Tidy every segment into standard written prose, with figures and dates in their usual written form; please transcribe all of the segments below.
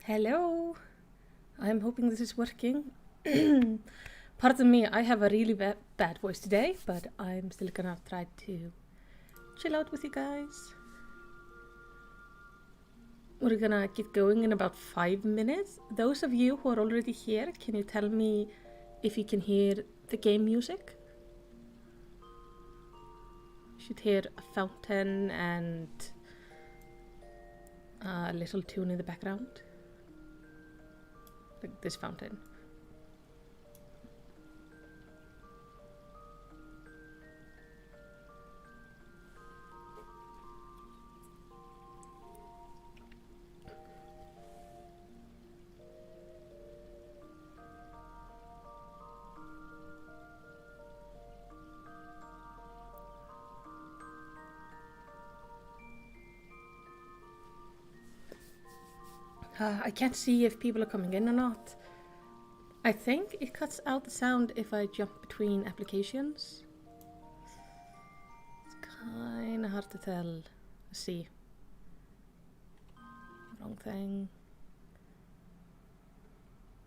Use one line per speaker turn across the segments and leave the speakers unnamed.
Hello. I'm hoping this is working. Pardon me, I have a really bad voice today, but I'm still gonna try to chill out with you guys. We're gonna get going in about 5 minutes. Those of you who are already here, can you tell me if you can hear the game music? You should hear a fountain and a little tune in the background. Like this fountain. I can't see if people are coming in or not. I think it cuts out the sound if I jump between applications. It's kinda hard to tell. Let's see. Wrong thing.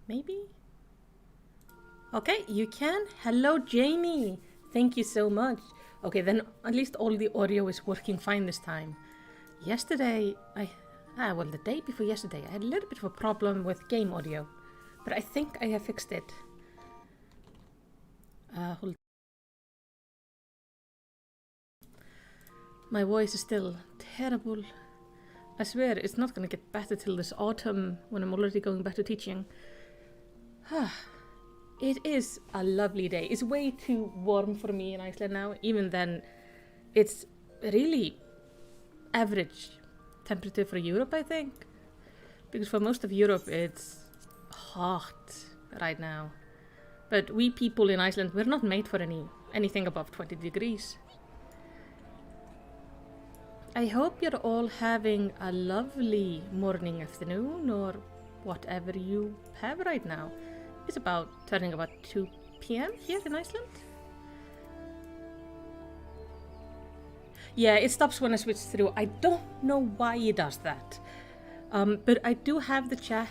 Maybe? Okay, you can. Hello, Jamie. Thank you so much. Okay, then at least all the audio is working fine this time. Yesterday, well, the day before yesterday, I had a little bit of a problem with game audio, but I think I have fixed it. Hold. My voice is still terrible. I swear it's not gonna get better till this autumn when I'm already going back to teaching. It is a lovely day. It's way too warm for me in Iceland now. Even then, it's really average temperature for Europe, I think, because for most of Europe it's hot right now, but we people in Iceland, we're not made for anything above 20 degrees. I hope you're all having a lovely morning, afternoon, or whatever you have right now. It's turning about 2 p.m. here in Iceland. Yeah, it stops when I switch through. I don't know why it does that. But I do have the chat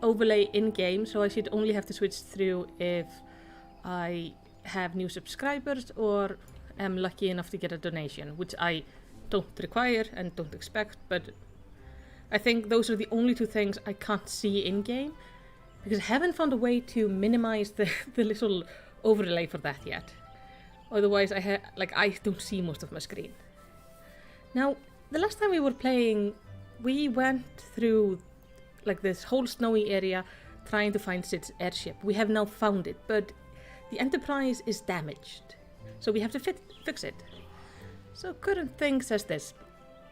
overlay in-game, so I should only have to switch through if I have new subscribers or am lucky enough to get a donation, which I don't require and don't expect, but I think those are the only two things I can't see in-game, because I haven't found a way to minimize the little overlay for that yet. Otherwise, I don't see most of my screen. Now, the last time we were playing, we went through like this whole snowy area trying to find Sid's airship. We have now found it, but the Enterprise is damaged, so we have to fix it. So current thing says this: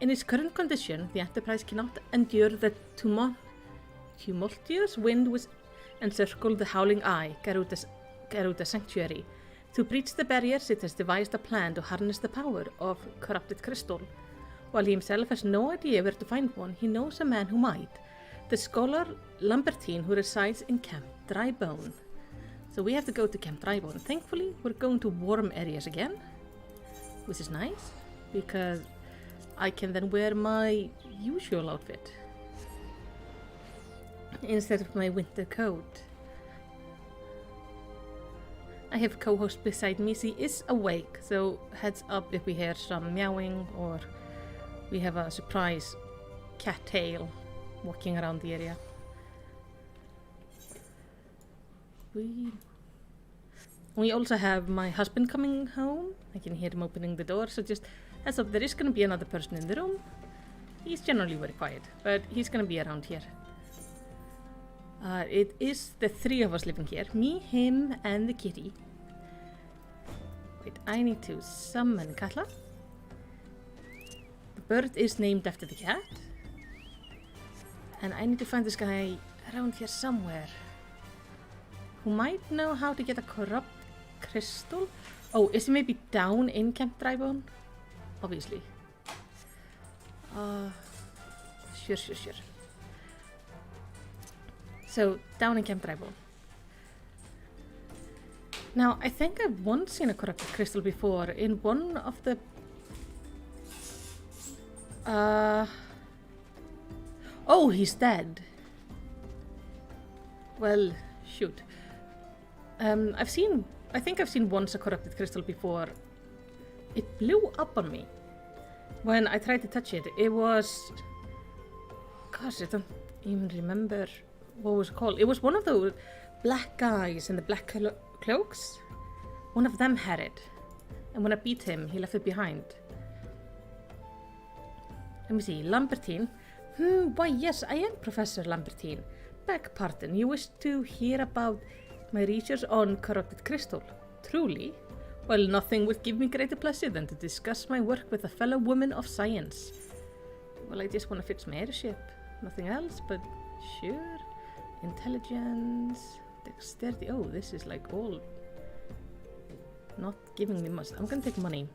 in its current condition, the Enterprise cannot endure the tumultuous wind which encircled the Howling Eye, Garuda Sanctuary. To breach the barriers, it has devised a plan to harness the power of corrupted crystal. While he himself has no idea where to find one, he knows a man who might. The scholar Lambertine, who resides in Camp Drybone. So we have to go to Camp Drybone. Thankfully, we're going to warm areas again, which is nice, because I can then wear my usual outfit instead of my winter coat. I have co-host beside me. She is awake, so heads up if we hear some meowing or we have a surprise cat tail walking around the area. We also have my husband coming home. I can hear him opening the door, so just heads up, there is going to be another person in the room. He's generally very quiet, but he's going to be around here. It is the three of us living here. Me, him, and the kitty. Wait, I need to summon Katla. The bird is named after the cat. And I need to find this guy around here somewhere, who might know how to get a corrupt crystal. Oh, is he maybe down in Camp Drybone? Obviously. Sure. So, down in Camp Drybone. Now, I think I've once seen a corrupted crystal before in one of the... Oh, he's dead. Well, shoot. I think I've seen once a corrupted crystal before. It blew up on me. When I tried to touch it, it was... Gosh, I don't even remember what it was called. It was one of those black guys in the black cloaks. One of them had it. And when I beat him, he left it behind. Let me see, Lambertine. Why yes, I am Professor Lambertine. Beg pardon, you wish to hear about my research on corrupted crystal? Truly? Well, nothing would give me greater pleasure than to discuss my work with a fellow woman of science. Well, I just want to fix my airship. Nothing else, but sure. Intelligence, dexterity. Oh, this is like all not giving me much. I'm gonna take money.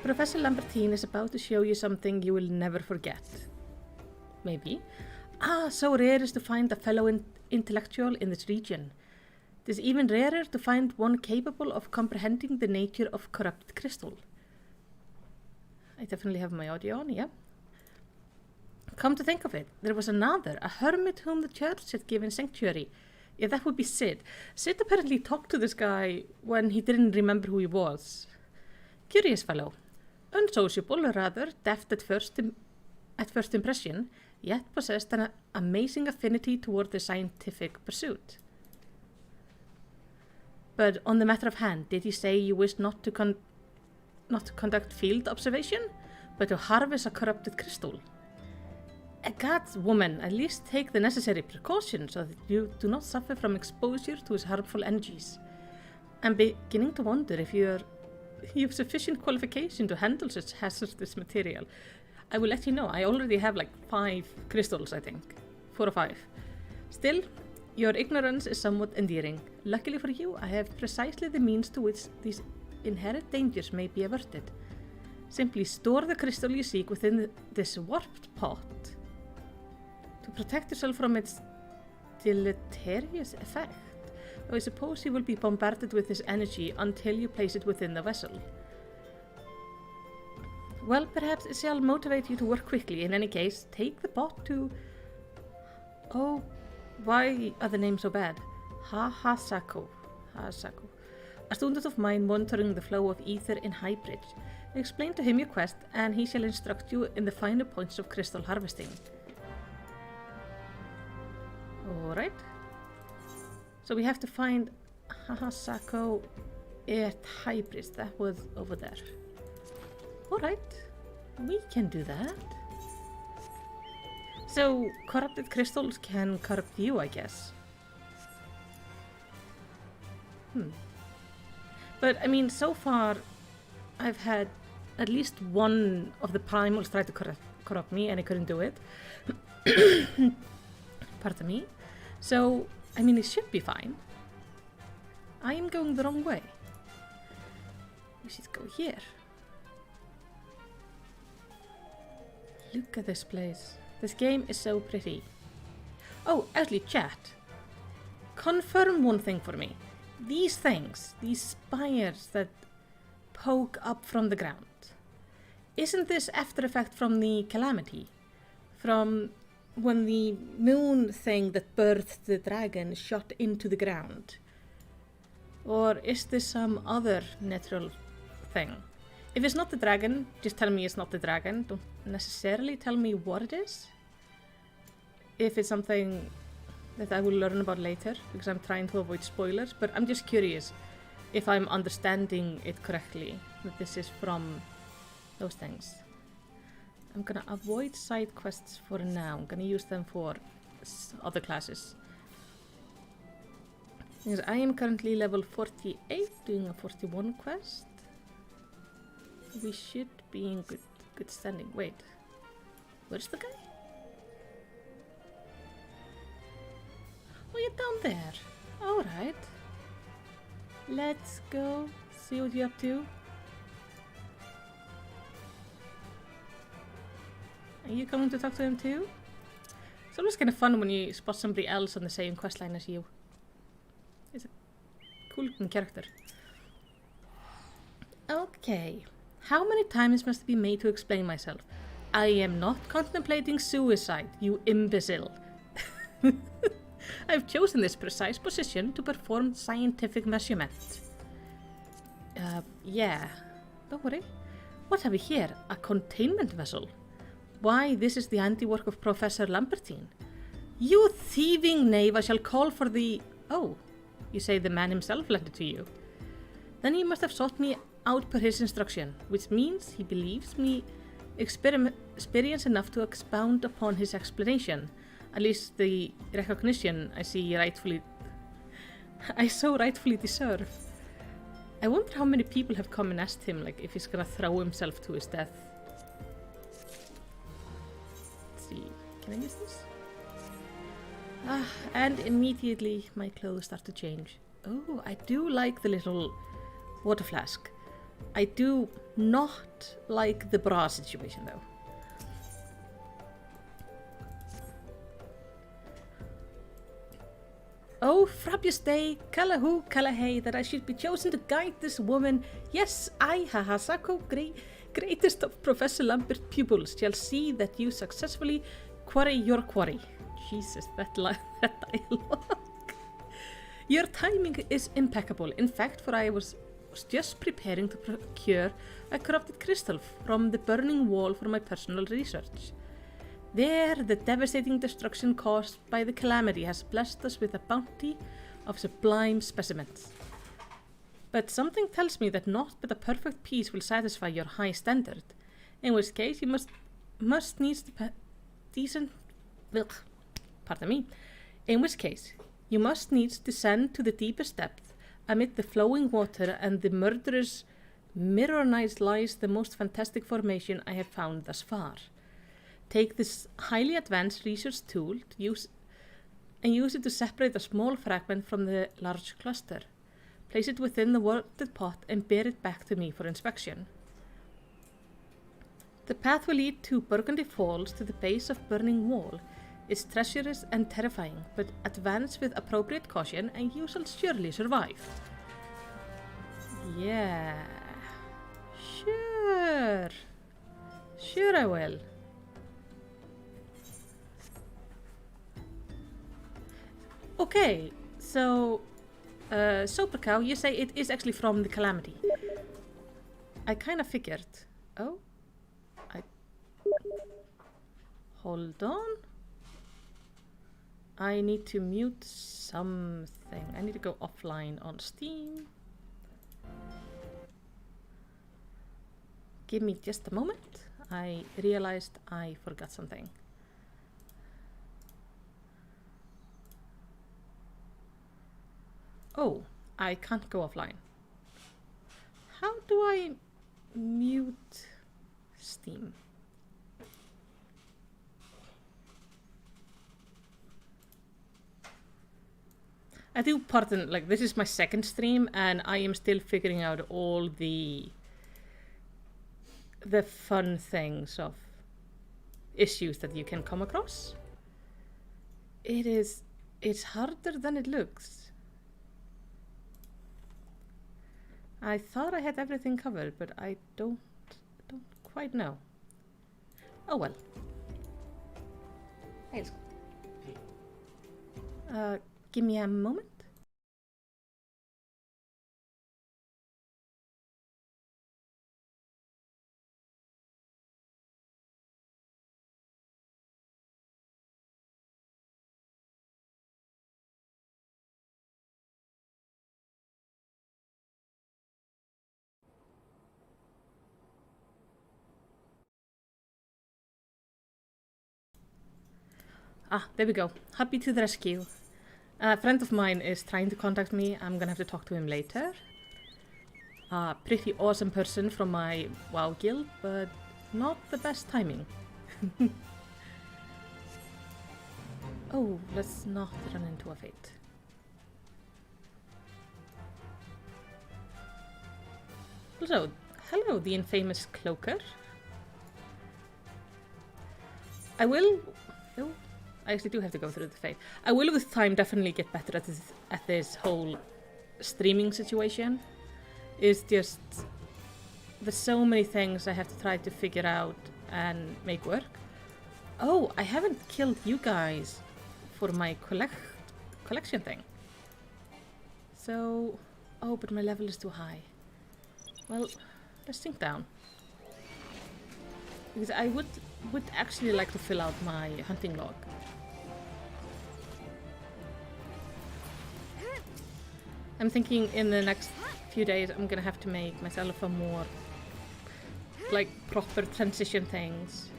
Professor Lambertine is about to show you something you will never forget. Maybe. So rare is to find a fellow intellectual in this region. It is even rarer to find one capable of comprehending the nature of corrupted crystal. I definitely have my audio on, yeah. Come to think of it, there was another, a hermit whom the church had given sanctuary. Yeah, that would be Sid. Sid apparently talked to this guy when he didn't remember who he was. Curious fellow. Unsociable, rather deft at first impression, yet possessed an amazing affinity toward the scientific pursuit. But on the matter of hand, did he say you wished not to conduct field observation, but to harvest a corrupted crystal? God's woman, at least take the necessary precautions so that you do not suffer from exposure to his harmful energies. I'm beginning to wonder if you have sufficient qualification to handle such hazardous material. I will let you know. I already have like 5 crystals, I think. 4 or 5. Still, your ignorance is somewhat endearing. Luckily for you, I have precisely the means to which these inherent dangers may be averted. Simply store the crystal you seek within this warped pot to protect yourself from its deleterious effect. I suppose you will be bombarded with this energy until you place it within the vessel. Well, perhaps it shall motivate you to work quickly. In any case, take the pot to... Oh, why are the names so bad? Hasako. A student of mine monitoring the flow of ether in Highbridge. Explain to him your quest, and he shall instruct you in the finer points of crystal harvesting. Alright. So we have to find Hasako at Highbridge. That was over there. Alright. We can do that. So, corrupted crystals can corrupt you, I guess. But, I mean, so far, I've had at least one of the primals try to corrupt me, and I couldn't do it. Pardon me. So, I mean, it should be fine. I am going the wrong way. We should go here. Look at this place. This game is so pretty. Oh, actually, chat. Confirm one thing for me. These things, these spires that poke up from the ground, isn't this after effect from the calamity? From when the moon thing that birthed the dragon shot into the ground? Or is this some other natural thing? If it's not the dragon, just tell me it's not the dragon. Don't necessarily tell me what it is. If it's something that I will learn about later, because I'm trying to avoid spoilers, but I'm just curious if I'm understanding it correctly, that this is from those things. I'm gonna avoid side quests for now. I'm gonna use them for other classes. Because I am currently level 48, doing a 41 quest. We should be in good standing. Wait, where's the guy? Oh, you're down there. Alright. Let's go see what you're up to. Are you coming to talk to him too? It's always kind of fun when you spot somebody else on the same questline as you. It's a cool looking character. Okay. How many times must it be made to explain myself? I am not contemplating suicide, you imbecile. I've chosen this precise position to perform scientific measurement. Yeah. Don't worry. What have we here? A containment vessel. Why, this is the handiwork of Professor Lambertine. You thieving knave, I shall call for the... Oh, you say the man himself lent it to you. Then he must have sought me out per his instruction, which means he believes me experienced enough to expound upon his explanation. At least the recognition I so rightfully deserve. I wonder how many people have come and asked him, like, if he's gonna throw himself to his death. Let's see, can I use this? And immediately my clothes start to change. Oh, I do like the little water flask. I do not like the bra situation though. Oh, frabjous day, Callahu, Calahay, that I should be chosen to guide this woman. Yes, I, Hahasako, greatest of Professor Lambert's pupils, shall see that you successfully quarry your quarry. Jesus, that dialogue. Your timing is impeccable. In fact, for I was just preparing to procure a corrupted crystal from the burning wall for my personal research. There, the devastating destruction caused by the calamity has blessed us with a bounty of sublime specimens. But something tells me that not but a perfect piece will satisfy your high standard, in which case you must needs descend to the deepest depth, amid the flowing water and the murderous mirror-night lies the most fantastic formation I have found thus far. Take this highly advanced research tool use it to separate a small fragment from the large cluster. Place it within the watered pot and bear it back to me for inspection. The path will lead to Burgundy Falls, to the base of Burning Wall. It's treacherous and terrifying, but advance with appropriate caution and you shall surely survive. Yeah. Sure. Sure I will. Okay, so, Soper Cow, you say it is actually from the Calamity. I kind of figured. Oh? Hold on. I need to mute something. I need to go offline on Steam. Give me just a moment. I realized I forgot something. Oh, I can't go offline. How do I mute Steam? I do pardon, like, this is my second stream and I am still figuring out all the fun things of issues that you can come across. It's harder than it looks. I thought I had everything covered, but I don't quite know. Oh well. Hey, let's go. Give me a moment. Ah, there we go. Happy to the rescue. A friend of mine is trying to contact me. I'm gonna have to talk to him later. A pretty awesome person from my WoW guild, but not the best timing. Oh, let's not run into a fate. Also, hello, the infamous cloaker. I will... Oh, I actually do have to go through the fate. I will with time definitely get better at this whole streaming situation. It's just... there's so many things I have to try to figure out and make work. Oh, I haven't killed you guys for my collection thing. So, oh, but my level is too high. Well, let's sink down. Because I would actually like to fill out my hunting log. I'm thinking in the next few days I'm gonna have to make myself a more like proper transition things.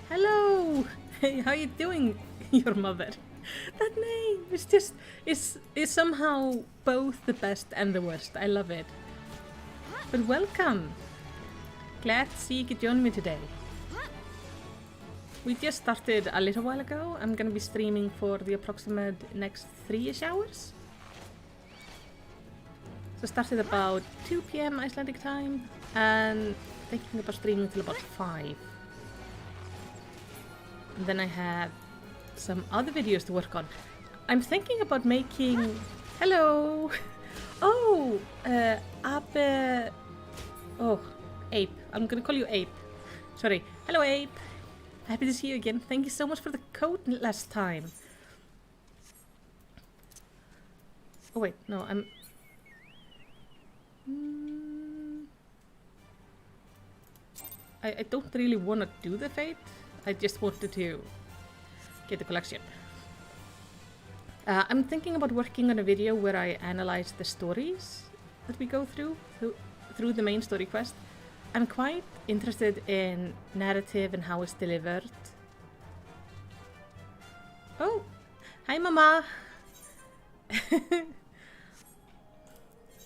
Hello! Hey, how you doing, your mother? That name is just is somehow both the best and the worst. I love it. But welcome. Glad to see you could join me today. We just started a little while ago. I'm gonna be streaming for the approximate next 3-ish hours. So started about 2 PM Icelandic time and thinking about streaming till about 5. And then I have some other videos to work on. I'm thinking about making... Hello! Oh! Ape... Oh, Ape. I'm gonna call you Ape. Sorry. Hello, Ape! Happy to see you again. Thank you so much for the code last time. Oh wait, no, I'm... I don't really want to do the fate. I just wanted to get the collection. I'm thinking about working on a video where I analyze the stories that we go through the main story quest. I'm quite interested in narrative and how it's delivered. Oh, hi Mama!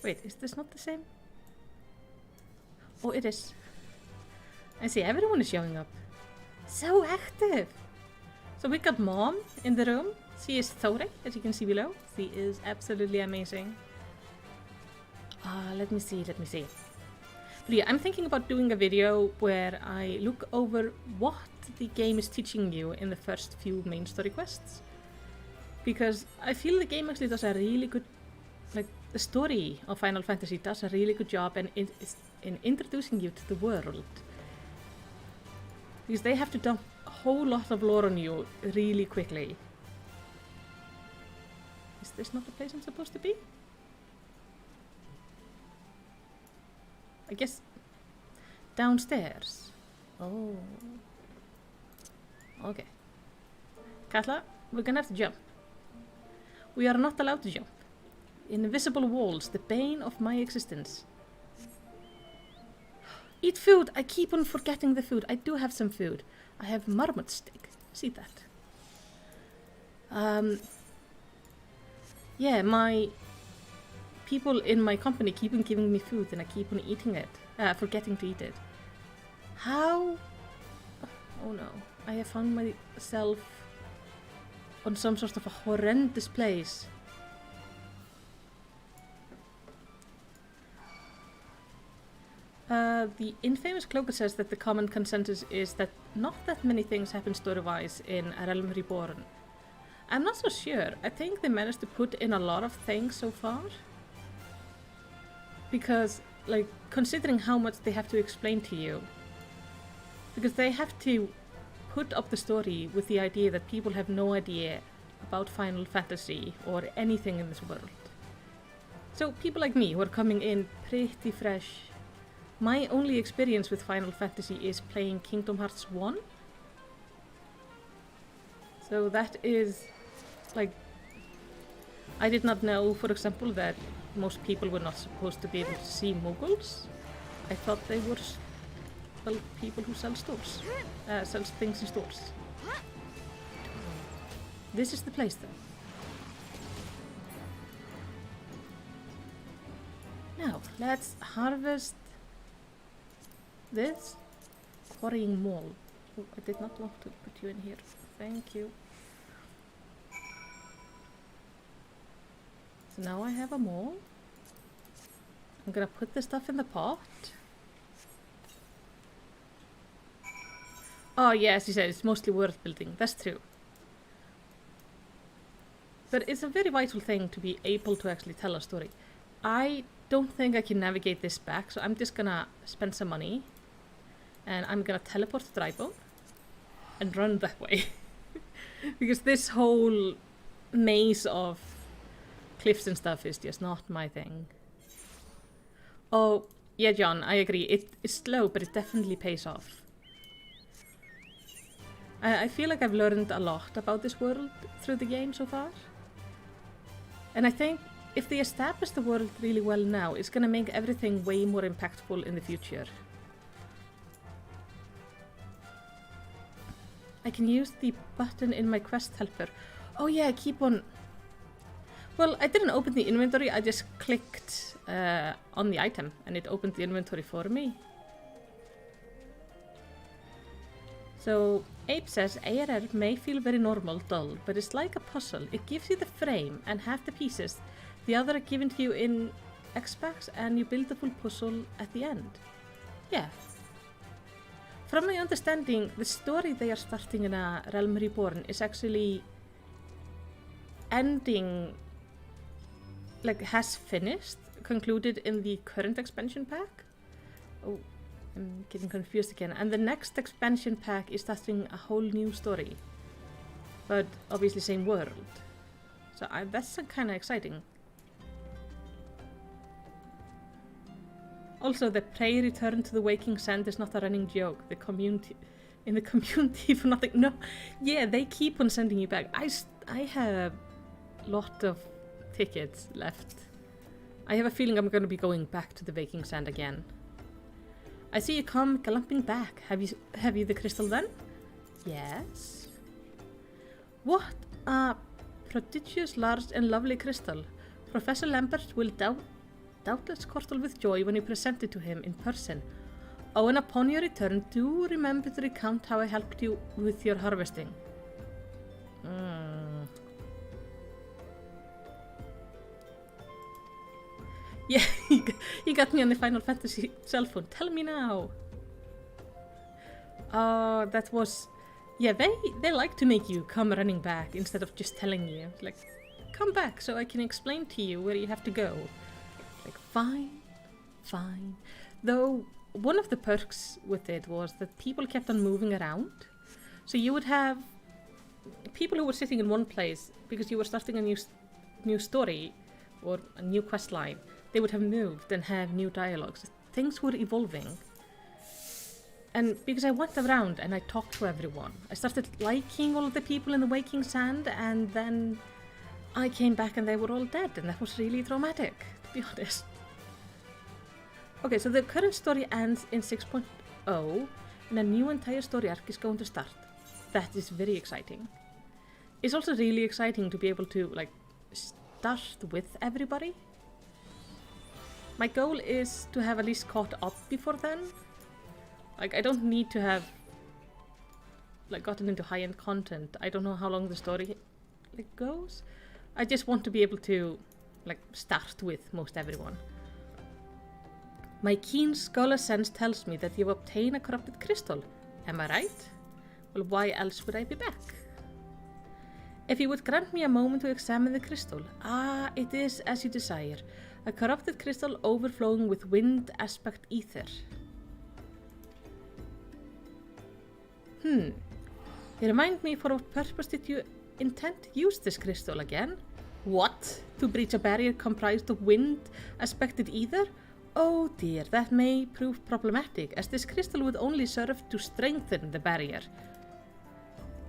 Wait, is this not the same? Oh, it is. I see everyone is showing up. So active! So we got Mom in the room. She is Thore, as you can see below. She is absolutely amazing. Let me see. But yeah, I'm thinking about doing a video where I look over what the game is teaching you in the first few main story quests. Because I feel the game actually does a really good, like the story of Final Fantasy does a really good job in introducing you to the world. Because they have to dump a whole lot of lore on you really quickly. Is this not the place I'm supposed to be? I guess downstairs. Oh. Okay. Katla, we're gonna have to jump. We are not allowed to jump. Invisible walls, the bane of my existence. Eat food! I keep on forgetting the food. I do have some food. I have marmot steak. See that? Yeah, my people in my company keep on giving me food and I keep on eating it. Forgetting to eat it. How? Oh no. I have found myself on some sort of a horrendous place. The infamous Cloaker says that the common consensus is that not that many things happen story-wise in A Realm Reborn. I'm not so sure. I think they managed to put in a lot of things so far. Because, like, considering how much they have to explain to you. Because they have to put up the story with the idea that people have no idea about Final Fantasy or anything in this world. So people like me who are coming in pretty fresh. My only experience with Final Fantasy is playing Kingdom Hearts 1. So that is, like, I did not know, for example, that most people were not supposed to be able to see moguls. I thought they were, well, people who sell stores, sell things in stores. This is the place then. Now, let's harvest this quarrying mole. Oh, I did not want to put you in here. Thank you. So now I have a mole. I'm gonna put the stuff in the pot. Oh yeah, as you said, it's mostly world building. That's true. But it's a very vital thing to be able to actually tell a story. I don't think I can navigate this back, so I'm just gonna spend some money. And I'm gonna teleport to Drybone and run that way. Because this whole maze of cliffs and stuff is just not my thing. Oh, yeah, John, I agree. It is slow, but it definitely pays off. I feel like I've learned a lot about this world through the game so far. And I think if they establish the world really well now, it's gonna make everything way more impactful in the future. I can use the button in my quest helper. Oh yeah, keep on... Well, I didn't open the inventory, I just clicked on the item and it opened the inventory for me. So, Abe says ARR may feel very normal, dull, but it's like a puzzle. It gives you the frame and half the pieces. The other are given to you in X-Packs and you build the full puzzle at the end. Yeah. From my understanding, the story they are starting in a Realm Reborn is actually ending, like has finished, concluded in the current expansion pack. Oh, I'm getting confused again. And the next expansion pack is starting a whole new story, but obviously same world. So that's kind of exciting. Also, the prey return to the waking sand is not a running joke. The community, in the community for nothing. No, yeah, they keep on sending you back. I have a lot of tickets left. I have a feeling I'm going to be going back to the waking sand again. I see you come galloping back. Have you the crystal then? Yes. What a prodigious, large and lovely crystal. Professor Lambert will doubtless chortle with joy when you present it to him in person. Oh, and upon your return, do remember to recount how I helped you with your harvesting. Yeah, you got me on the Final Fantasy cell phone. Tell me now. Oh, that was... Yeah, they like to make you come running back instead of just telling you. Like, come back so I can explain to you where you have to go. Like, fine. Though, one of the perks with it was that people kept on moving around. So you would have people who were sitting in one place because you were starting a new story or a new quest line. They would have moved and have new dialogues. Things were evolving. And because I went around and I talked to everyone, I started liking all of the people in the Waking Sand, and then I came back and they were all dead, and that was really traumatic, to be honest. Okay, so the current story ends in 6.0, and a new entire story arc is going to start. That is very exciting. It's also really exciting to be able to, like, start with everybody. My goal is to have at least caught up before then. Like, I don't need to have, like, gotten into high-end content. I don't know how long the story, like, goes. I just want to be able to, like, start with most everyone. My keen scholar sense tells me that you've obtained a corrupted crystal. Am I right? Well, why else would I be back? If you would grant me a moment to examine the crystal. Ah, it is as you desire. A corrupted crystal overflowing with wind aspect ether. Remind me, for what purpose did you intend to use this crystal again? What? To breach a barrier comprised of wind aspected ether? Oh dear, that may prove problematic, as this crystal would only serve to strengthen the barrier.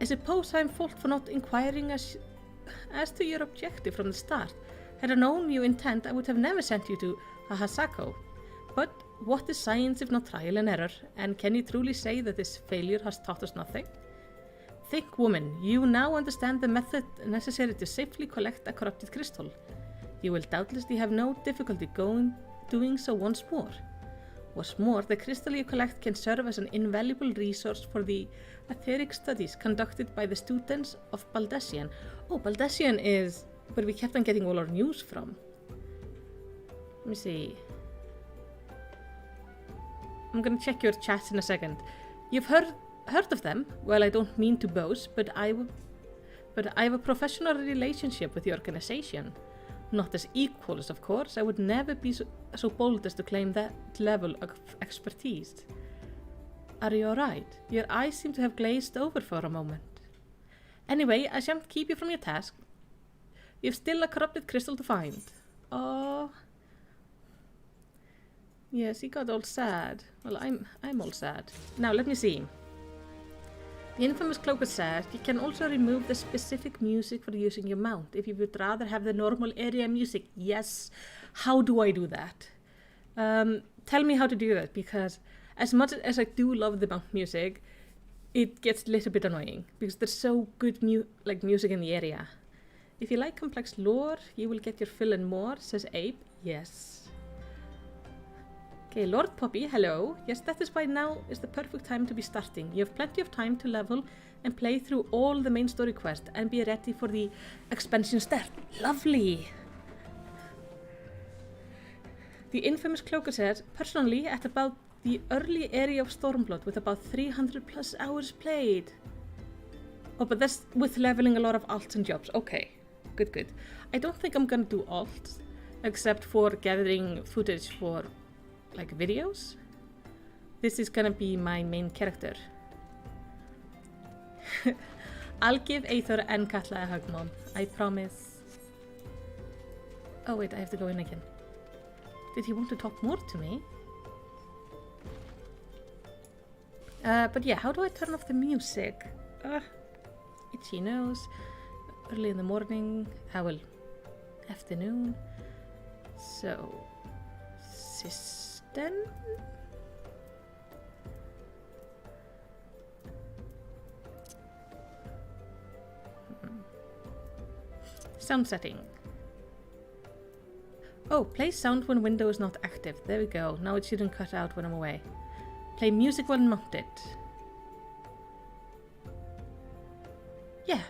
I suppose I'm fault for not inquiring as to your objective from the start. Had I known your intent, I would have never sent you to Ahasako. But what is science if not trial and error, and can you truly say that this failure has taught us nothing? Think, woman, you now understand the method necessary to safely collect a corrupted crystal. You will doubtlessly have no difficulty doing so once more. What's more, the crystal you collect can serve as an invaluable resource for the etheric studies conducted by the students of Baldessian. Oh, Baldessian is where we kept on getting all our news from. Let me see. I'm gonna check your chats in a second. You've heard of them? Well, I don't mean to boast, but I have a professional relationship with the organization. Not as equals, of course. I would never be so bold as to claim that level of expertise. Are you alright? Your eyes seem to have glazed over for a moment. Anyway, I shan't keep you from your task. You've still a corrupted crystal to find. Oh. Yes, he got all sad. Well, I'm all sad. Now, let me see. The infamous cloaker said you can also remove the specific music for using your mount if you would rather have the normal area music. Yes. How do I do that? Tell me how to do that, because as much as I do love the mount music, it gets a little bit annoying because there's so good music in the area. If you like complex lore, you will get your fill and more, says Abe. Yes. Okay, Lord Poppy, hello. Yes, that is why now is the perfect time to be starting. You have plenty of time to level and play through all the main story quests and be ready for the expansion start. Lovely! The infamous cloaker said, personally, at about the early area of Stormblood with about 300 plus hours played. Oh, but that's with leveling a lot of alts and jobs. Okay, good. I don't think I'm gonna do alts, except for gathering footage for like videos. This is gonna be my main character. I'll give Aethor and Katla a hug, Mom. I promise. Oh wait, I have to go in again. Did he want to talk more to me? But yeah, how do I turn off the music? Itchy nose. Early in the morning. Well, afternoon. So, system. Sound setting. Oh, play sound when window is not active. There we go. Now it shouldn't cut out when I'm away. Play music when mounted. Yeah,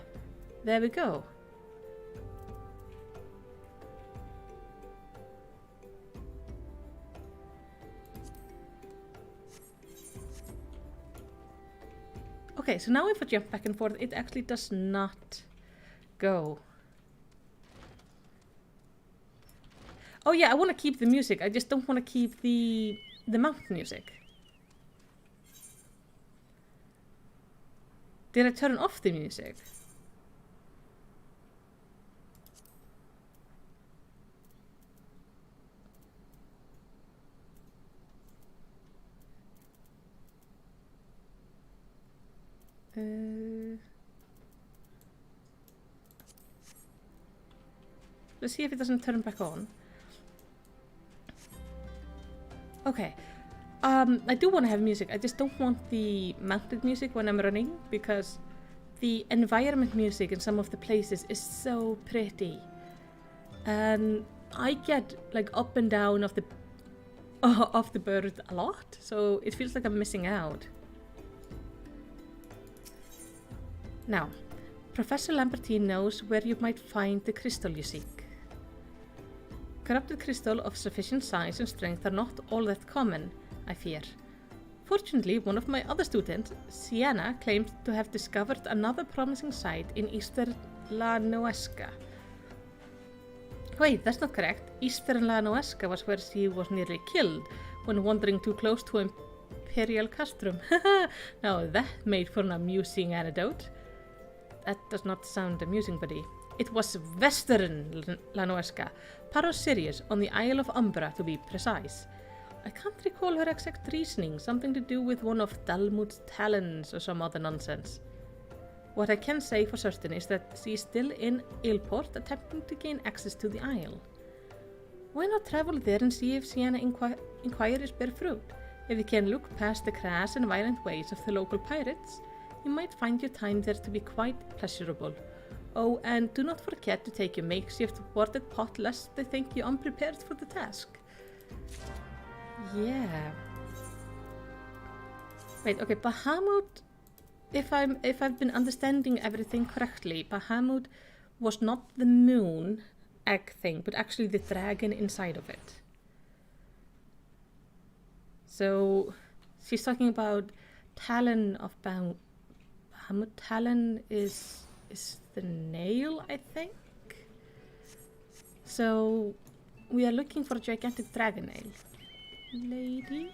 there we go. Okay, so now if I jump back and forth, it actually does not go. Oh yeah, I want to keep the music. I just don't want to keep the mount music. Did I turn off the music? Let's see if it doesn't turn back on. Okay. I do want to have music. I just don't want the mounted music when I'm running, because the environment music in some of the places is so pretty. And I get like up and down of the bird a lot, so it feels like I'm missing out. Now, Professor Lambertine knows where you might find the crystal you seek. Corrupted crystal of sufficient size and strength are not all that common, I fear. Fortunately, one of my other students, Sienna, claimed to have discovered another promising site in Eastern La Noesca. Wait, that's not correct. Eastern La Noesca was where she was nearly killed when wandering too close to Imperial Castrum. Now that made for an amusing anecdote. That does not sound amusing, buddy. It was Western La Noesca, Paros Sirius, on the Isle of Umbra to be precise. I can't recall her exact reasoning, something to do with one of Dalmud's talons or some other nonsense. What I can say for certain is that she is still in Aleport, attempting to gain access to the isle. Why not travel there and see if Sienna inquiries bear fruit? If you can look past the crass and violent ways of the local pirates, you might find your time there to be quite pleasurable. Oh, and do not forget to take your makeshift boarded pot lest they think you unprepared for the task. Yeah. Wait, okay, Bahamut, if I've been understanding everything correctly, Bahamut was not the moon egg thing, but actually the dragon inside of it. So she's talking about Talon of Bahamut. Talon is the nail, I think. So, we are looking for a gigantic dragon nail. Lady?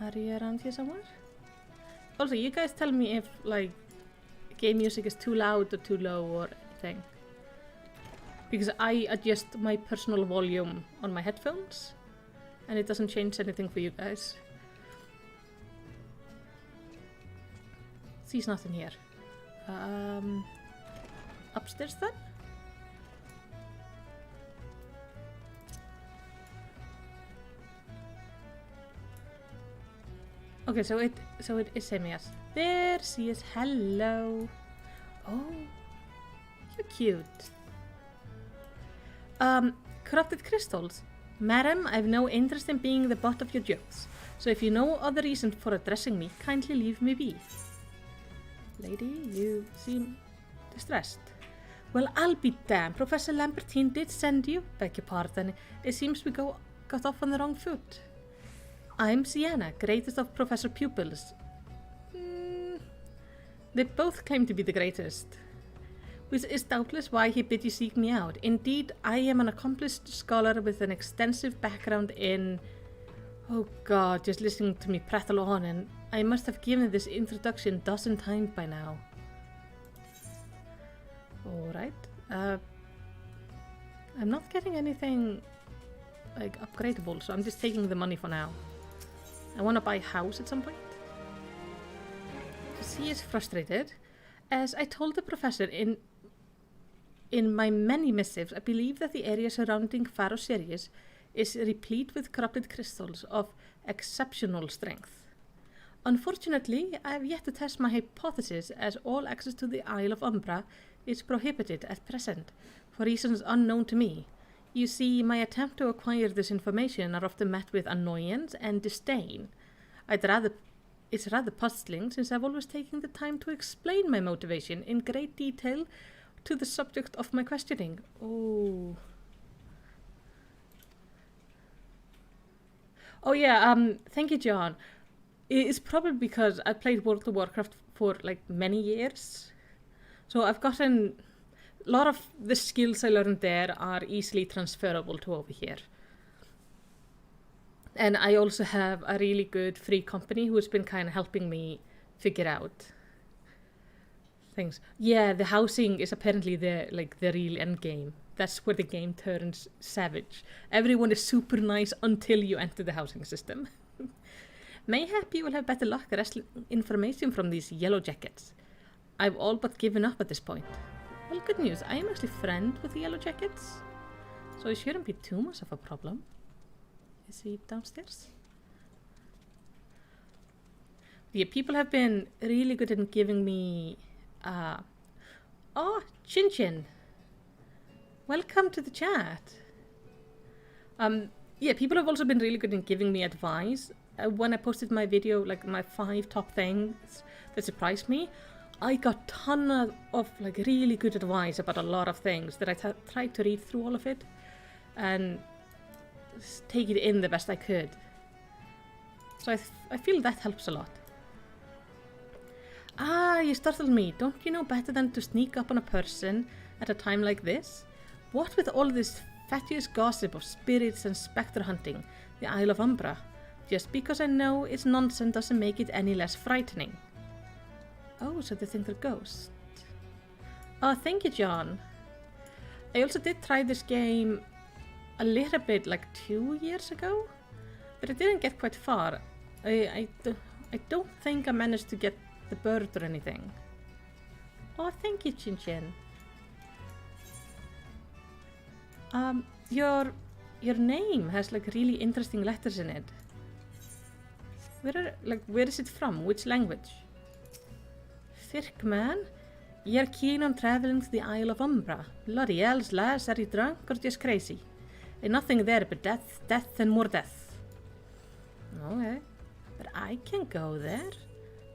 Are you around here somewhere? Also, you guys tell me if, like, game music is too loud or too low or anything. Because I adjust my personal volume on my headphones, and it doesn't change anything for you guys. She's not in here. Upstairs then? Okay, so it is him, yes. There she is. Hello. Oh, you're cute. Corrupted crystals. Madam, I've no interest in being the butt of your jokes. So if you know other reason for addressing me, kindly leave me be. Lady, you seem distressed. Well, I'll be damned. Professor Lambertine did send you. Beg your pardon. It seems we got off on the wrong foot. I'm Sienna, greatest of Professor Pupils. They both claim to be the greatest. Which is doubtless why he bid you seek me out. Indeed, I am an accomplished scholar with an extensive background in... Oh god, just listening to me prattle on, and I must have given this introduction a dozen times by now. Alright. I'm not getting anything, like, upgradable, so I'm just taking the money for now. I want to buy a house at some point. She is frustrated. As I told the professor in my many missives, I believe that the area surrounding Faro Sirius is replete with corrupted crystals of exceptional strength. Unfortunately, I have yet to test my hypothesis, as all access to the Isle of Umbra is prohibited at present, for reasons unknown to me. You see, my attempt to acquire this information are often met with annoyance and disdain. It's rather puzzling, since I've always taken the time to explain my motivation in great detail to the subject of my questioning. Oh. Oh yeah, thank you, John. It's probably because I played World of Warcraft for, like, many years. So I've gotten... A lot of the skills I learned there are easily transferable to over here. And I also have a really good free company who's been kind of helping me figure out things. Yeah, the housing is apparently the real end game. That's where the game turns savage. Everyone is super nice until you enter the housing system. Mayhap you will have better luck wrestling information from these yellow jackets. I've all but given up at this point. Well, good news. I am actually friends with the yellow jackets, so it shouldn't be too much of a problem. Is he downstairs? Yeah, people have been really good at giving me... Oh, Chin Chin. Welcome to the chat. Yeah, people have also been really good in giving me advice. When I posted my video, like my 5 top things that surprised me, I got a ton of like really good advice about a lot of things that I tried to read through all of it and take it in the best I could. So I feel that helps a lot. Ah, you startled me. Don't you know better than to sneak up on a person at a time like this? What with all this fatuous gossip of spirits and spectre hunting, the Isle of Umbra? Just because I know it's nonsense doesn't make it any less frightening. Oh, so they think they're ghosts. Oh, thank you, John. I also did try this game a little bit, like 2 years ago, but I didn't get quite far. I don't think I managed to get the bird or anything. Oh, thank you, Chin Chin. Your name has like really interesting letters in it. Where is it from? Which language? Firkman? You're keen on traveling to the Isle of Umbra. Bloody hell's lass, are you drunk or just crazy? Ain't nothing there but death, death and more death. Okay, but I can go there.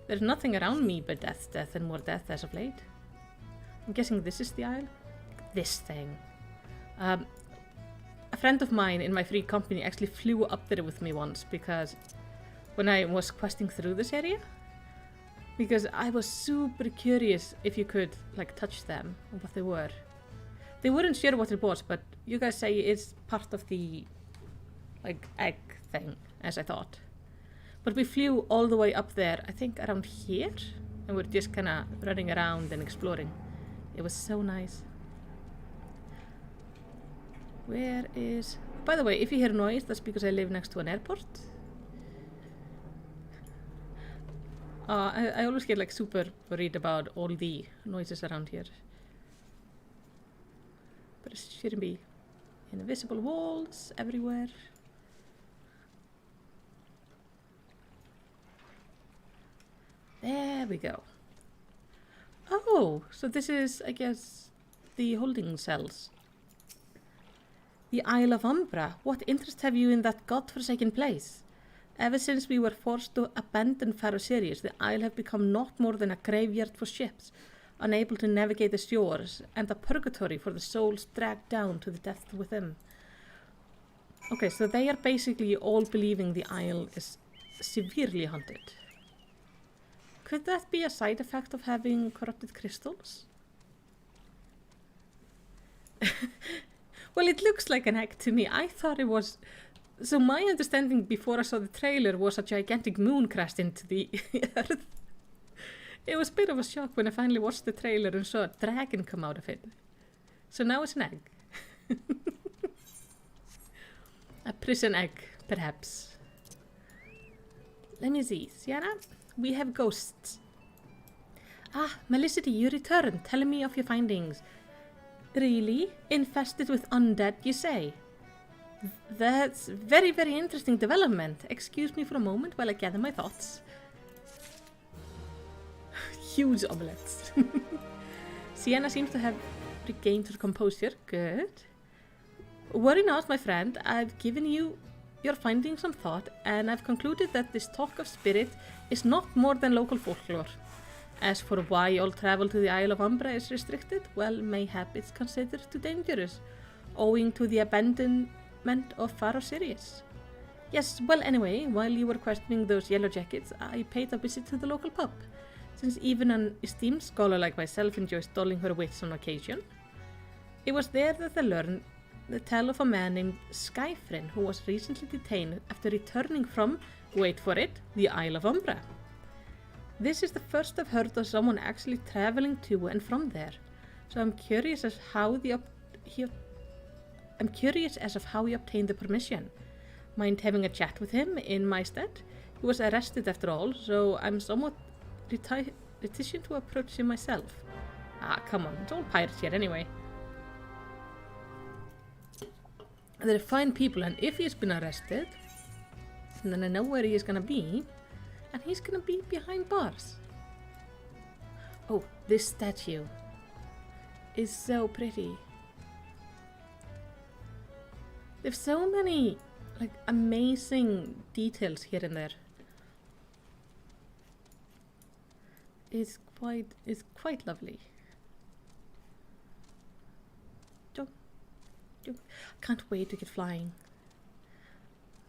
There's nothing around me but death, death and more death as of late. I'm guessing this is the isle? This thing. A friend of mine in my free company actually flew up there with me once because when I was questing through this area, Because I was super curious if you could, like, touch them, or what they were. They weren't sure what it was, but you guys say it's part of the, like, egg thing, as I thought. But we flew all the way up there, I think around here, and we're just kind of running around and exploring. It was so nice. Where is... By the way, if you hear noise, that's because I live next to an airport. I always get, like, super worried about all the noises around here. But it shouldn't be. Invisible walls everywhere. There we go. Oh, so this is, I guess, the holding cells. The Isle of Umbra. What interest have you in that godforsaken place? Ever since we were forced to abandon Faroe Sirius, the Isle have become not more than a graveyard for ships, unable to navigate the shores, and a purgatory for the souls dragged down to the depths within. Okay, so they are basically all believing the Isle is severely haunted. Could that be a side effect of having corrupted crystals? Well, it looks like an egg to me. I thought it was... So my understanding before I saw the trailer was a gigantic moon crashed into the earth. It was a bit of a shock when I finally watched the trailer and saw a dragon come out of it. So now it's an egg. A prison egg, perhaps. Let me see. Sienna, we have ghosts. Ah, Melicity, you returned. Tell me of your findings. Really? Infested with undead, you say? That's very, very interesting development. Excuse me for a moment while I gather my thoughts. Huge omelets. Sienna seems to have regained her composure. Good. Worry not, my friend. I've given you your findings some thought, and I've concluded that this talk of spirit is not more than local folklore. As for why all travel to the Isle of Umbra is restricted, well, mayhap it's considered too dangerous, owing to the abandonment of Faroe Sirius. Yes, well, anyway, while you were questioning those yellow jackets, I paid a visit to the local pub, since even an esteemed scholar like myself enjoys dulling her wits on occasion. It was there that I learned the tale of a man named Skyfrin, who was recently detained after returning from, wait for it, the Isle of Umbra. This is the first I've heard of someone actually traveling to and from there, so I'm curious as how he obtained the permission. Mind having a chat with him in my stead? He was arrested after all, so I'm somewhat reticent to approach him myself. Ah, come on, it's all pirates here anyway. They're fine people, and if he's been arrested, then I know where he is gonna be, and he's gonna be behind bars. Oh, this statue is so pretty. There's so many, like, amazing details here and there. It's quite lovely. Can't wait to get flying.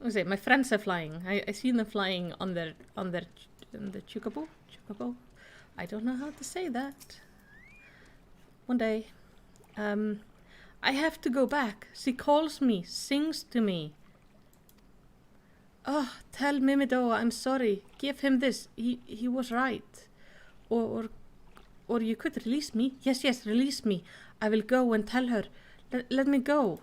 I was saying, my friends are flying. I seen them flying on the Chocobo. I don't know how to say that. One day, I have to go back. She calls me, sings to me. Oh, tell Mimido I'm sorry. Give him this. He was right. Or you could release me. Yes, release me. I will go and tell her. Let me go.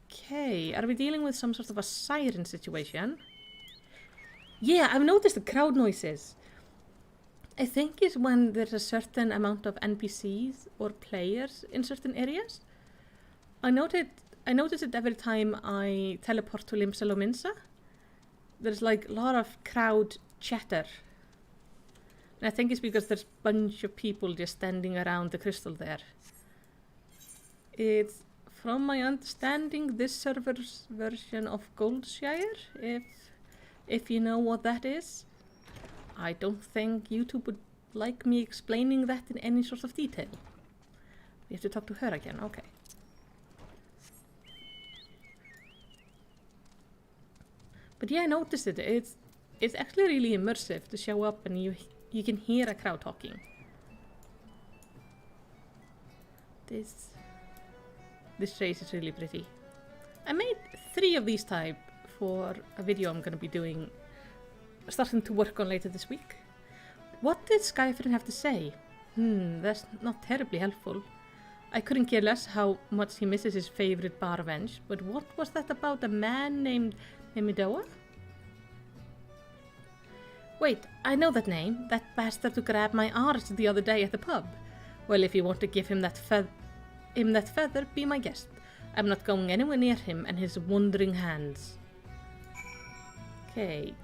Okay, are we dealing with some sort of a siren situation? Yeah, I've noticed the crowd noises. I think it's when there's a certain amount of NPCs or players in certain areas. I notice it every time I teleport to Limsa. There's like a lot of crowd chatter. And I think it's because there's a bunch of people just standing around the crystal there. It's, from my understanding, this server's version of Goldshire, if you know what that is. I don't think YouTube would like me explaining that in any sort of detail. We have to talk to her again, okay. But yeah, I noticed it. it's actually really immersive to show up and you can hear a crowd talking. This race is really pretty. I made 3 of these type for a video I'm gonna be doing, starting to work on later this week. What did Skyfriend have to say? That's not terribly helpful. I couldn't care less how much he misses his favorite bar bench, but what was that about a man named Mimidoa? Wait, I know that name. That bastard who grabbed my arse the other day at the pub. Well, if you want to give him that feather, be my guest. I'm not going anywhere near him and his wandering hands. Okay.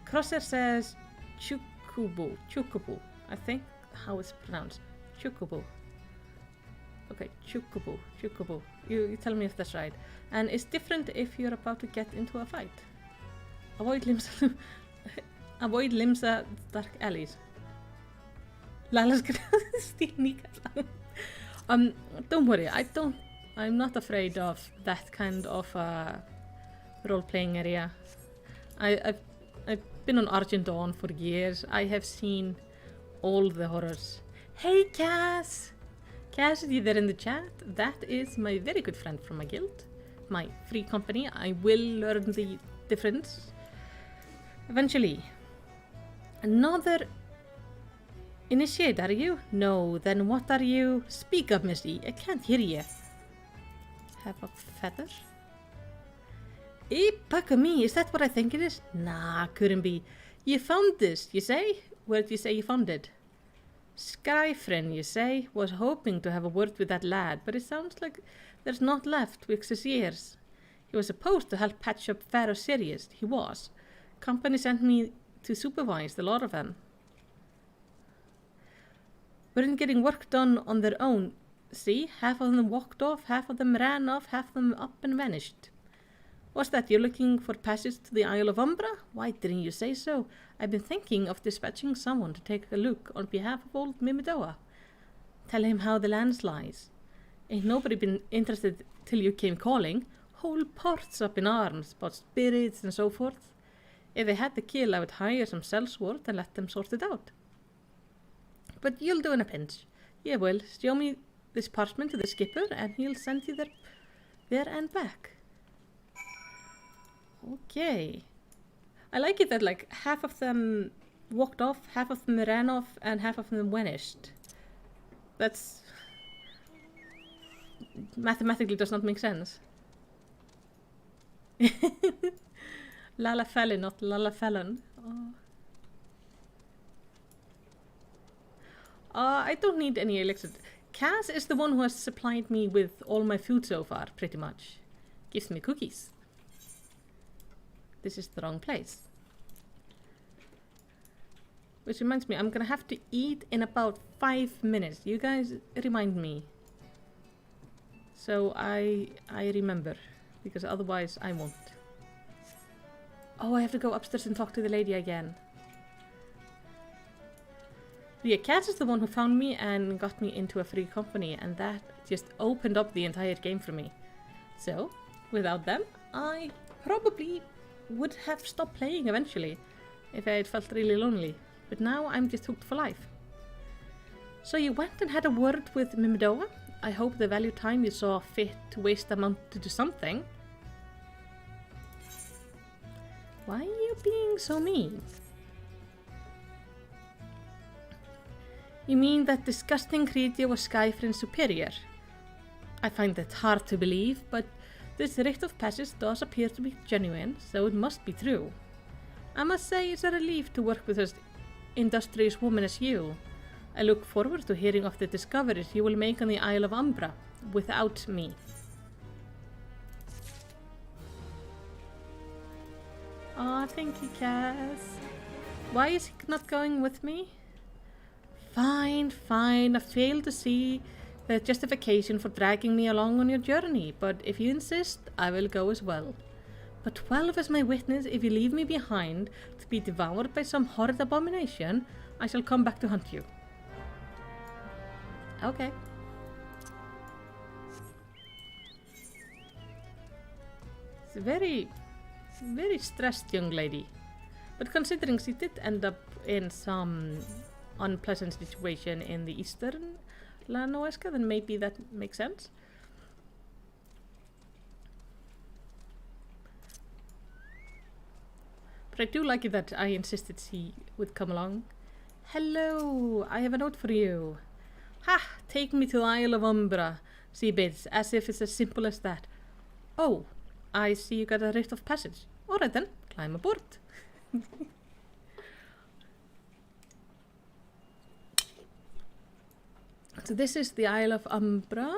Crosshair says Chukubu, I think how it's pronounced. Chukubu. Okay, Chukubu. You tell me if that's right. And it's different if you're about to get into a fight. Avoid Limsa dark alleys. Lala's gonna steal me. Don't worry, I'm not afraid of that kind of role-playing area. I've been on Argent Dawn for years. I have seen all the horrors. Hey Cass! Cass, you there in the chat? That is my very good friend from my guild. My free company. I will learn the difference eventually. Another initiate, are you? No, then what are you? Speak up, Missy. I can't hear you. Have a feather? Pucker me, is that what I think it is? Nah, couldn't be. You found this, you say? Where did you say you found it? Skyfriend, you say? Was hoping to have a word with that lad, but it sounds like there's not left with his years. He was supposed to help patch up Pharaoh Sirius. He was. Company sent me to supervise the lot of them. Weren't getting work done on their own. See, half of them walked off, half of them ran off, half of them up and vanished. What's that, you're looking for passage to the Isle of Umbra? Why didn't you say so? I've been thinking of dispatching someone to take a look on behalf of old Mimidoa. Tell him how the land lies. Ain't nobody been interested till you came calling. Whole ports up in arms about spirits and so forth. If they had to kill, I would hire some sellswords and let them sort it out. But you'll do in a pinch. Yeah, well, show me this parchment to the skipper and he'll send you there and back. Okay. I like it that like half of them walked off, half of them ran off, and half of them vanished. That's mathematically does not make sense. Lala Fallon, not Lala Fallon. Oh. I don't need any elixir. Cass is the one who has supplied me with all my food so far, pretty much. Gives me cookies. This is the wrong place. Which reminds me, I'm gonna have to eat in about 5 minutes. You guys remind me. So I remember, because otherwise I won't. Oh, I have to go upstairs and talk to the lady again. Yeah, Cass is the one who found me and got me into a free company, and that just opened up the entire game for me. So, without them, I probably would have stopped playing eventually if I had felt really lonely, but now I'm just hooked for life. So you went and had a word with Mimidoa? I hope the value time you saw fit to waste amounted to something. Why are you being so mean? You mean that disgusting creature was Skyfriend's superior? I find that hard to believe, but this rite of passage does appear to be genuine, so it must be true. I must say it's a relief to work with such industrious woman as you. I look forward to hearing of the discoveries you will make on the Isle of Umbra, without me. Aw, thank you, Cass. Why is he not going with me? Fine, I fail to see the justification for dragging me along on your journey, but if you insist, I will go as well. But 12 is my witness. If you leave me behind to be devoured by some horrid abomination, I shall come back to hunt you. Okay. It's a very stressed young lady. But considering she did end up in some unpleasant situation in the eastern Lanoeska, then maybe that makes sense. But I do like it that I insisted she would come along. Hello, I have a note for you. Ha! Take me to the Isle of Umbra, she bids, as if it's as simple as that. Oh, I see you got a rift of passage. Alright then, climb aboard. So this is the Isle of Umbra.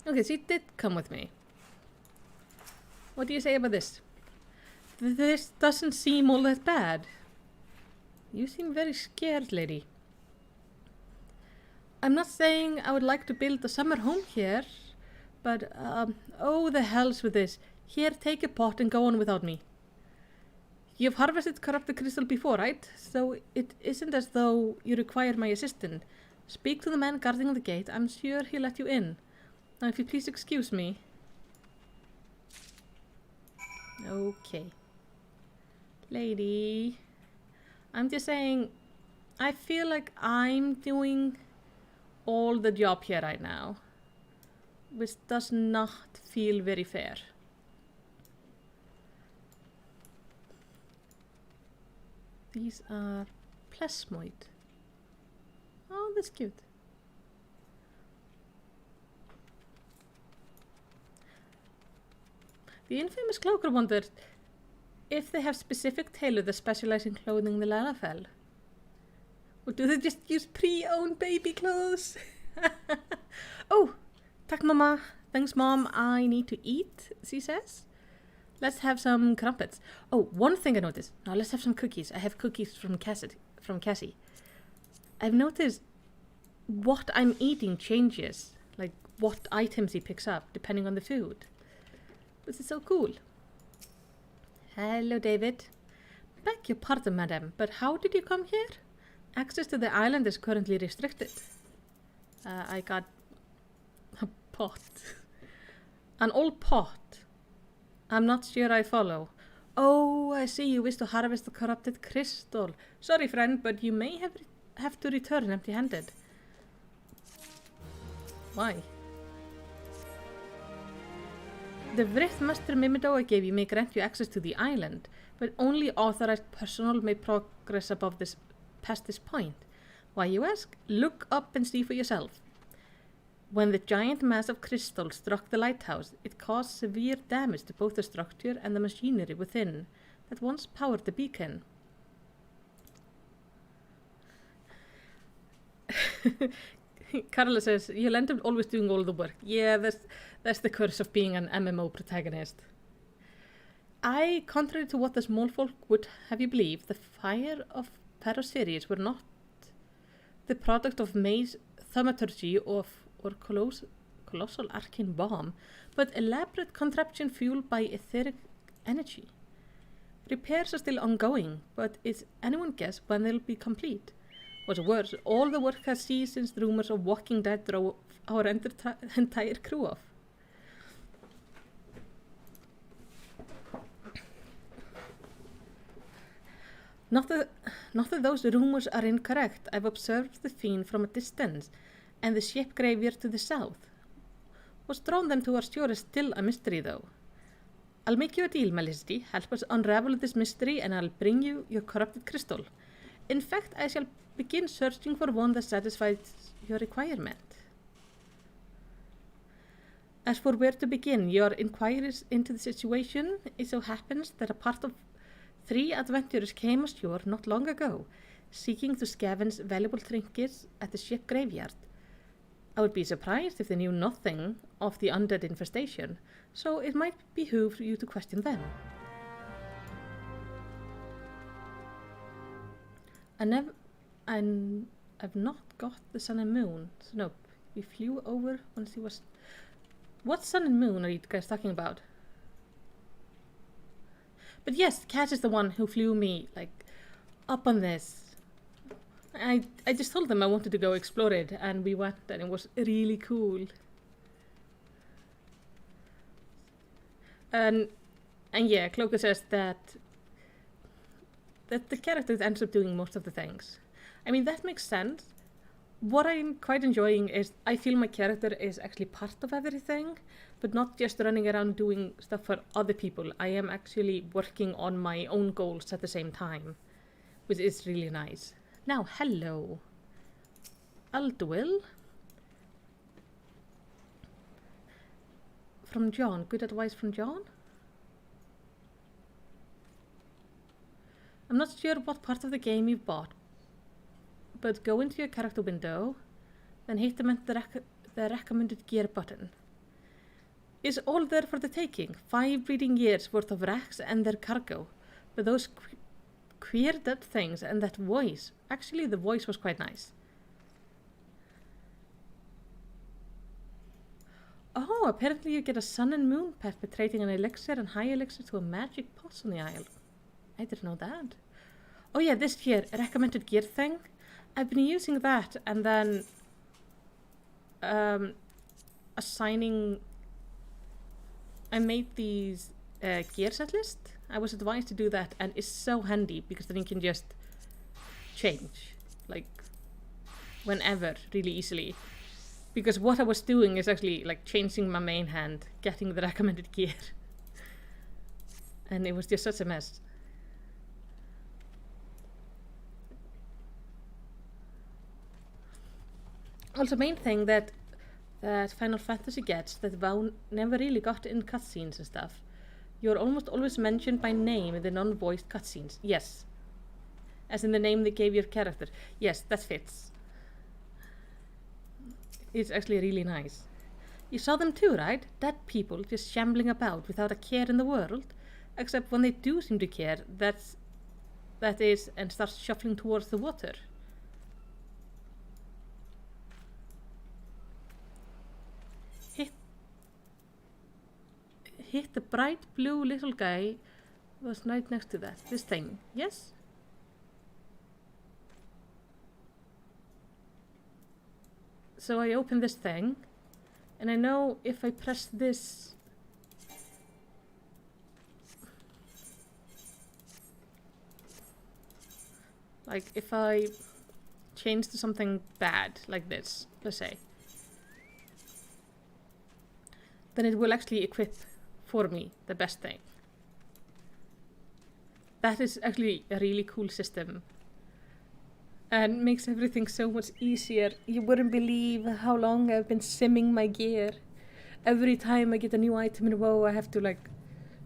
Okay, she did come with me. What do you say about this? This doesn't seem all that bad. You seem very scared, lady. I'm not saying I would like to build a summer home here, but, oh, the hells with this. Here, take a pot and go on without me. You've harvested corrupted crystal before, right? So it isn't as though you require my assistance. Speak to the man guarding the gate. I'm sure he'll let you in. Now, if you please excuse me. Okay. Lady. I'm just saying, I feel like I'm doing all the job here right now, which does not feel very fair. These are plasmoid. Oh, that's cute. The infamous cloaker wondered if they have specific tailors that specialize in clothing the Lalafell. Or do they just use pre-owned baby clothes? Oh, tak mama. Thanks mom, I need to eat, she says. Let's have some crumpets. Oh, one thing I noticed. Now let's have some cookies. I have cookies from Cassie. I've noticed what I'm eating changes. Like what items he picks up depending on the food. This is so cool. Hello, David. Beg your pardon, madam, but how did you come here? Access to the island is currently restricted. I got a pot. An old pot. I'm not sure I follow. Oh, I see you wish to harvest the corrupted crystal. Sorry, friend, but you may have to return empty-handed. Why? The Wraith Master Mimido I gave you may grant you access to the island, but only authorized personnel may progress past this point. Why, you ask? Look up and see for yourself. When the giant mass of crystal struck the lighthouse, it caused severe damage to both the structure and the machinery within that once powered the beacon. Carla says, you'll end up always doing all the work. Yeah, that's the curse of being an MMO protagonist. Contrary to what the small folk would have you believe, the fire of Parasirius were not the product of maze thaumaturgy or colossal arcane bomb, but elaborate contraption fueled by etheric energy. Repairs are still ongoing, but it's anyone's guess when they'll be complete. What's worse, all the work has ceased since the rumors of Walking Dead drove our entire crew off. Not that those rumors are incorrect. I've observed the fiend from a distance, and the ship graveyard to the south. What's drawn them to our shore is still a mystery, though. I'll make you a deal, Malicity. Help us unravel this mystery, and I'll bring you your corrupted crystal. In fact, I shall begin searching for one that satisfies your requirement. As for where to begin, your inquiries into the situation, it so happens that a part of 3 adventurers came ashore not long ago, seeking to scavenge valuable trinkets at the ship graveyard. I would be surprised if they knew nothing of the undead infestation, so it might behoove you to question them. I've not got the sun and moon. So nope. We flew over once he was... What sun and moon are you guys talking about? But yes, Cat is the one who flew me, like, up on this. I just told them I wanted to go explore it, and we went, and it was really cool. And yeah, Cloaker says that that the character ends up doing most of the things. I mean, that makes sense. What I'm quite enjoying is I feel my character is actually part of everything, but not just running around doing stuff for other people. I am actually working on my own goals at the same time, which is really nice. Now, hello. Aldwil. From John. Good advice from John? I'm not sure what part of the game you've bought, but go into your character window, then hit the recommended gear button. Is all there for the taking? 5 breeding years worth of wrecks and their cargo. But those queered up things and that voice. Actually, the voice was quite nice. Oh, apparently you get a sun and moon pet by trading an elixir and high elixir to a magic pot on the isle. I didn't know that. Oh yeah, this here, recommended gear thing. I've been using that and then assigning... I made these gear set list. I was advised to do that and it's so handy because then you can just change, like, whenever, really easily. Because what I was doing is actually like changing my main hand, getting the recommended gear. And it was just such a mess. Also, main thing that Final Fantasy gets that WoW never really got in cutscenes and stuff. You're almost always mentioned by name in the non-voiced cutscenes. Yes. As in the name they gave your character. Yes, that fits. It's actually really nice. You saw them too, right? Dead people just shambling about without a care in the world. Except when they do seem to care, that is, and start shuffling towards the water. Hit the bright blue little guy was right next to that. This thing. Yes? So I open this thing, and I know if I press this, like if I change to something bad, like this, let's say, then it will actually equip for me the best thing. That is actually a really cool system. And makes everything so much easier. You wouldn't believe how long I've been simming my gear. Every time I get a new item in WoW, I have to like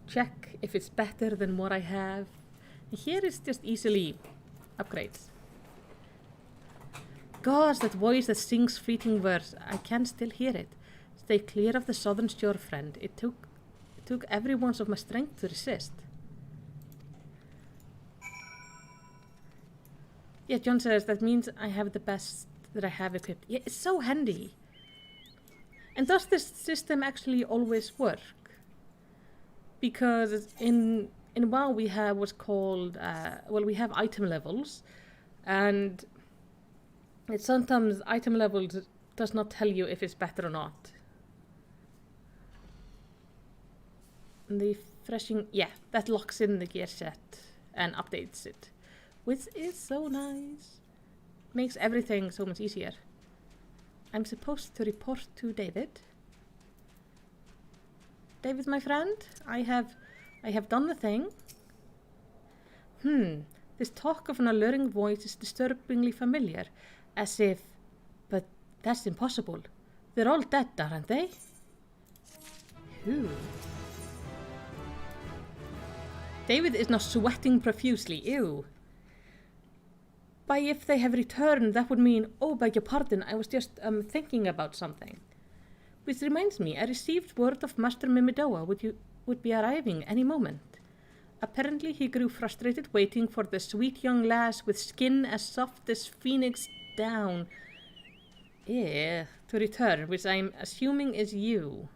check if it's better than what I have. And here it's just easily upgrades. Gosh, that voice that sings fleeting words, I can still hear it. Stay clear of the southern shore, friend. It took every ounce of my strength to resist. Yeah, John says that means I have the best that I have equipped. Yeah, it's so handy. And does this system actually always work? Because in WoW we have what's called, we have item levels. And it sometimes item levels does not tell you if it's better or not. And the freshing, yeah, that locks in the gear set and updates it. Which is so nice. Makes everything so much easier. I'm supposed to report to David. David, my friend, I have done the thing. This talk of an alluring voice is disturbingly familiar. As if, but that's impossible. They're all dead, aren't they? Who? David is now sweating profusely. Ew. By if they have returned, that would mean, oh, beg your pardon, I was just thinking about something. Which reminds me, I received word of Master Mimidoa would be arriving any moment. Apparently he grew frustrated waiting for the sweet young lass with skin as soft as phoenix down. To return, which I'm assuming is you.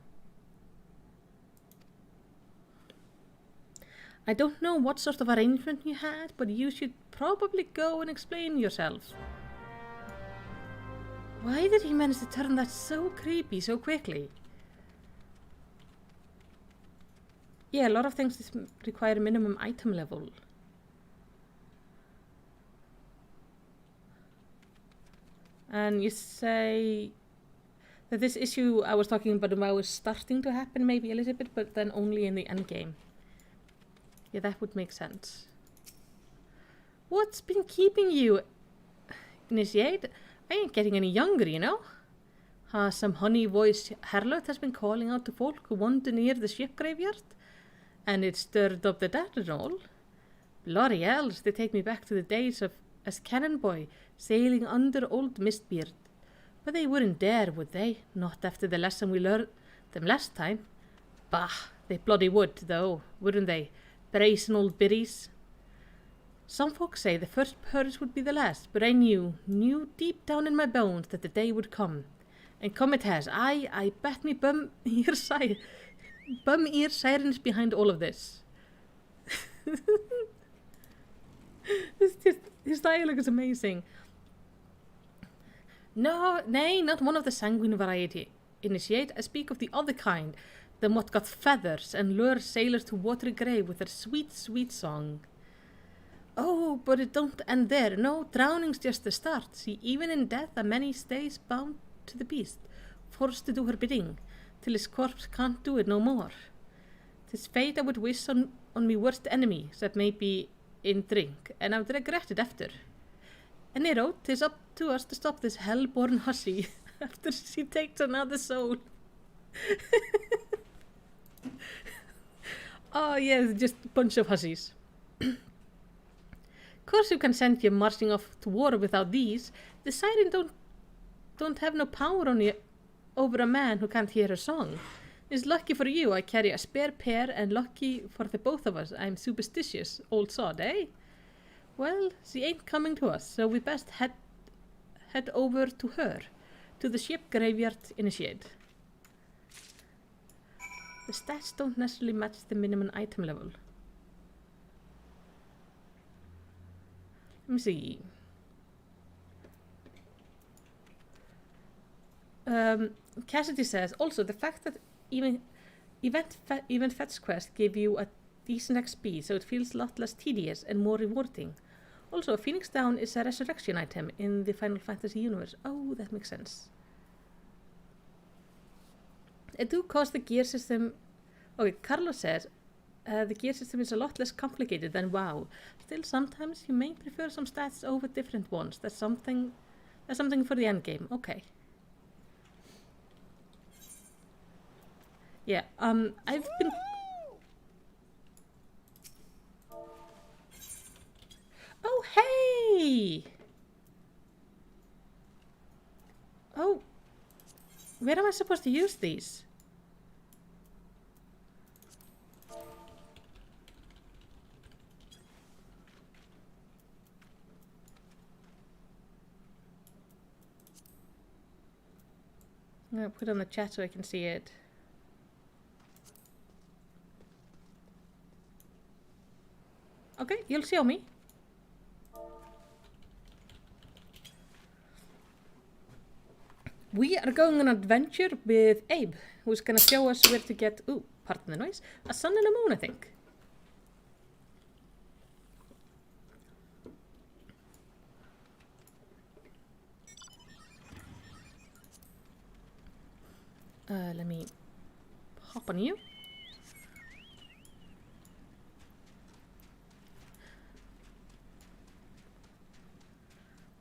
I don't know what sort of arrangement you had, but you should probably go and explain yourself. Why did he manage to turn that so creepy so quickly? Yeah, a lot of things require minimum item level. And you say that this issue I was talking about was starting to happen maybe a little bit, but then only in the end game. Yeah, that would make sense. What's been keeping you? Initiate? I ain't getting any younger, you know. Some honey-voiced harlot has been calling out to folk who wander near the ship graveyard, and it stirred up the dead and all. Bloody hells, they take me back to the days of as cannon boy sailing under old Mistbeard. But they wouldn't dare, would they? Not after the lesson we learned them last time. Bah, they bloody would, though, wouldn't they? Brazen old biddies. Some folks say the first purge would be the last, but I knew deep down in my bones that the day would come. And come it has. I bet me bum ear sirens behind all of this. His dialogue is amazing. No, nay, not one of the sanguine variety. Initiate, I speak of the other kind, them what got feathers and lure sailors to watery grave with their sweet, sweet song. Oh, but it don't end there. No, drowning's just the start. See, even in death, a many stays bound to the beast, forced to do her bidding, till his corpse can't do it no more. 'Tis fate I would wish on me worst enemy, that may be in drink, and I would regret it after. And he wrote, 'tis up to us to stop this hell-born hussy after she takes another soul. Oh yeah, just a bunch of hussies. Course you can send you marching off to war without these. The siren don't have no power on you over a man who can't hear her song. It's lucky for you I carry a spare pair, and lucky for the both of us I'm superstitious, old sod, eh? Well, she ain't coming to us, so we best head over to her, to the ship graveyard initiate. The stats don't necessarily match the minimum item level. Let me see. Cassidy says, also the fact that even event fetch quest give you a decent XP, so it feels a lot less tedious and more rewarding. Also, Phoenix Down is a resurrection item in the Final Fantasy universe. Oh, that makes sense. It do cause the gear system... Okay, Carlos says, the gear system is a lot less complicated than WoW. Still, sometimes you may prefer some stats over different ones. That's something for the endgame. Okay. Yeah, I've been... Oh, hey! Oh, where am I supposed to use these? I'm gonna put it on the chat so I can see it. Okay, you'll show me. We are going on an adventure with Abe, who's gonna show us where to get, ooh, pardon the noise, a sun and a moon, I think. Let me hop on you.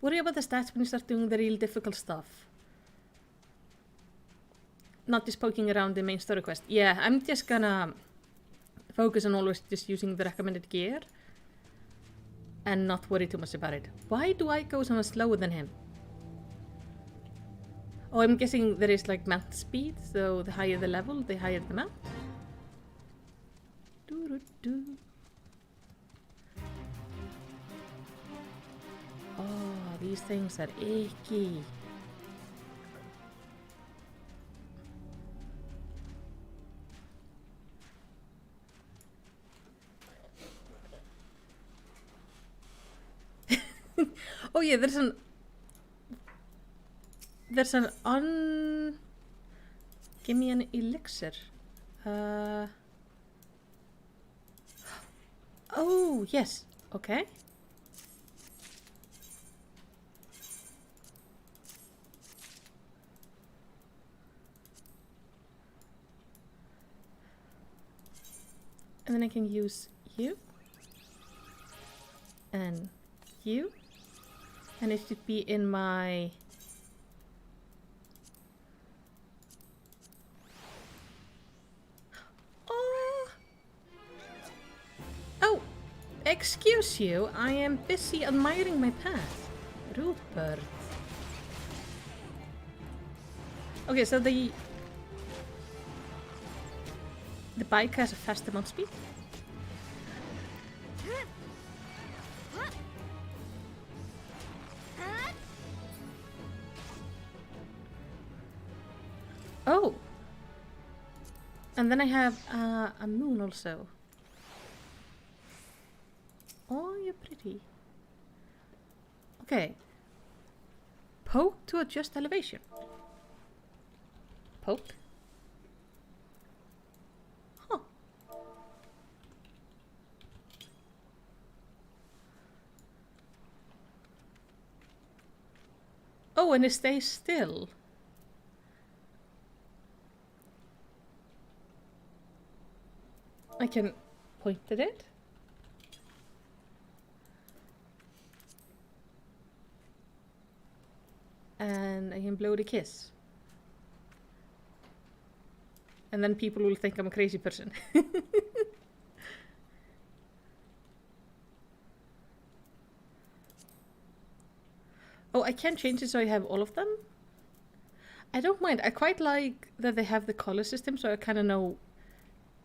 Worry about the stats when you start doing the real difficult stuff. Not just poking around the main story quest. Yeah, I'm just gonna focus on always just using the recommended gear and not worry too much about it. Why do I go so much slower than him? Oh, I'm guessing there is like mount speed, so the higher the level, the higher the mount. Doo-doo-doo. Oh, these things are icky. Oh yeah, there's an give me an elixir. Oh yes, okay. then I can use you. And you. And it should be in my... Oh! Oh! Excuse you, I am busy admiring my path. Rupert. Okay, so the bike has a fast amount speed. Oh! And then I have a moon also. Oh, you're pretty. Okay. Poke to adjust elevation. Poke. Huh. Oh, and it stays still. I can point at it. And I can blow the kiss. And then people will think I'm a crazy person. Oh, I can change it so I have all of them? I don't mind. I quite like that they have the color system, so I kind of know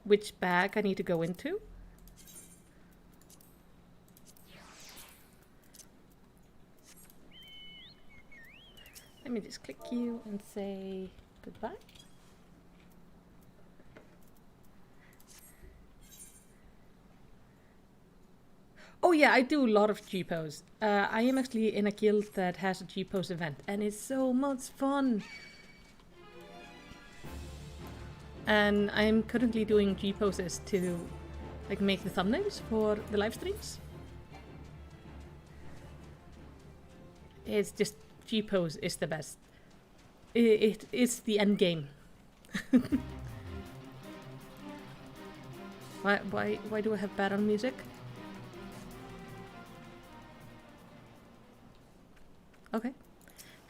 which bag I need to go into. Let me just click you and say goodbye. Oh yeah, I do a lot of G-pose. I am actually in a guild that has a G-pose event, and it's so much fun. And I'm currently doing G-poses to like make the thumbnails for the live streams. It's just G-pose is the best. It's the end game. Why do I have background music? Okay.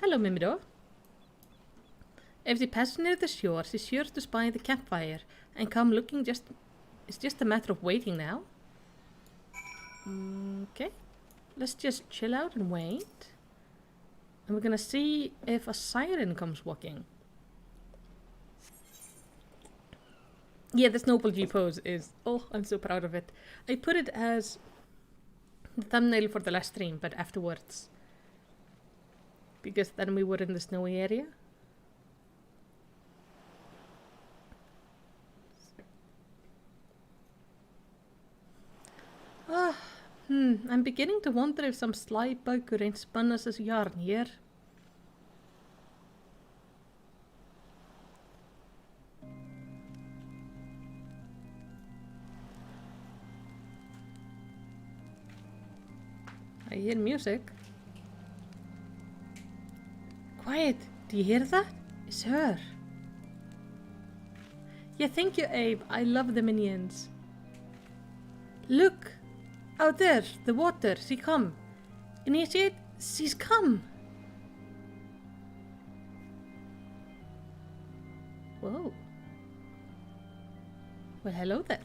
Hello, Mimido. If they pass near the shore, she's sure to spy the campfire and come looking. It's just a matter of waiting now. Okay. Let's just chill out and wait. And we're gonna see if a siren comes walking. Yeah, this noble G-pose is... Oh, I'm so proud of it. I put it as the thumbnail for the last stream, but afterwards. Because then we were in the snowy area. I'm beginning to wonder if some sly bugger ain't spun us as yarn here. I hear music. Quiet! Do you hear that? It's her. Yeah, thank you, Abe. I love the minions. Look! Out there, the water, she come. Initiate, she's come. Whoa. Well, hello there.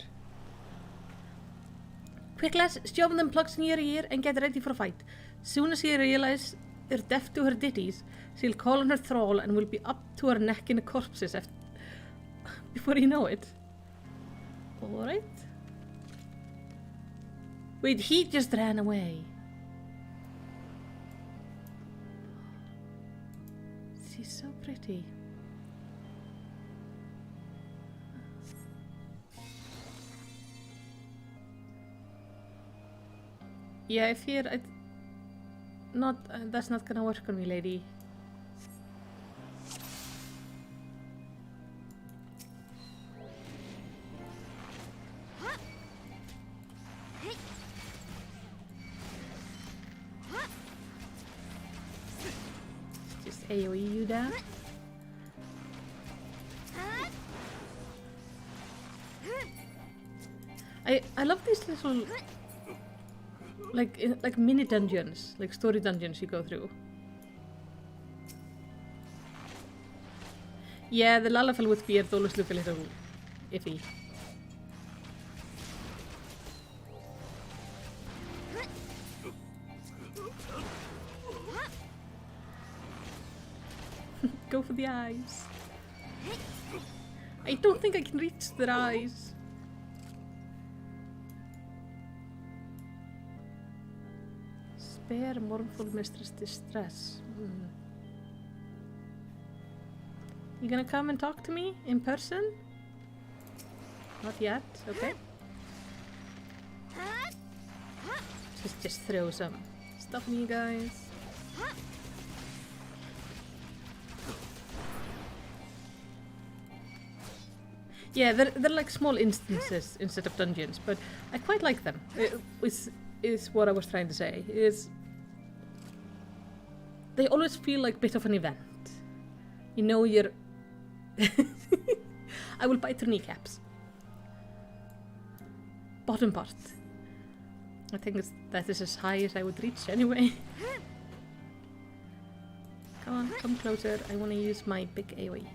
Quick lass, shove them plugs in your ear and get ready for a fight. Soon as she realizes they're deaf to her ditties, she'll call on her thrall and will be up to her neck in the corpses before you know it. Alright. Wait, he just ran away. She's so pretty. Yeah, I fear that's not gonna work on me, lady. Just AoE you down. I love these little, like mini dungeons, like story dungeons you go through. Yeah, the Lalafell with beard always look a little iffy. Go for the eyes. I don't think I can reach their eyes. Spare mournful mistress distress. You gonna come and talk to me in person? Not yet, okay. Just throw some stuff on you guys. Yeah, they're like small instances instead of dungeons, but I quite like them. Is what I was trying to say. They always feel like a bit of an event. You know, you're... I will bite your kneecaps. Bottom part. I think that is as high as I would reach anyway. Come on, come closer. I want to use my big AoE.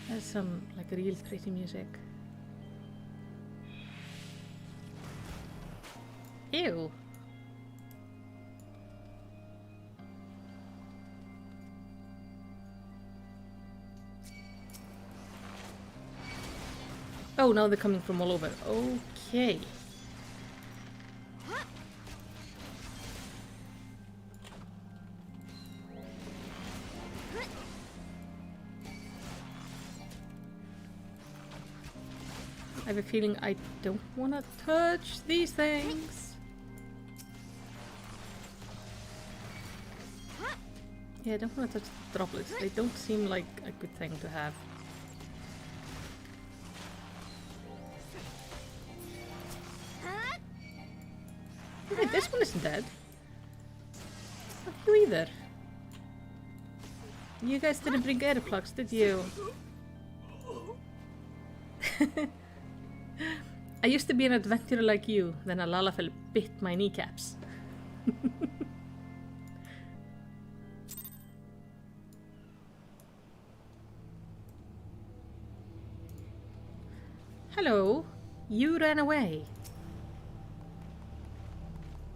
There's some like real pretty music. Ew. Oh, now they're coming from all over. Okay. I have a feeling I don't want to touch these things. Yeah, I don't want to touch the droplets. They don't seem like a good thing to have. Wait, this one isn't dead. Not you either. You guys didn't bring air plugs, did you? I used to be an adventurer like you, then a Lalafell bit my kneecaps. Hello, you ran away.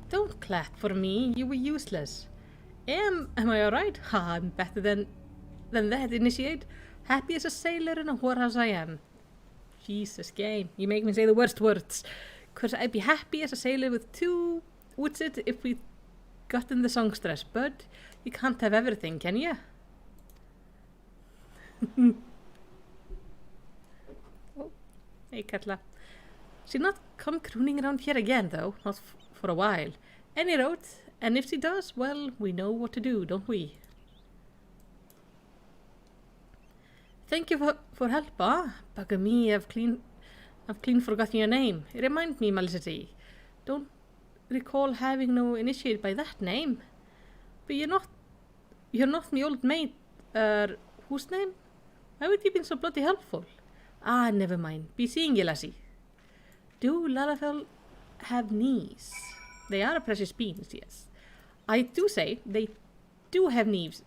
Don't clap for me, you were useless. Am I alright? Ha, I'm better than that, initiate. Happy as a sailor in a whorehouse I am. Jesus, game, you make me say the worst words. 'Cause I'd be happy as a sailor with two woods it if we'd gotten the songstress, but you can't have everything, can you? Oh, hey Katla. She'll not come crooning around here again, though, not for a while. Any road, and if she does, well, we know what to do, don't we? Thank you for help, Bugger me, I've clean forgotten your name. Remind me, Malicity. Don't recall having no initiate by that name. But you're not my old mate. Whose name? Why would you been so bloody helpful? Ah, never mind. Be seeing you, lassie. Do Lalafell have knees? They are precious beings, yes. I do say they do have knees.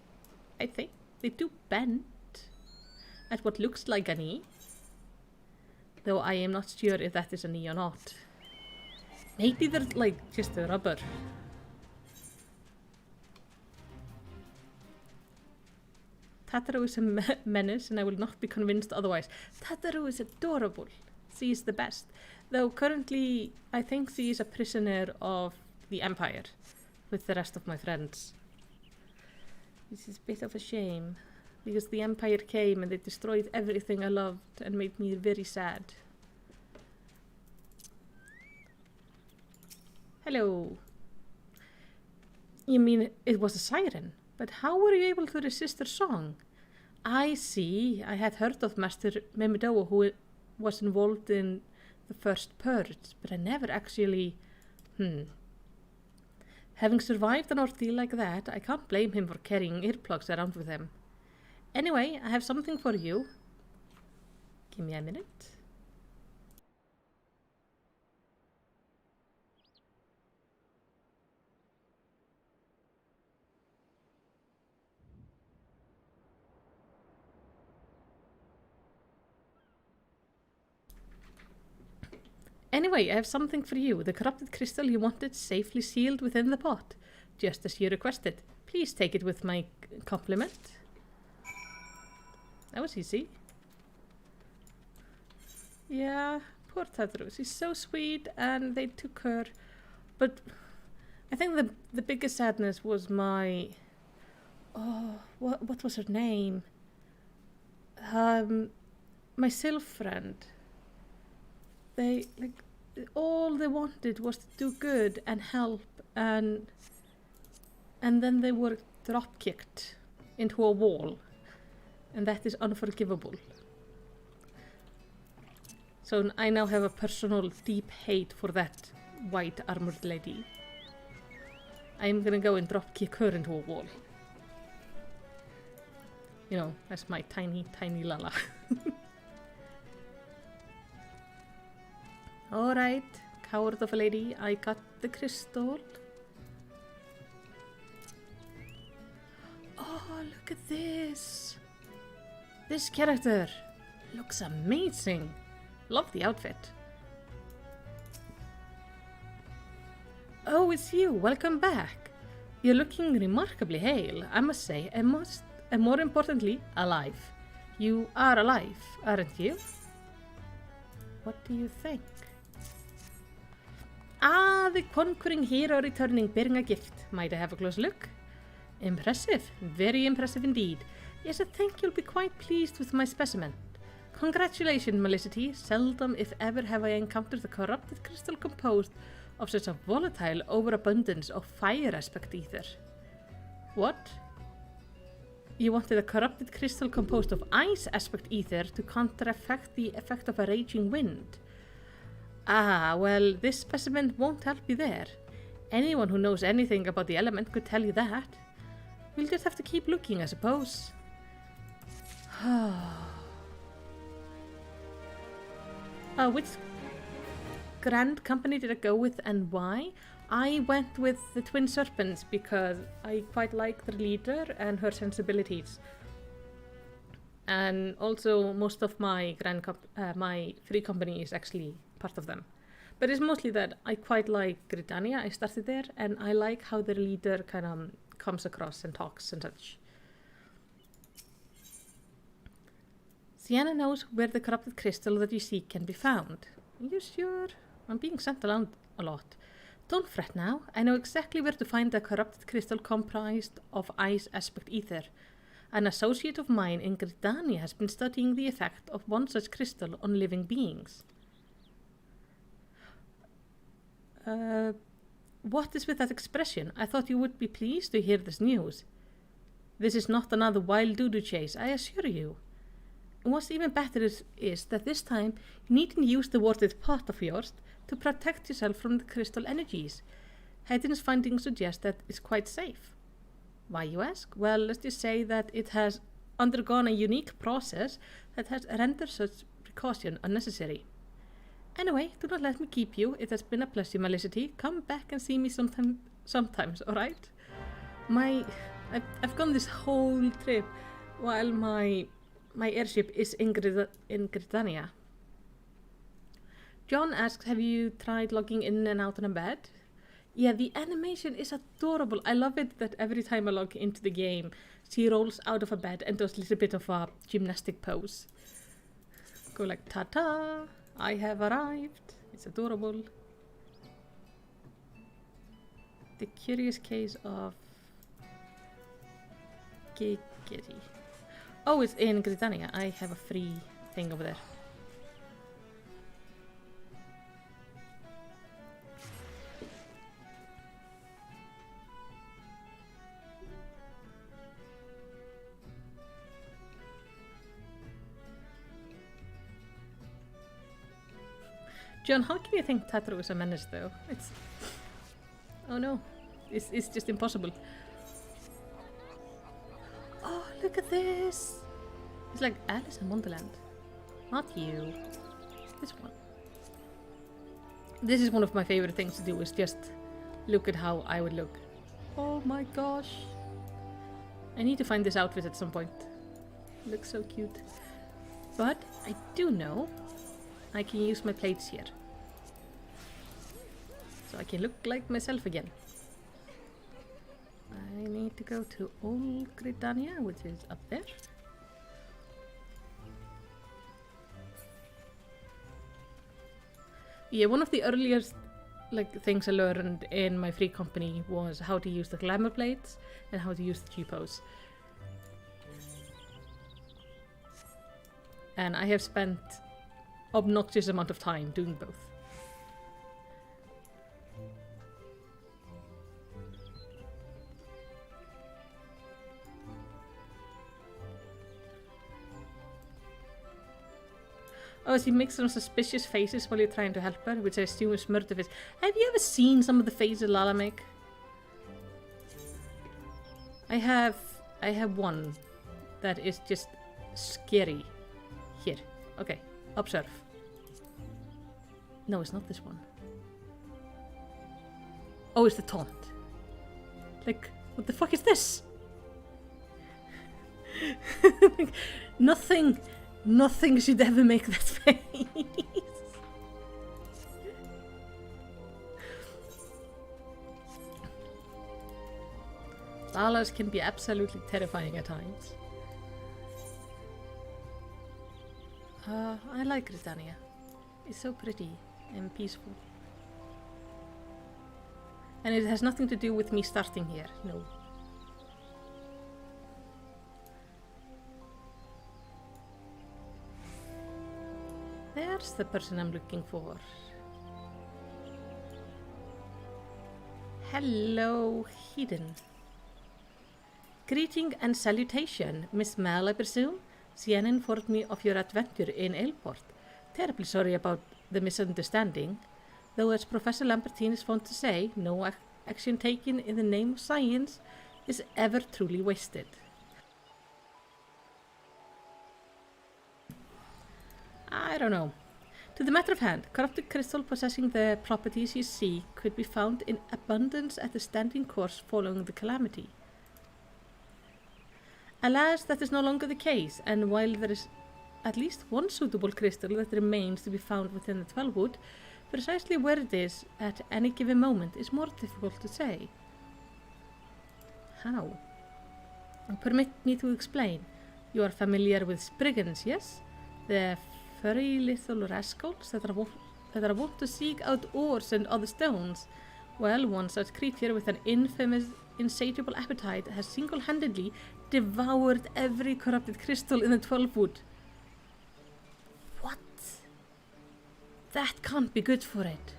I think they do bend at what looks like a knee, though I am not sure if that is a knee or not. Maybe they're like just a rubber. Tataru is a menace, and I will not be convinced otherwise. Tataru is adorable. She is the best, though currently I think she is a prisoner of the Empire with the rest of my friends. This is a bit of a shame, because the Empire came and they destroyed everything I loved and made me very sad. Hello. You mean it was a siren? But how were you able to resist her song? I see. I had heard of Master Mimidoa, who was involved in the first purge, but I never actually... Having survived an ordeal like that, I can't blame him for carrying earplugs around with him. Anyway, I have something for you. Give me a minute. Anyway, I have something for you. The corrupted crystal you wanted safely sealed within the pot, just as you requested. Please take it with my compliment. That was easy. Yeah, poor Tadros. She's so sweet and they took her. But I think the biggest sadness was my... Oh, what was her name? My sylph friend. They, like, all they wanted was to do good and help, and then they were drop-kicked into a wall, and that is unforgivable. So I now have a personal deep hate for that white armored lady. I'm gonna go and drop-kick her into a wall. You know, that's my tiny, tiny Lala. Alright, coward of a lady, I got the crystal. Oh, look at this. This character looks amazing. Love the outfit. Oh, it's you. Welcome back. You're looking remarkably hale, I must say, and more importantly, alive. You are alive, aren't you? What do you think? Ah, the conquering hero returning bearing a gift. Might I have a close look? Impressive. Very impressive indeed. Yes, I think you'll be quite pleased with my specimen. Congratulations, Melicity. Seldom, if ever, have I encountered a corrupted crystal composed of such a volatile overabundance of fire aspect ether. What? You wanted a corrupted crystal composed of ice aspect ether to counteract the effect of a raging wind. Ah, well, this specimen won't help you there. Anyone who knows anything about the element could tell you that. We'll just have to keep looking, I suppose. Which grand company did I go with and why? I went with the Twin Serpents because I quite like their leader and her sensibilities. And also most of my my free company is actually part of them. But it's mostly that I quite like Gridania. I started there and I like how their leader kind of comes across and talks and such. Sienna knows where the corrupted crystal that you seek can be found. Are you sure? I'm being sent around a lot. Don't fret now. I know exactly where to find the corrupted crystal comprised of ice aspect ether. An associate of mine in Gridania has been studying the effect of one such crystal on living beings. What is with that expression? I thought you would be pleased to hear this news. This is not another wild doodoo chase, I assure you. And what's even better is that this time you needn't use the warded pot of yours to protect yourself from the crystal energies. Hayden's findings suggest that it's quite safe. Why, you ask? Well, let's just say that it has undergone a unique process that has rendered such precaution unnecessary. Anyway, do not let me keep you. It has been a pleasure, Melicity. Come back and see me sometimes, alright? I've gone this whole trip while my airship is in Gridania. John asks, have you tried logging in and out on a bed? Yeah, the animation is adorable. I love it that every time I log into the game, she rolls out of a bed and does a little bit of a gymnastic pose. Go like, ta-ta, I have arrived. It's adorable. The Curious Case of Giggity. Oh, it's in Gridania. I have a free thing over there. John, how can you think Tatro is a menace, though? It's... Oh no. It's just impossible. Oh, look at this! It's like Alice in Wonderland. Not you. This one. This is one of my favorite things to do, is just look at how I would look. Oh my gosh. I need to find this outfit at some point. It looks so cute. But I do know I can use my plates here. So I can look like myself again. I need to go to Old Gridania, which is up there. Yeah, one of the earliest things I learned in my free company was how to use the glamour plates and how to use the cheapos. And I have spent obnoxious amount of time doing both. Oh, she makes some suspicious faces while you're trying to help her, which I assume is murder face. Have you ever seen some of the faces Lala make? I have one that is just scary. Here. Okay. Observe. No, it's not this one. Oh, it's the taunt. Like, what the fuck is this? Nothing should ever make that face. Lalas can be absolutely terrifying at times. I like Gridania. It's so pretty and peaceful. And it has nothing to do with me starting here, no. There's the person I'm looking for. Hello, Hidden. Greeting and salutation, Miss Mel, I presume? Sienna informed me of your adventure in Airport. Terribly sorry about the misunderstanding. Though, as Professor Lambertine is fond to say, no action taken in the name of science is ever truly wasted. I don't know. To the matter of hand, corrupted crystal possessing the properties you see could be found in abundance at the standing course following the calamity. Alas, that is no longer the case, and while there is at least one suitable crystal that remains to be found within the 12-wood, precisely where it is at any given moment is more difficult to say. How? Permit me to explain. You are familiar with Spriggans, yes? The furry little rascals that are wont to seek out ores and other stones. Well, one such creature with an infamous, insatiable appetite has single-handedly devoured every corrupted crystal in the 12-wood. What? That can't be good for it.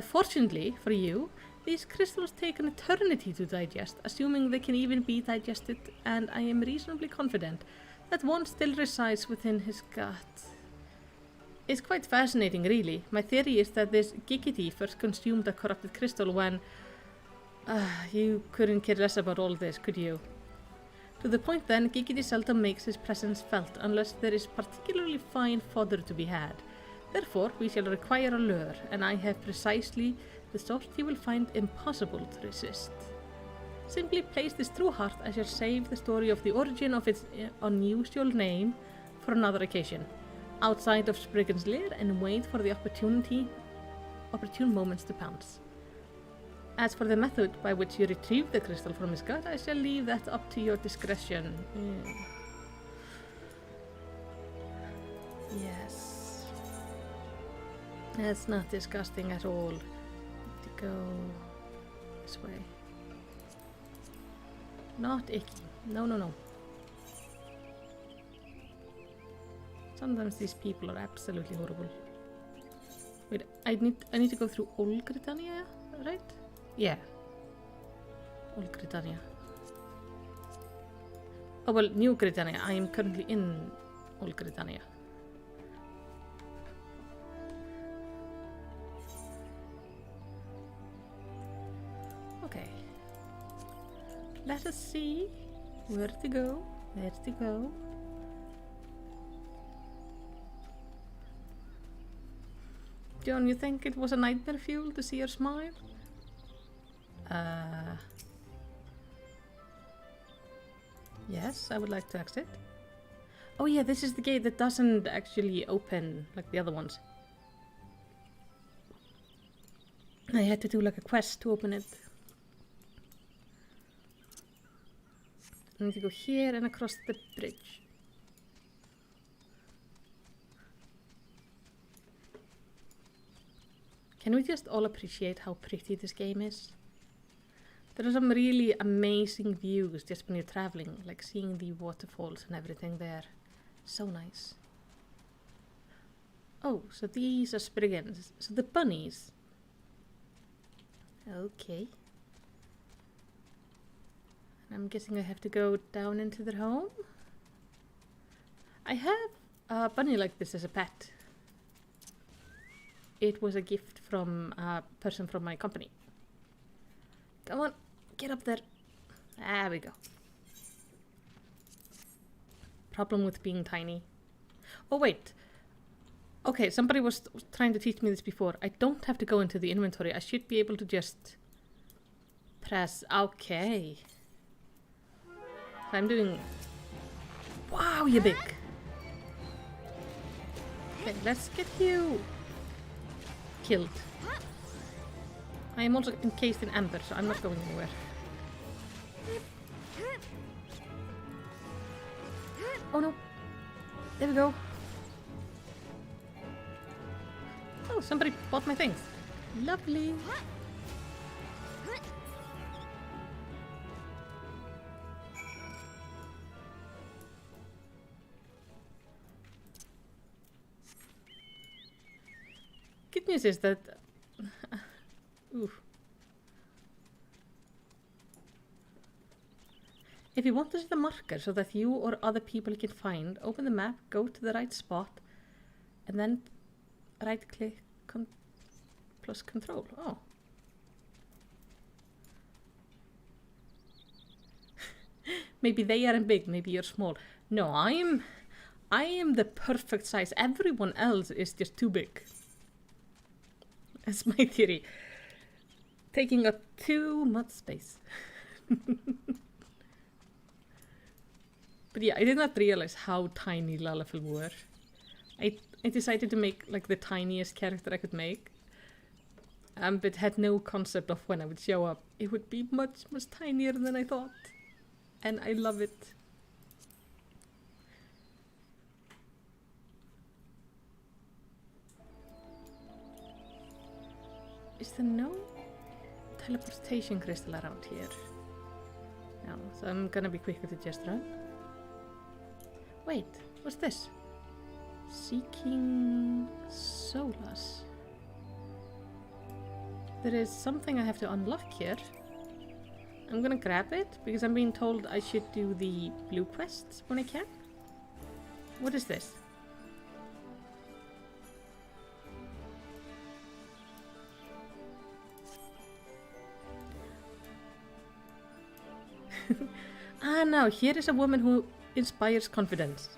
Fortunately for you, these crystals take an eternity to digest, assuming they can even be digested, and I am reasonably confident that one still resides within his gut. It's quite fascinating, really. My theory is that this Giggity first consumed a corrupted crystal when... you couldn't care less about all this, could you? To the point then, Giggity seldom makes his presence felt unless there is particularly fine fodder to be had. Therefore, we shall require a lure, and I have precisely the sort you will find impossible to resist. Simply place this true heart I shall save the story of the origin of its unusual name for another occasion, outside of Spriggan's lair, and wait for the opportune moments to pounce. As for the method by which you retrieve the crystal from his gut, I shall leave that up to your discretion. Yes. That's not disgusting at all. To go this way. Not icky. No. Sometimes these people are absolutely horrible. Wait, I need to go through Old Gridania, right? Yeah. Old Gridania. Oh well, New Gridania. I am currently in Old Gridania. let us see. Where to go? Where to go? John, you think it was a nightmare fuel to see her smile? Yes, I would like to exit. Oh yeah, this is the gate that doesn't actually open like the other ones. I had to do like a quest to open it. I need to go here and across the bridge. Can we just all appreciate how pretty this game is? There are some really amazing views just when you're traveling, like seeing the waterfalls and everything there. So nice. Oh, so these are Spriggans. So the bunnies. Okay. I'm guessing I have to go down into their home. I have a bunny like this as a pet. It was a gift from a person from my company. Come on, get up there. There we go. Problem with being tiny. Oh wait. Okay, somebody was trying to teach me this before. I don't have to go into the inventory. I should be able to just press. Okay. So I'm doing. Wow, you're big. Okay, let's get you killed. I am also encased in amber, so I'm not going anywhere. Oh no. There we go. Oh, somebody bought my things. Lovely. Good news is that ooh. If you want to set a marker so that you or other people can find, open the map, go to the right spot, and then right click plus control. Oh. Maybe they aren't big, maybe you're small. No, I am the perfect size. Everyone else is just too big. That's my theory. Taking up too much space. But yeah, I did not realize how tiny Lalafell were. I decided to make like the tiniest character I could make. But had no concept of when I would show up. It would be much, much tinier than I thought. And I love it. Is there no teleportation crystal around here? No, so I'm gonna be quicker to just run. Wait, what's this? Seeking Solace. There is something I have to unlock here. I'm gonna grab it because I'm being told I should do the blue quests when I can. What is this? Ah, now here is a woman who inspires confidence.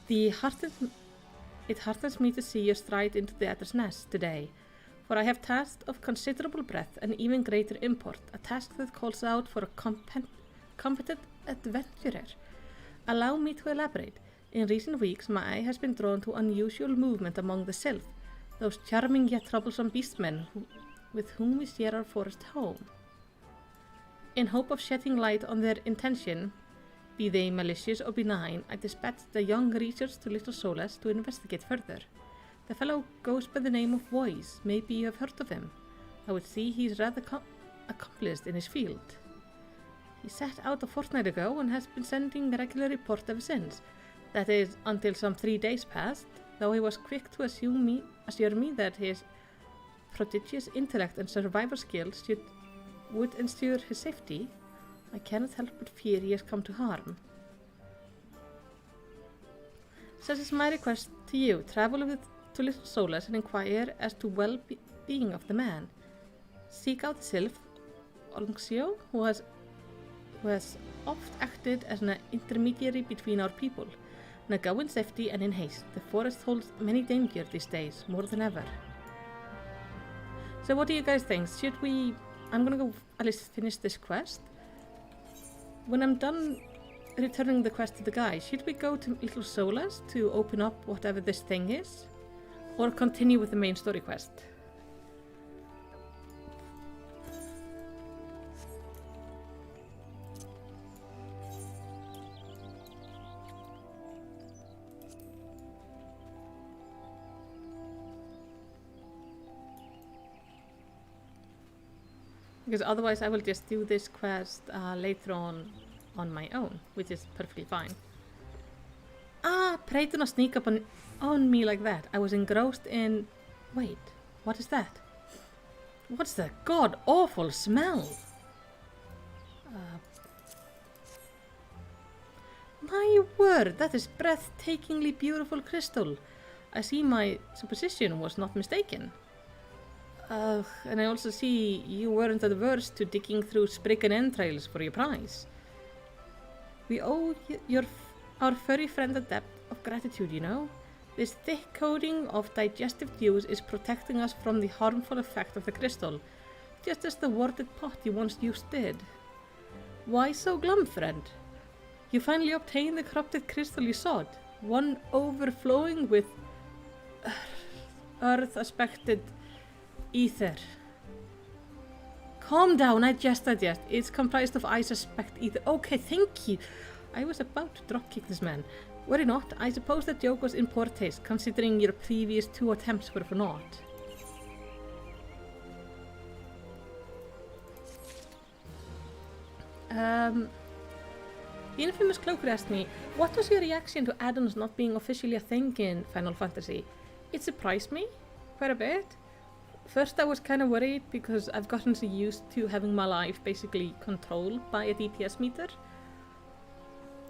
It heartens me to see you stride into the adder's nest today, for I have tasked of considerable breadth and even greater import, a task that calls out for a competent adventurer. Allow me to elaborate. In recent weeks, my eye has been drawn to unusual movement among the Sylph, those charming yet troublesome beastmen with whom we share our forest home. In hope of shedding light on their intention, be they malicious or benign, I dispatched the young researcher to Little Solace to investigate further. The fellow goes by the name of Voice. Maybe you have heard of him. I would see he is rather accomplished in his field. He set out a fortnight ago and has been sending regular report ever since. That is, until some 3 days passed, though he was quick to assure me that his prodigious intellect and survival skills would ensure his safety. I cannot help but fear he has come to harm. Such is my request to you. Travel to Little Solace and inquire as to well-being of the man. Seek out the Sylph, Olngsio, who has who has oft acted as an intermediary between our people. Now go in safety and in haste. The forest holds many dangers these days, more than ever. So what do you guys think? Should we... I'm gonna go at least finish this quest. When I'm done returning the quest to the guy, should we go to Little Solas to open up whatever this thing is? Or continue with the main story quest? Because otherwise I will just do this quest later on my own, which is perfectly fine. Ah, pray do not sneak up on me like that. I was engrossed in... Wait, what is that? What's that god-awful smell? My word, that is breathtakingly beautiful crystal. I see my supposition was not mistaken. And I also see you weren't adverse to digging through Spriggan entrails for your prize. We owe our furry friend a debt of gratitude, you know. This thick coating of digestive juice is protecting us from the harmful effect of the crystal, just as the warded pot you once used did. Why so glum, friend? You finally obtained the corrupted crystal you sought, one overflowing with earth-aspected ether. Calm down, I jest. It's comprised of I suspect ether. Okay, thank you. I was about to dropkick this man. Were it not, I suppose that joke was in poor taste, considering your previous 2 attempts were for naught. The infamous cloaker asked me, what was your reaction to add-ons not being officially a thing in Final Fantasy? It surprised me quite a bit. First I was kind of worried because I've gotten so used to having my life basically controlled by a DPS meter.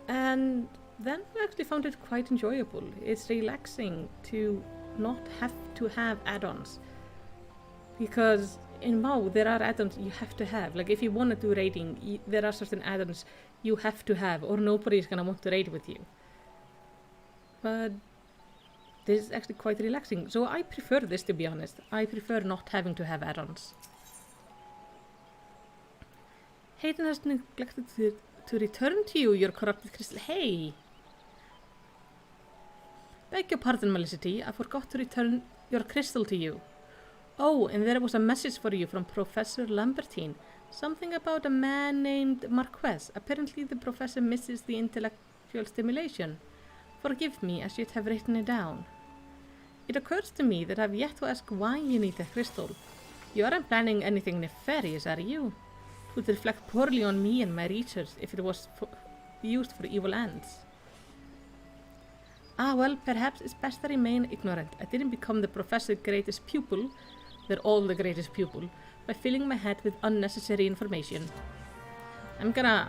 And then I actually found it quite enjoyable. It's relaxing to not have to have add-ons. Because in WoW there are add-ons you have to have. Like if you want to do raiding, there are certain add-ons you have to have or nobody's gonna want to raid with you. But this is actually quite relaxing, so I prefer this, to be honest. I prefer not having to have add-ons. Hayden has neglected to return to you your corrupted crystal. Hey! Beg your pardon, Melicity, I forgot to return your crystal to you. Oh, and there was a message for you from Professor Lambertine. Something about a man named Marquez. Apparently the professor misses the intellectual stimulation. Forgive me, I should have written it down. It occurs to me that I've yet to ask why you need the crystal. You aren't planning anything nefarious, are you? It would reflect poorly on me and my research if it was used for evil ends. Ah, well, perhaps it's best to remain ignorant. I didn't become the professor's greatest pupil, they're all the greatest pupil, by filling my head with unnecessary information. I'm gonna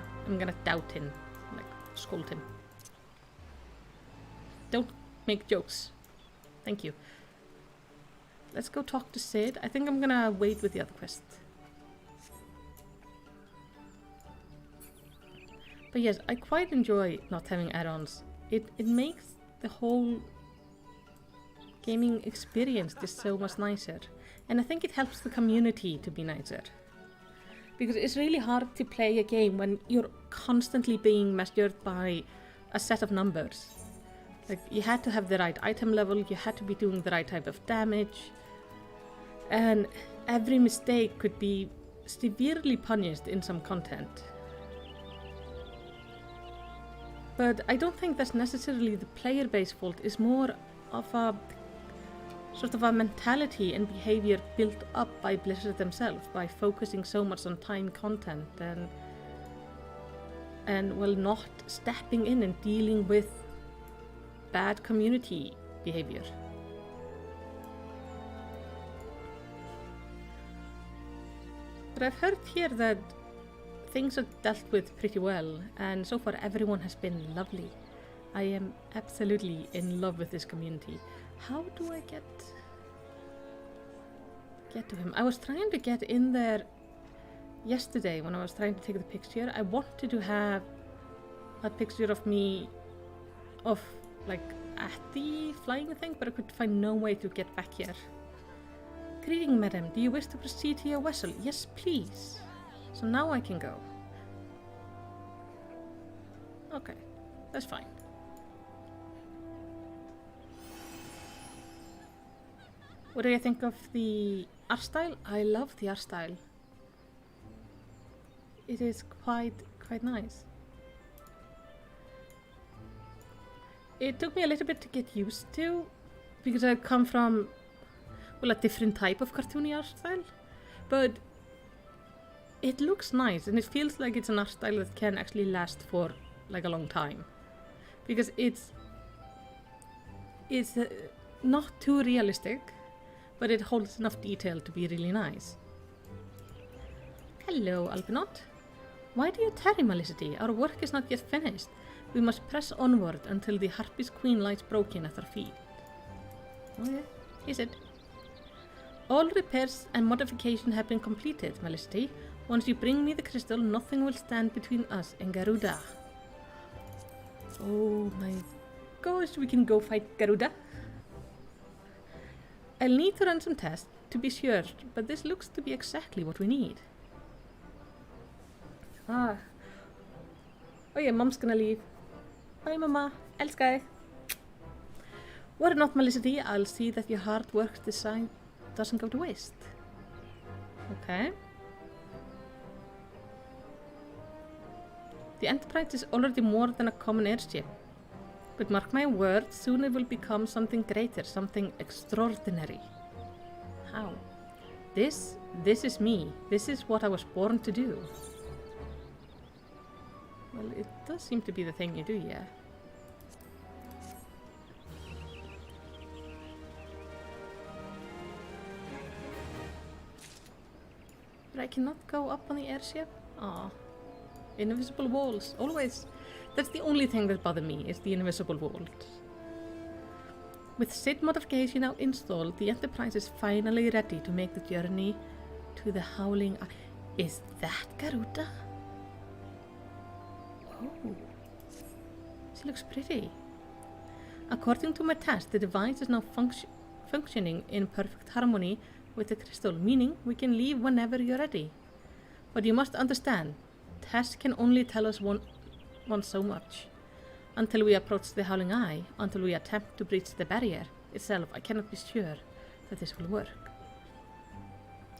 doubt him, like, scold him. Don't make jokes. Thank you. Let's go talk to Sid. I think I'm gonna wait with the other quest. But yes, I quite enjoy not having add-ons. It makes the whole gaming experience just so much nicer. And I think it helps the community to be nicer. Because it's really hard to play a game when you're constantly being measured by a set of numbers. Like, you had to have the right item level, you had to be doing the right type of damage, and every mistake could be severely punished in some content. But I don't think that's necessarily the player base fault. It's more of a sort of a mentality and behavior built up by Blizzard themselves by focusing so much on time content and well, not stepping in and dealing with bad community behavior. But I've heard here that things are dealt with pretty well, and so far everyone has been lovely. I am absolutely in love with this community. How do I get to him? I was trying to get in there yesterday when I was trying to take the picture, I wanted to have a picture of me like at the flying thing, but I could find no way to get back here. Greeting, madam. Do you wish to proceed to your vessel? Yes, please. So now I can go. Okay, that's fine. What do you think of the art style? I love the art style. It is quite nice. It took me a little bit to get used to, because I come from, well, a different type of cartoony art style, but it looks nice and it feels like it's an art style that can actually last for like a long time, because it's not too realistic, but it holds enough detail to be really nice. Hello, Alpinaut. Why do you tarry, Malicity? Our work is not yet finished. We must press onward until the Harpy's queen lies broken at our feet. Oh yeah, is it? All repairs and modification have been completed, Malicity. Once you bring me the crystal, nothing will stand between us and Garuda. Oh my gosh, we can go fight Garuda. I'll need to run some tests to be sure, but this looks to be exactly what we need. Ah. Oh yeah, Mom's gonna leave. Bye, Mama. Älskar dig. Worry not, Malicity. I'll see that your hard work design doesn't go to waste. Okay. The Enterprise is already more than a common airship. But mark my words, soon it will become something greater, something extraordinary. How? This is me. This is what I was born to do. Well, it does seem to be the thing you do, yeah. But I cannot go up on the airship? Aw. Invisible walls, always. That's the only thing that bothers me, is the invisible walls. With SID modification now installed, the Enterprise is finally ready to make the journey to the Howling Eye. Is that Garuda? Oh, she looks pretty. According to my test, the device is now functioning in perfect harmony with the crystal, meaning we can leave whenever you're ready. But you must understand, tests can only tell us one so much. Until we approach the Howling Eye, until we attempt to breach the barrier itself, I cannot be sure that this will work.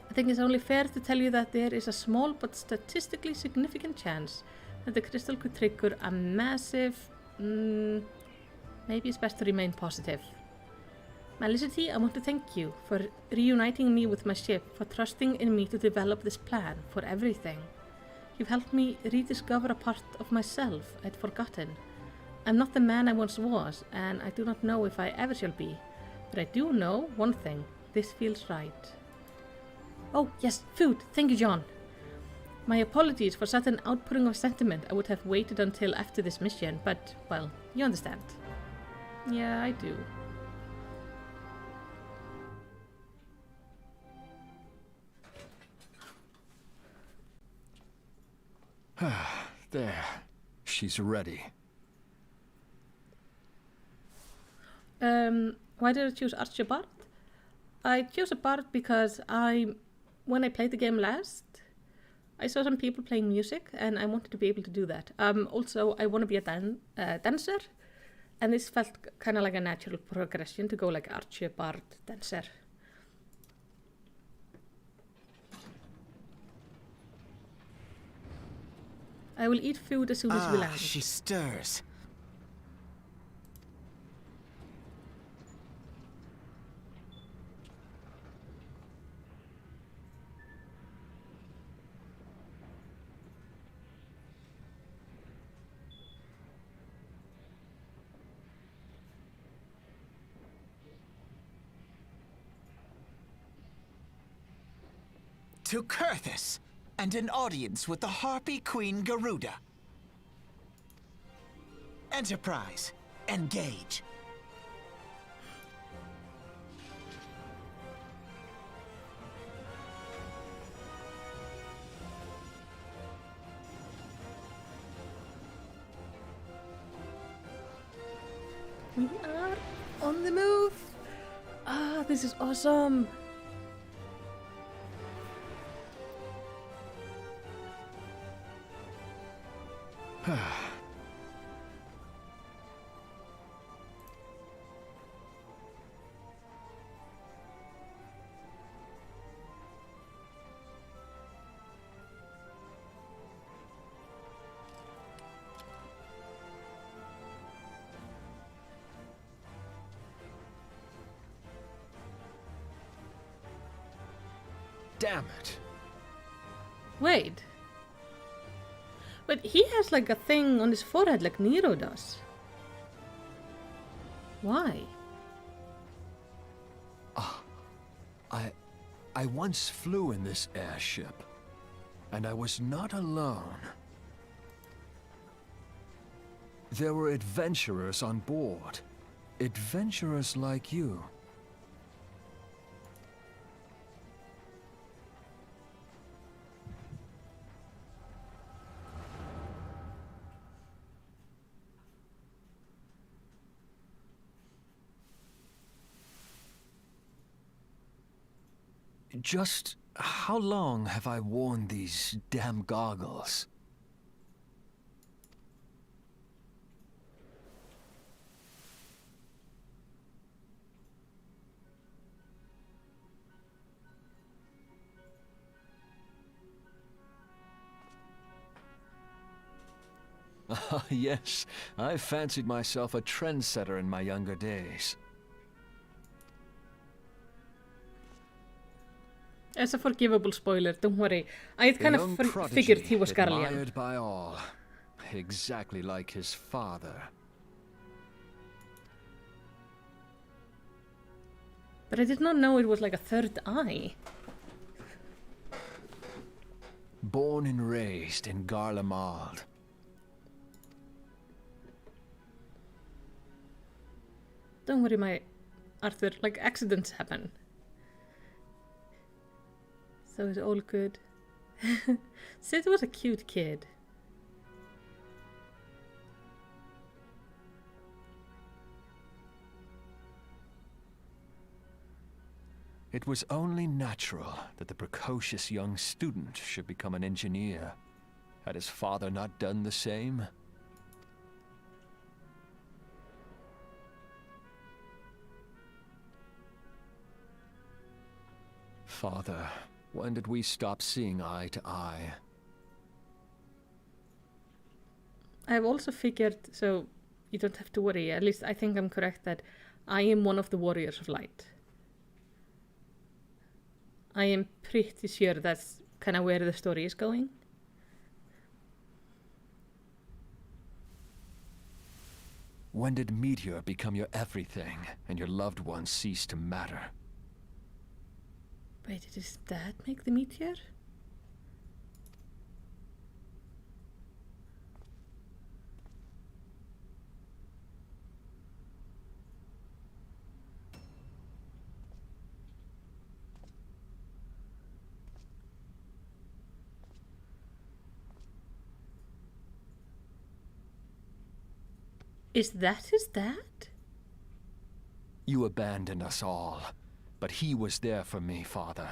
I think it's only fair to tell you that there is a small but statistically significant chance that the crystal could trigger a massive... maybe it's best to remain positive. Malicity, I want to thank you for reuniting me with my ship, for trusting in me to develop this plan for everything. You've helped me rediscover a part of myself I'd forgotten. I'm not the man I once was, and I do not know if I ever shall be. But I do know one thing. This feels right. Oh, yes, food. Thank you, John. My apologies for such an outpouring of sentiment. I would have waited until after this mission, but, well, you understand. Yeah, I do.
There. She's ready.
Why did I choose Archer Bard? I chose a Bard because when I played the game last, I saw some people playing music and I wanted to be able to do that. Also, I want to be a dancer, and this felt kind of like a natural progression to go like Archer, Bard, dancer. I will eat food as soon as we land.
She stirs. To Kurthus, and an audience with the Harpy Queen Garuda. Enterprise, engage.
We are on the move. Ah, this is awesome.
Damn it.
Wait. But he has like a thing on his forehead like Nero does. Why?
I once flew in this airship, and I was not alone. There were adventurers on board. Adventurers like you. Just how long have I worn these damn goggles? Ah, yes, I fancied myself a trendsetter in my younger days.
It's a forgivable spoiler, don't worry. I had kind of figured he was Garlean.
Admired by all, exactly like his father.
But I did not know it was like a third eye.
Born and raised in Garlemald.
Don't worry, my Arthur, like accidents happen. So it's all good. Sid was a cute kid.
It was only natural that the precocious young student should become an engineer. Had his father not done the same? Father, when did we stop seeing eye to eye?
I've also figured, so you don't have to worry, at least I think I'm correct, that I am one of the warriors of light. I am pretty sure that's kind of where the story is going.
When did Meteor become your everything and your loved ones cease to matter?
Wait, did his dad make the meteor? Is that his dad?
You abandoned us all, but he was there for me, Father.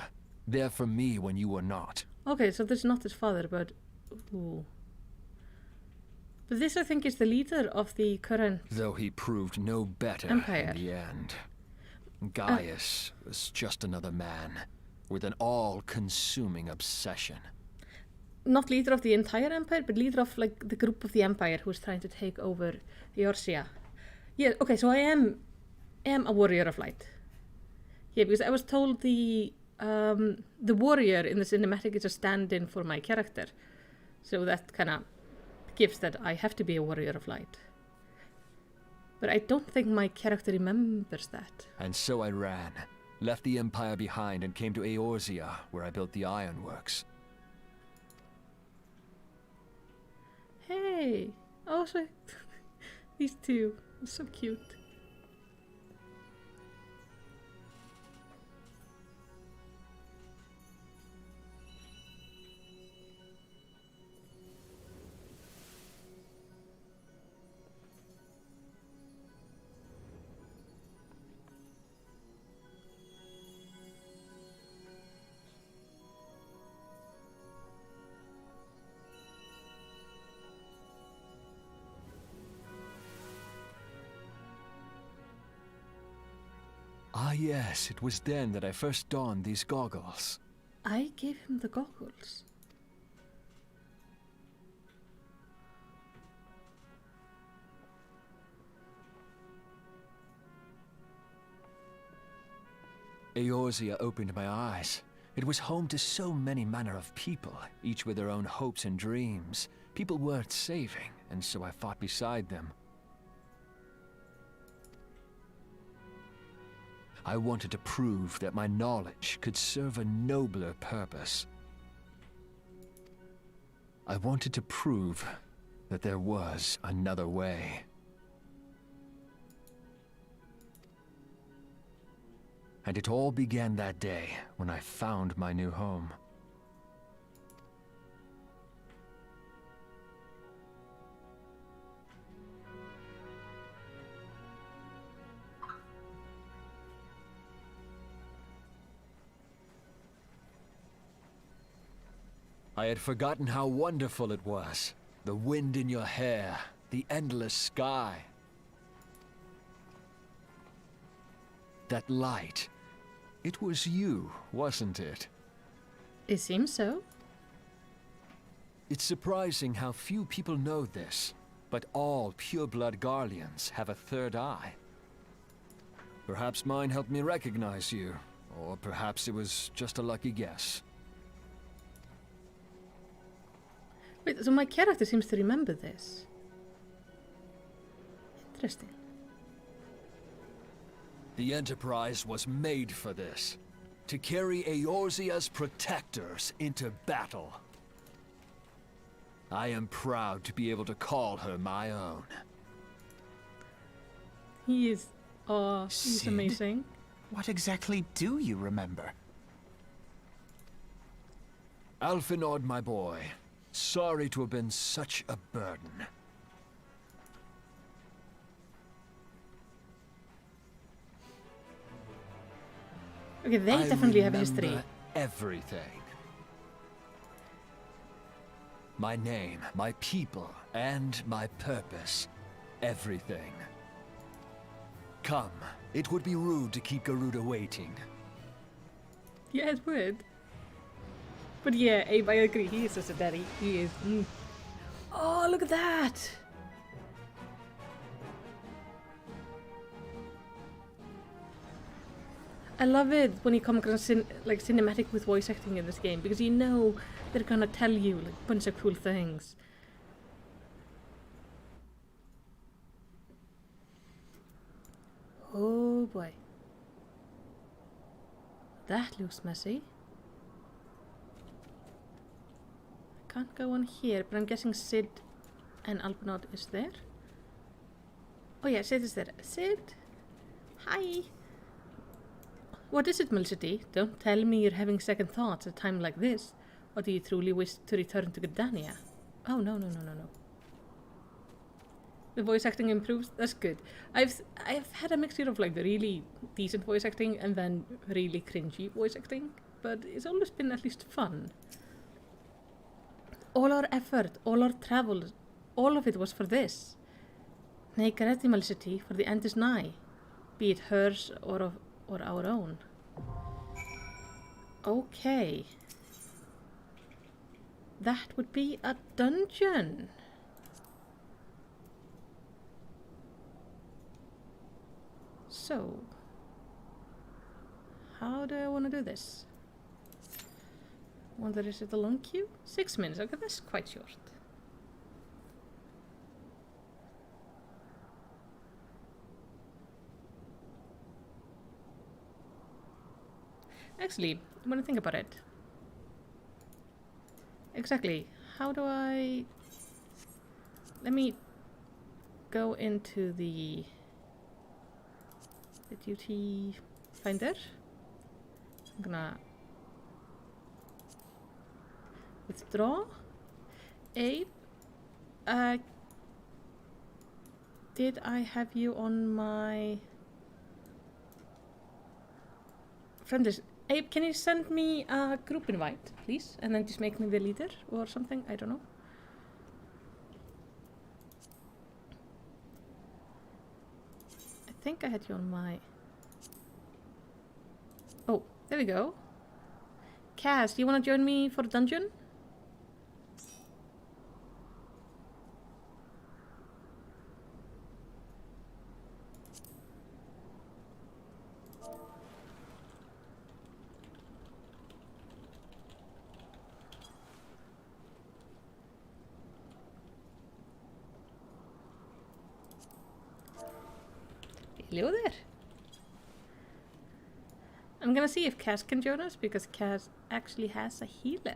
There for me when you were not.
Okay, so this is not his father, but... Ooh. But this, I think, is the leader of the current...
Though he proved no better
Empire.
in the end. Gaius was just another man, with an all-consuming obsession.
Not leader of the entire empire, but leader of, like, the group of the empire who's trying to take over Eorzea. Yeah, okay, so I am a warrior of light. Yeah, because I was told the warrior in the cinematic is a stand-in for my character. So that kind of gives that I have to be a warrior of light. But I don't think my character remembers that.
And so I ran, left the Empire behind and came to Eorzea, where I built the ironworks.
Hey! Oh, so these two are so cute.
Ah yes, it was then that I first donned these goggles.
I gave him the goggles.
Eorzea opened my eyes. It was home to so many manner of people, each with their own hopes and dreams. People worth saving, and so I fought beside them. I wanted to prove that my knowledge could serve a nobler purpose. I wanted to prove that there was another way. And it all began that day when I found my new home. I had forgotten how wonderful it was. The wind in your hair, the endless sky. That light. It was you, wasn't it?
It seems so.
It's surprising how few people know this, but all pureblood Garleans have a third eye. Perhaps mine helped me recognize you, or perhaps it was just a lucky guess.
Wait, so my character seems to remember this. Interesting.
The Enterprise was made for this. To carry Eorzea's protectors into battle. I am proud to be able to call her my own.
He's
Sid?
amazing.
What exactly do you remember?
Alphinaud, my boy. Sorry to have been such a burden.
Okay, they definitely have a history.
remember everything. My name, my people, and my purpose. Everything. Come, it would be rude to keep Garuda waiting.
Yeah, it would. But yeah, Abe, I agree. He is such a daddy. He is. Oh, look at that! I love it when you come across cinematic with voice acting in this game, because you know they're gonna tell you like a bunch of cool things. Oh boy. That looks messy. I can't go on here, but I'm guessing Sid and Alphinaud is there. Oh yeah, Sid is there. Sid? Hi! What is it, Milcity? Don't tell me you're having second thoughts at a time like this. Or do you truly wish to return to Gridania? Oh, no. The voice acting improves? That's good. I've had a mixture of like the really decent voice acting and then really cringy voice acting. But it's always been at least fun. All our effort, all our travel, all of it was for this. Nay, ready, Milcity, for the end is nigh. Be it hers or our own. Okay. That would be a dungeon. So, how do I want to do this? Wonder, is it a long queue? 6 minutes. Okay, that's quite short. Actually, when I think about it, exactly, how do I... Let me go into the duty finder. I'm gonna withdraw. Abe, did I have you on my friend list? Abe, can you send me a group invite, please? And then just make me the leader or something? I don't know. I think I had you on my... Oh, there we go. Cass, do you want to join me for a dungeon? Hello there. I'm gonna see if Cass can join us because Cass actually has a healer.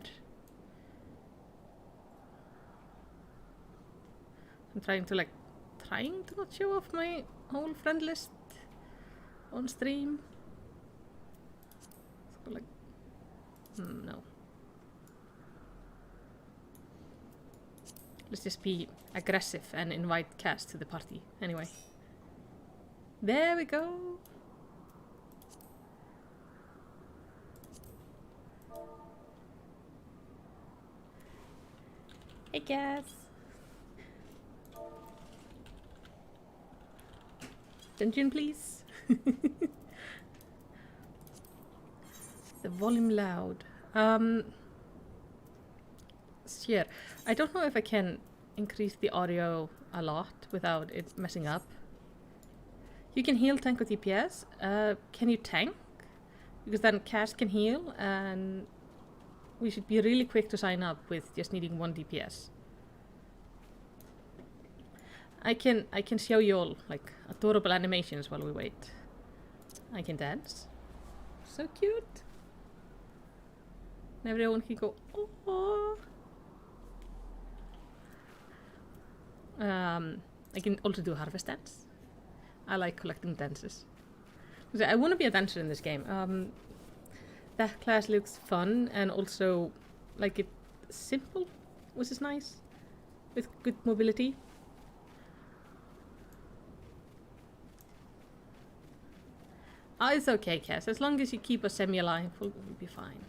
I'm trying to not show off my whole friend list on stream. So no. Let's just be aggressive and invite Cass to the party. Anyway. There we go. Hey, Cass. Dungeon, please. The volume loud. Sure. I don't know if I can increase the audio a lot without it messing up. You can heal, tank, or DPS. Can you tank? Because then Cass can heal, and we should be really quick to sign up with just needing 1 DPS. I can show you all like adorable animations while we wait. I can dance. So cute. And everyone can go, oh. I can also do harvest dance. I like collecting dances. I want to be a dancer in this game. That class looks fun and also like it's simple, which is nice, with good mobility. Oh, it's okay, Cass. As long as you keep us semi-alive, we'll be fine.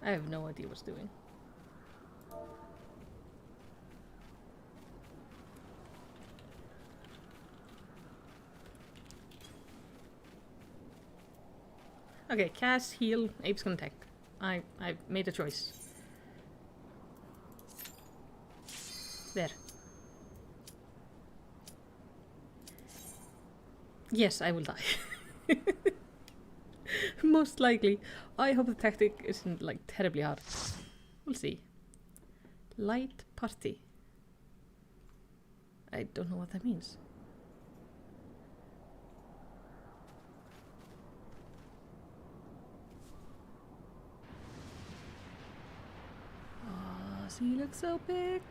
I have no idea what's doing. Okay, Cass, heal, Ape's gonna tank. I've made a choice. There. Yes, I will die. Most likely. I hope the tactic isn't like terribly hard. We'll see. Light party. I don't know what that means. Oh, so you look so big.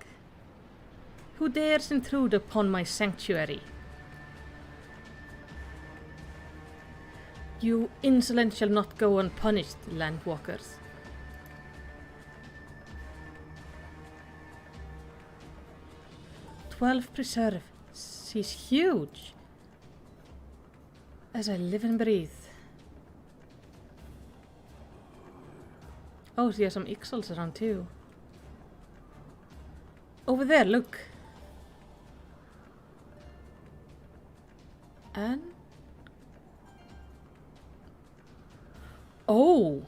Who dares intrude upon my sanctuary? You insolent shall not go unpunished, landwalkers. "12 preserve. She's huge. As I live and breathe. Oh, she has some ixals around too. Over there, look. And oh!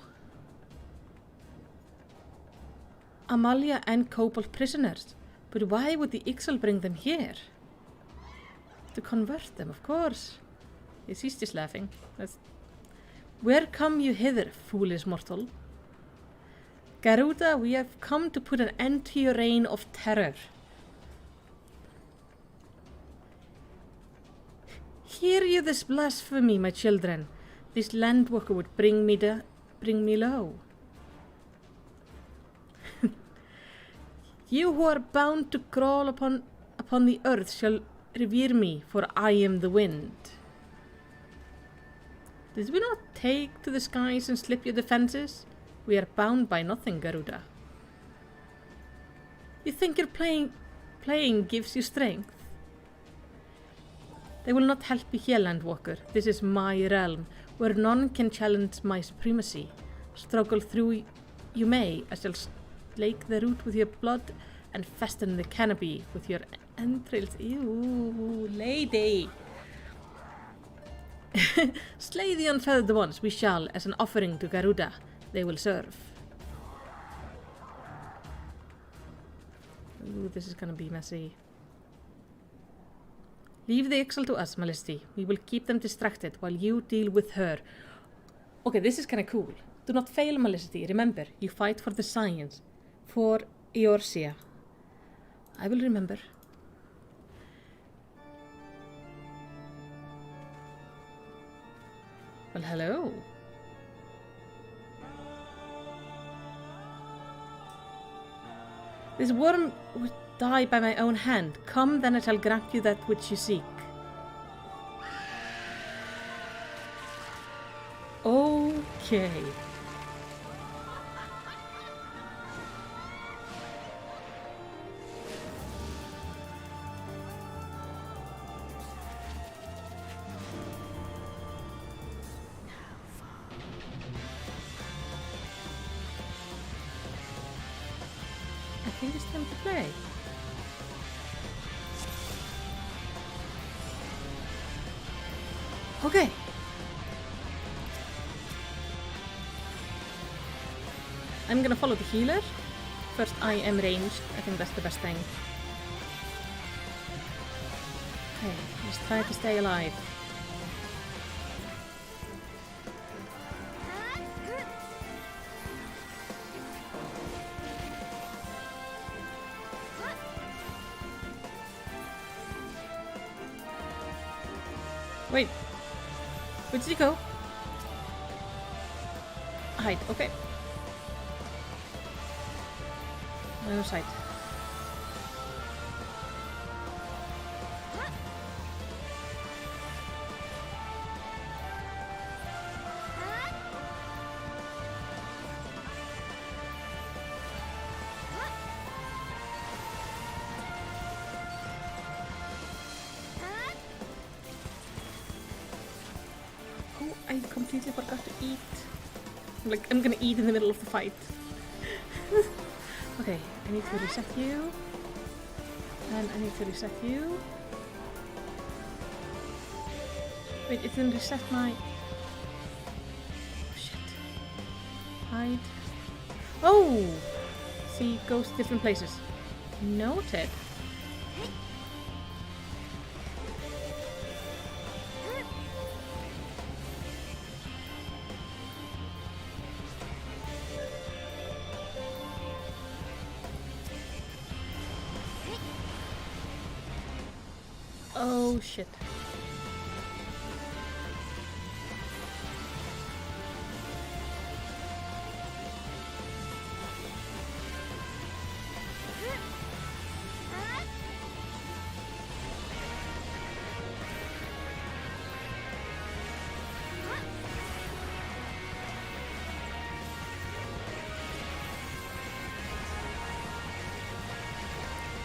Amalia and Cobalt prisoners. But why would the Ixal bring them here? To convert them, of course. Yes, he's just laughing. Where come you hither, foolish mortal? Garuda, we have come to put an end to your reign of terror. Hear you this blasphemy, my children. This landwalker would bring me low. You who are bound to crawl upon the earth shall revere me, for I am the wind. Did we not take to the skies and slip your defences? We are bound by nothing, Garuda. You think your playing gives you strength? They will not help you here, Landwalker. This is my realm, where none can challenge my supremacy. Struggle through you may. I shall slake the root with your blood and fasten the canopy with your entrails. Ew, lady. Slay the unfeathered ones. We shall, as an offering to Garuda. They will serve. Ooh, this is gonna be messy. Leave the Ixal to us, Majesty. We will keep them distracted while you deal with her. Okay, this is kinda cool. Do not fail, Majesty. Remember, you fight for the science. For Eorzea. I will remember. Well, hello. This worm would die by my own hand. Come, then I shall grant you that which you seek. Okay. I think it's time to play. Okay. I'm gonna follow the healer. First, I am ranged. I think that's the best thing. Okay, let's try to stay alive. Wait, where did he go? Hide, okay. No sight. Oh, I completely forgot to eat. I'm gonna eat in the middle of the fight. Okay, I need to reset you. And I need to reset you. Wait, it didn't reset my... Oh, shit. Hide. Oh! See, goes different places. Noted. Oh shit.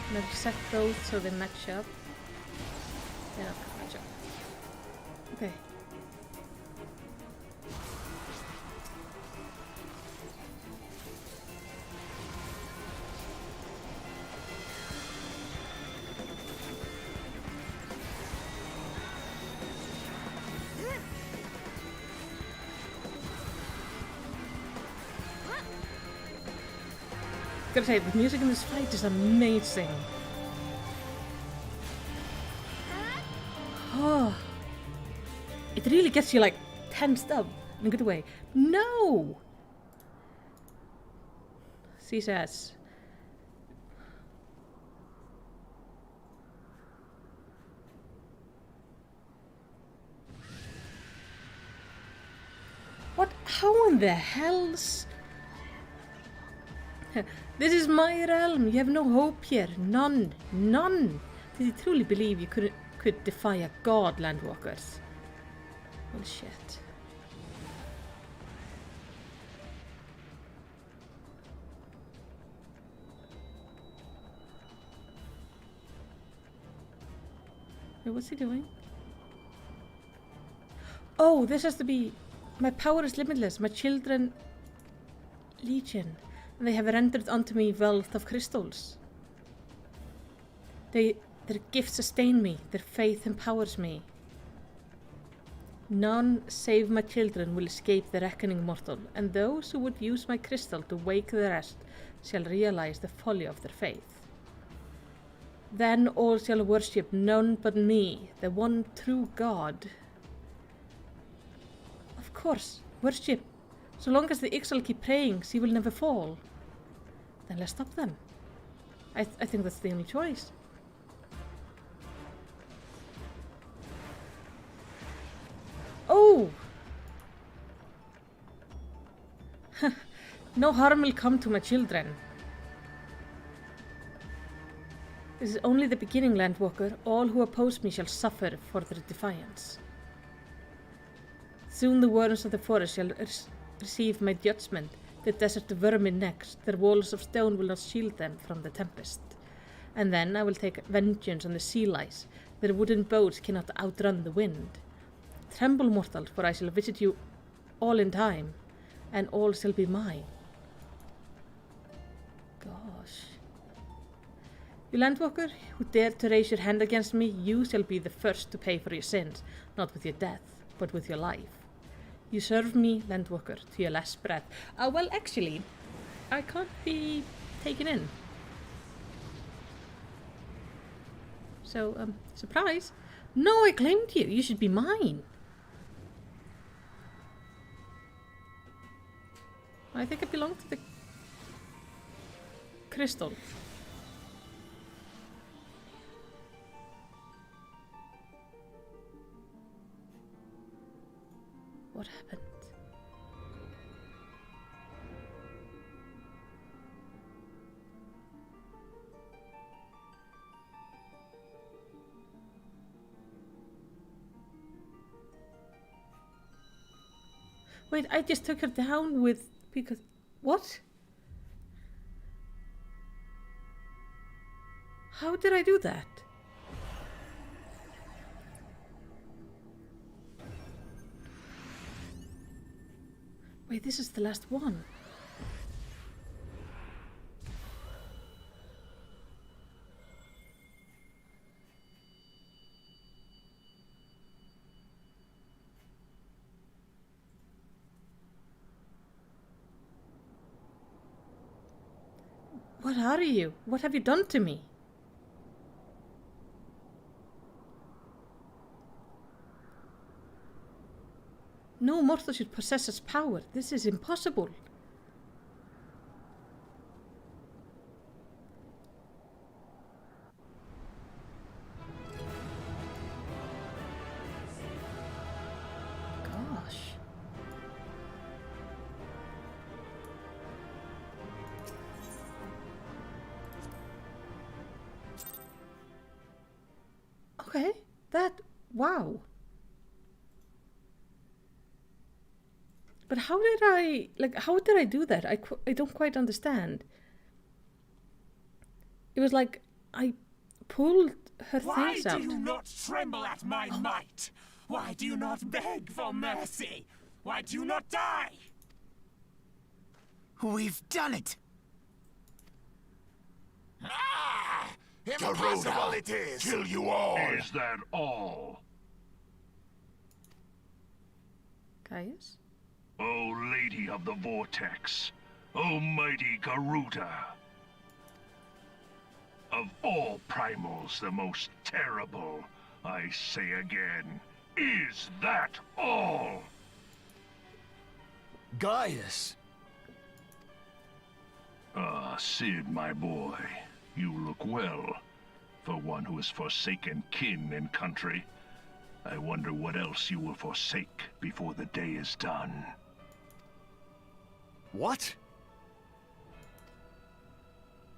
I'm gonna set those so they match up. Yeah, match up. Okay. Gotta say, the music in this fight is amazing. Oh, it really gets you like tensed up in a good way. No! She says. What? How in the hell's... This is my realm. You have no hope here. None. None. Did you truly believe you could defy a god, Landwalkers? Well, shit. Wait, what's he doing? Oh, this has to be... My power is limitless. My children... Legion. And they have rendered unto me wealth of crystals. Their gifts sustain me. Their faith empowers me. None save my children will escape the reckoning mortal, and those who would use my crystal to wake the rest shall realize the folly of their faith. Then all shall worship none but me, the one true God. Of course, worship. So long as the Ixal keep praying, she will never fall. Then let's stop them. I think that's the only choice. Oh! No harm will come to my children. This is only the beginning, Landwalker. All who oppose me shall suffer for their defiance. Soon the worms of the forest shall receive my judgment. The desert vermin next. Their walls of stone will not shield them from the tempest. And then I will take vengeance on the sea lice. Their wooden boats cannot outrun the wind. Tremble, mortal, for I shall visit you all in time, and all shall be mine. Gosh. You Landwalker, who dared to raise your hand against me, you shall be the first to pay for your sins, not with your death, but with your life. You serve me, Landwalker, to your last breath. Well, actually, I can't be taken in. So, surprise. No, I claimed you. You should be mine. I think I belong to the crystal. What happened? Wait, I just took her down with... because... What? How did I do that? Wait, this is the last one. What are you? What have you done to me? No mortal should possess such power. This is impossible. Gosh. Okay, wow. But how did I do that? I don't quite understand. It was like, I pulled her things out.
Why do you not tremble at my might? Why do you not beg for mercy? Why do you not die?
We've done it!
Ah! Impossible it is!
Kill you all! Is that all?
Caius?
O Lady of the Vortex, O mighty Garuda. Of all primals, the most terrible, I say again, is that all?
Gaius!
Ah, Sid, my boy, you look well. For one who has forsaken kin and country, I wonder what else you will forsake before the day is done.
What?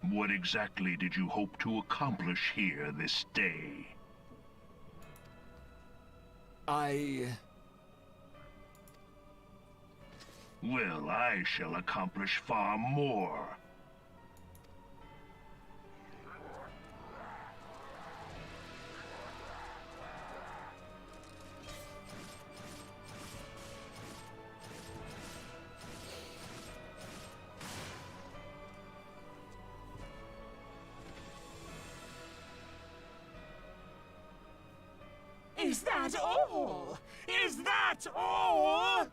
What exactly did you hope to accomplish here this day? Well, I shall accomplish far more.
Is that all? Is that all?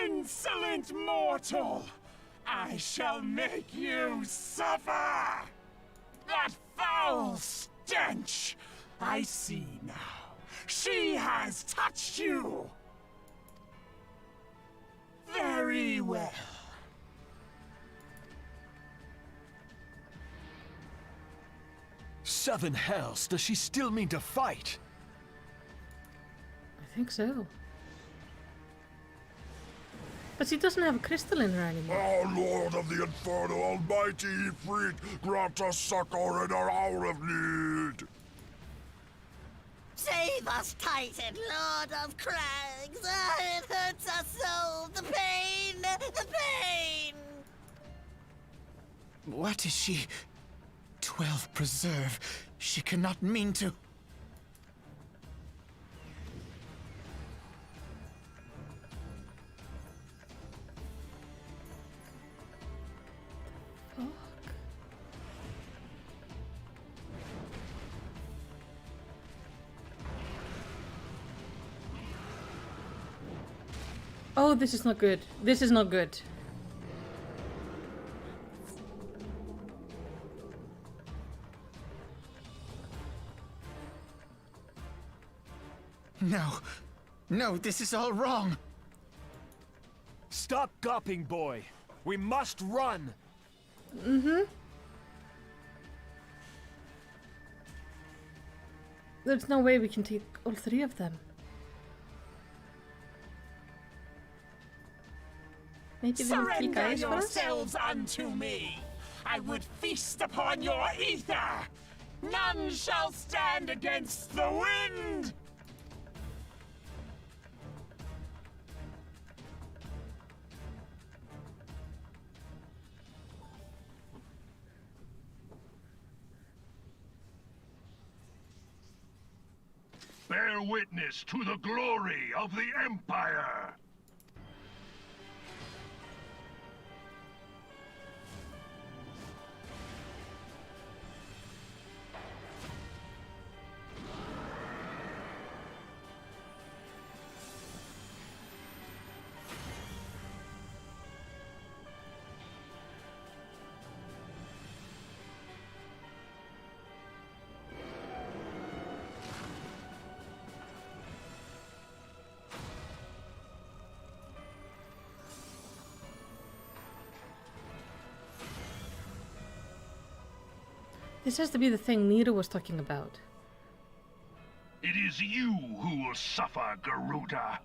Insolent mortal! I shall make you suffer! That foul stench! I see now. She has touched you! Very well.
Seven hells, does she still mean to fight?
I think so. But she doesn't have a crystal in her anymore.
O Lord of the Inferno Almighty, Ifrit, grant us succor in our hour of need!
Save us, Titan, Lord of Crags! It hurts us so! The pain! The pain!
What is she? 12 preserve. She cannot mean to.
Oh, this is not good. This is not good.
No. No, this is all wrong.
Stop gawping, boy. We must run.
There's no way we can take all three of them. Maybe the three
Surrender
guys first?
yourselves unto me! I would feast upon your ether! None shall stand against the wind!
Bear witness to the glory of the Empire!
This has to be the thing Nero was talking about.
It is you who will suffer, Garuda.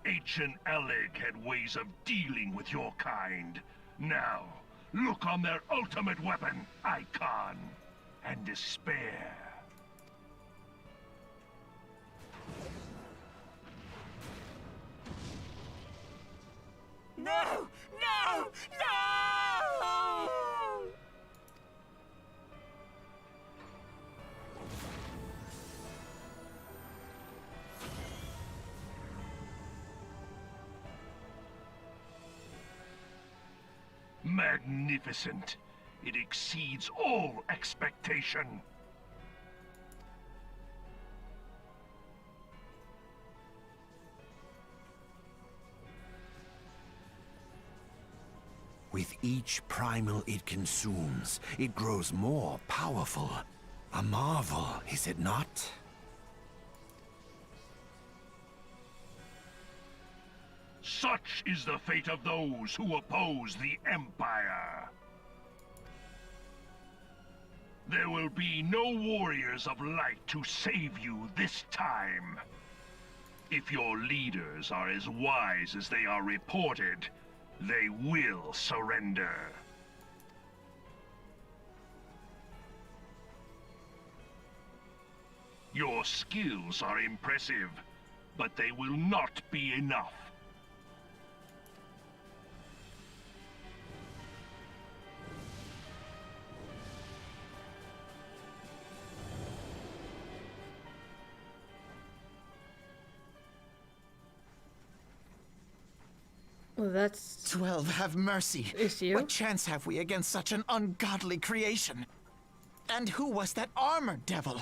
Ancient Alec had ways of dealing with your kind. Now, look on their ultimate weapon, Icon, and despair.
No! No! No!
Magnificent. It exceeds all expectation.
With each primal it consumes, it grows more powerful. A marvel, is it not?
Such is the fate of those who oppose the Empire. There will be no warriors of light to save you this time. If your leaders are as wise as they are reported, they will surrender. Your skills are impressive, but they will not be enough.
Well, that's
12, have mercy.
Is you?
What chance have we against such an ungodly creation? And who was that armored devil?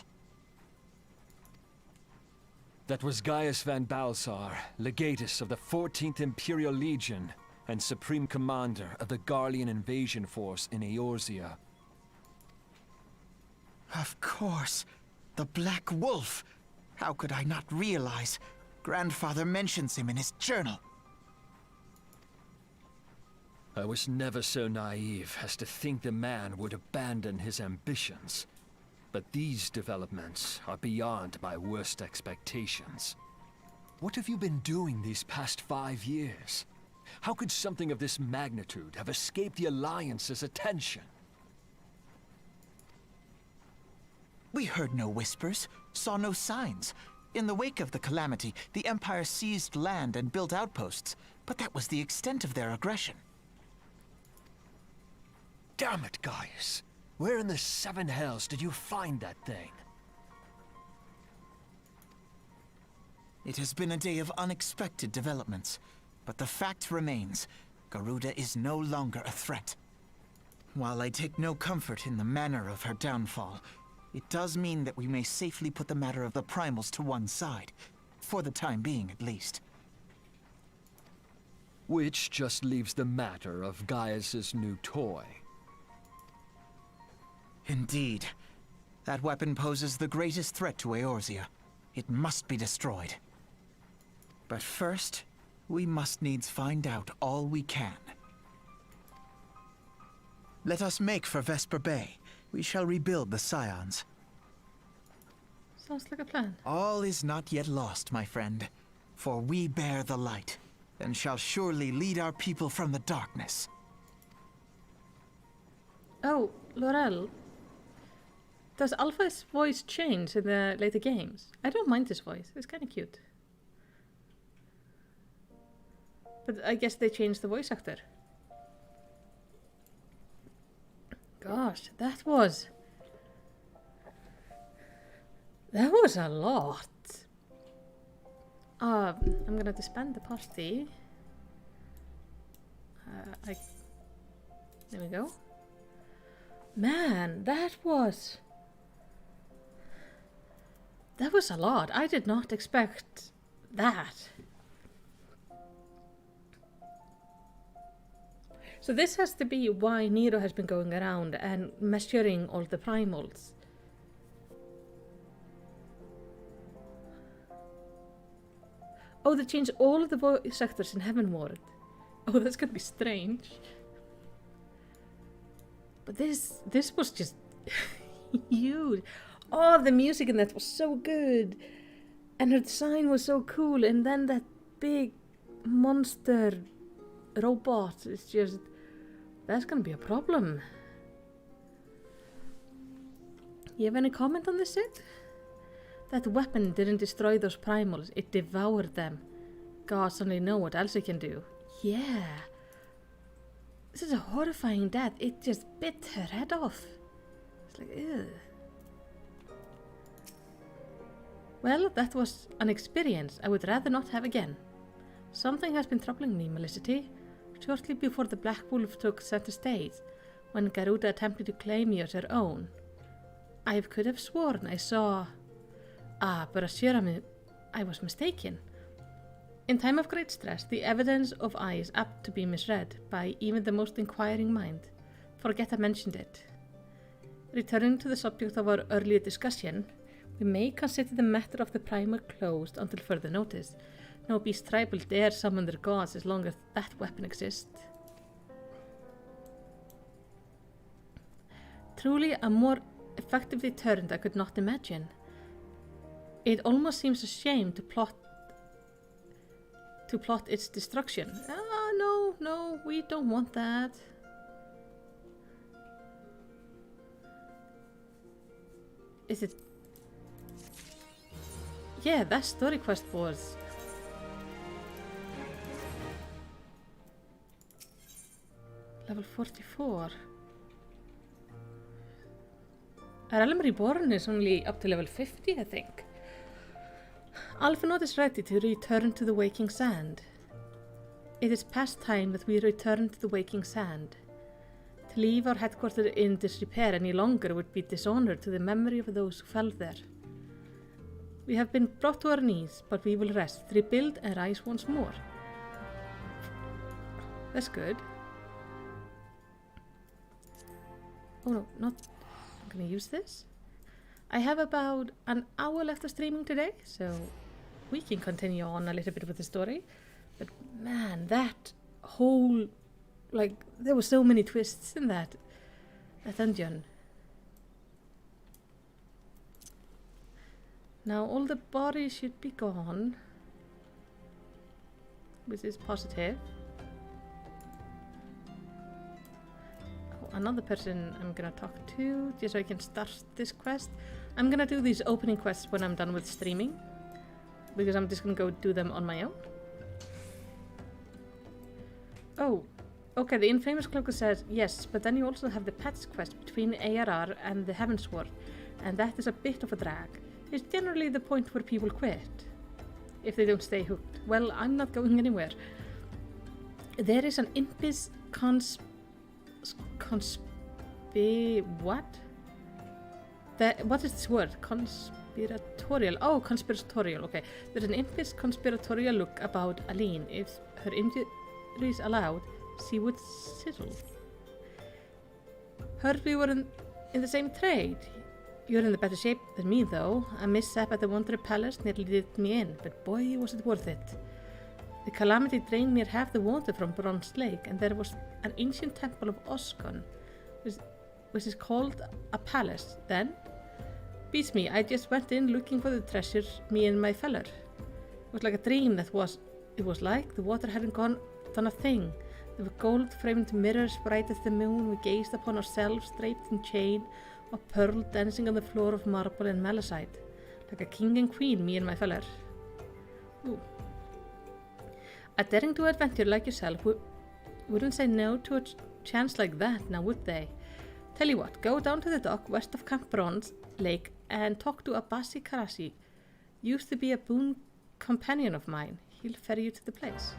That was Gaius van Balsar, legatus of the 14th Imperial Legion and Supreme Commander of the Garlean invasion force in Eorzea.
Of course. The Black Wolf. How could I not realize? Grandfather mentions him in his journal.
I was never so naive as to think the man would abandon his ambitions. But these developments are beyond my worst expectations. What have you been doing these past 5 years? How could something of this magnitude have escaped the Alliance's attention?
We heard no whispers, saw no signs. In the wake of the calamity, the Empire seized land and built outposts, but that was the extent of their aggression.
Damn it, Gaius! Where in the 7 hells did you find that thing?
It has been a day of unexpected developments, but the fact remains, Garuda is no longer a threat. While I take no comfort in the manner of her downfall, it does mean that we may safely put the matter of the primals to one side, for the time being at least.
Which just leaves the matter of Gaius's new toy.
Indeed. That weapon poses the greatest threat to Eorzea. It must be destroyed. But first, we must needs find out all we can. Let us make for Vesper Bay. We shall rebuild the Scions.
Sounds like a plan.
All is not yet lost, my friend. For we bear the light, and shall surely lead our people from the darkness.
Oh, Laurel. Does Alpha's voice change in the later games? I don't mind his voice. It's kind of cute. But I guess they changed the voice actor. Gosh, that was a lot. I'm gonna disband the party. There we go. Man, that was a lot. I did not expect that. So this has to be why Nero has been going around and measuring all the primals. Oh, they changed all of the voice actors in Heavenward. Oh, that's gonna be strange. But this was just huge. Oh, the music in that was so good. And her design was so cool. And then that big monster robot is just... That's gonna be a problem. You have any comment on this, Sid? That weapon didn't destroy those primals. It devoured them. Gods only know what else it can do. Yeah. This is a horrifying death. It just bit her head off. It's like, ugh. Well, that was an experience I would rather not have again. Something has been troubling me, Melicity. Shortly before the Black Wolf took center stage, when Garuda attempted to claim you as her own, I could have sworn I saw... but assure me, I was mistaken. In time of great stress, the evidence of eye is apt to be misread by even the most inquiring mind. Forget I mentioned it. Returning to the subject of our earlier discussion, we may consider the matter of the primer closed until further notice. No beast tribal dare summon their gods as long as that weapon exists. Truly a more effective deterrent I could not imagine. It almost seems a shame to plot its destruction. No, we don't want that. Is it... Yeah, that story quest was... Level 44. Realm Reborn is only up to level 50, I think. Alphinaud is ready to return to the Waking Sand. It is past time that we return to the Waking Sand. To leave our headquarters in disrepair any longer would be dishonor to the memory of those who fell there. We have been brought to our knees, but we will rest, rebuild, and rise once more. That's good. Oh no, not... I'm gonna use this. I have about an hour left of streaming today, so we can continue on a little bit with the story. But man, that whole... like, there were so many twists in that dungeon. Now all the bodies should be gone, which is positive. Oh, another person I'm gonna talk to, just so I can start this quest. I'm gonna do these opening quests when I'm done with streaming, because I'm just gonna go do them on my own. Oh, okay, the infamous cloaker says, yes, but then you also have the pets quest between ARR and the Heavensward, and that is a bit of a drag. It's generally the point where people quit, if they don't stay hooked. Well, I'm not going anywhere. There is an impis what is this word? Conspiratorial. Oh, conspiratorial, okay. There's an impis conspiratorial look about Aline. If her injuries allowed, she would sizzle. Heard we were in the same trade. You're in the better shape than me, though. A mishap at the Wanderer Palace nearly did me in, but boy, was it worth it. The calamity drained near half the water from Bronze Lake, and there was an ancient temple of Oskon, which is called a palace. Then, beats me, I just went in looking for the treasure, me and my feller. It was like a dream it was like the water hadn't done a thing. There were gold-framed mirrors bright as the moon. We gazed upon ourselves draped in chain of pearl dancing on the floor of marble and malachite. Like a king and queen, me and my feller. Ooh. A daring-do adventure like yourself wouldn't say no to a chance like that, now would they? Tell you what, go down to the dock west of Camp Bronze Lake and talk to Abasi Karasi. Used to be a boon companion of mine. He'll ferry you to the place.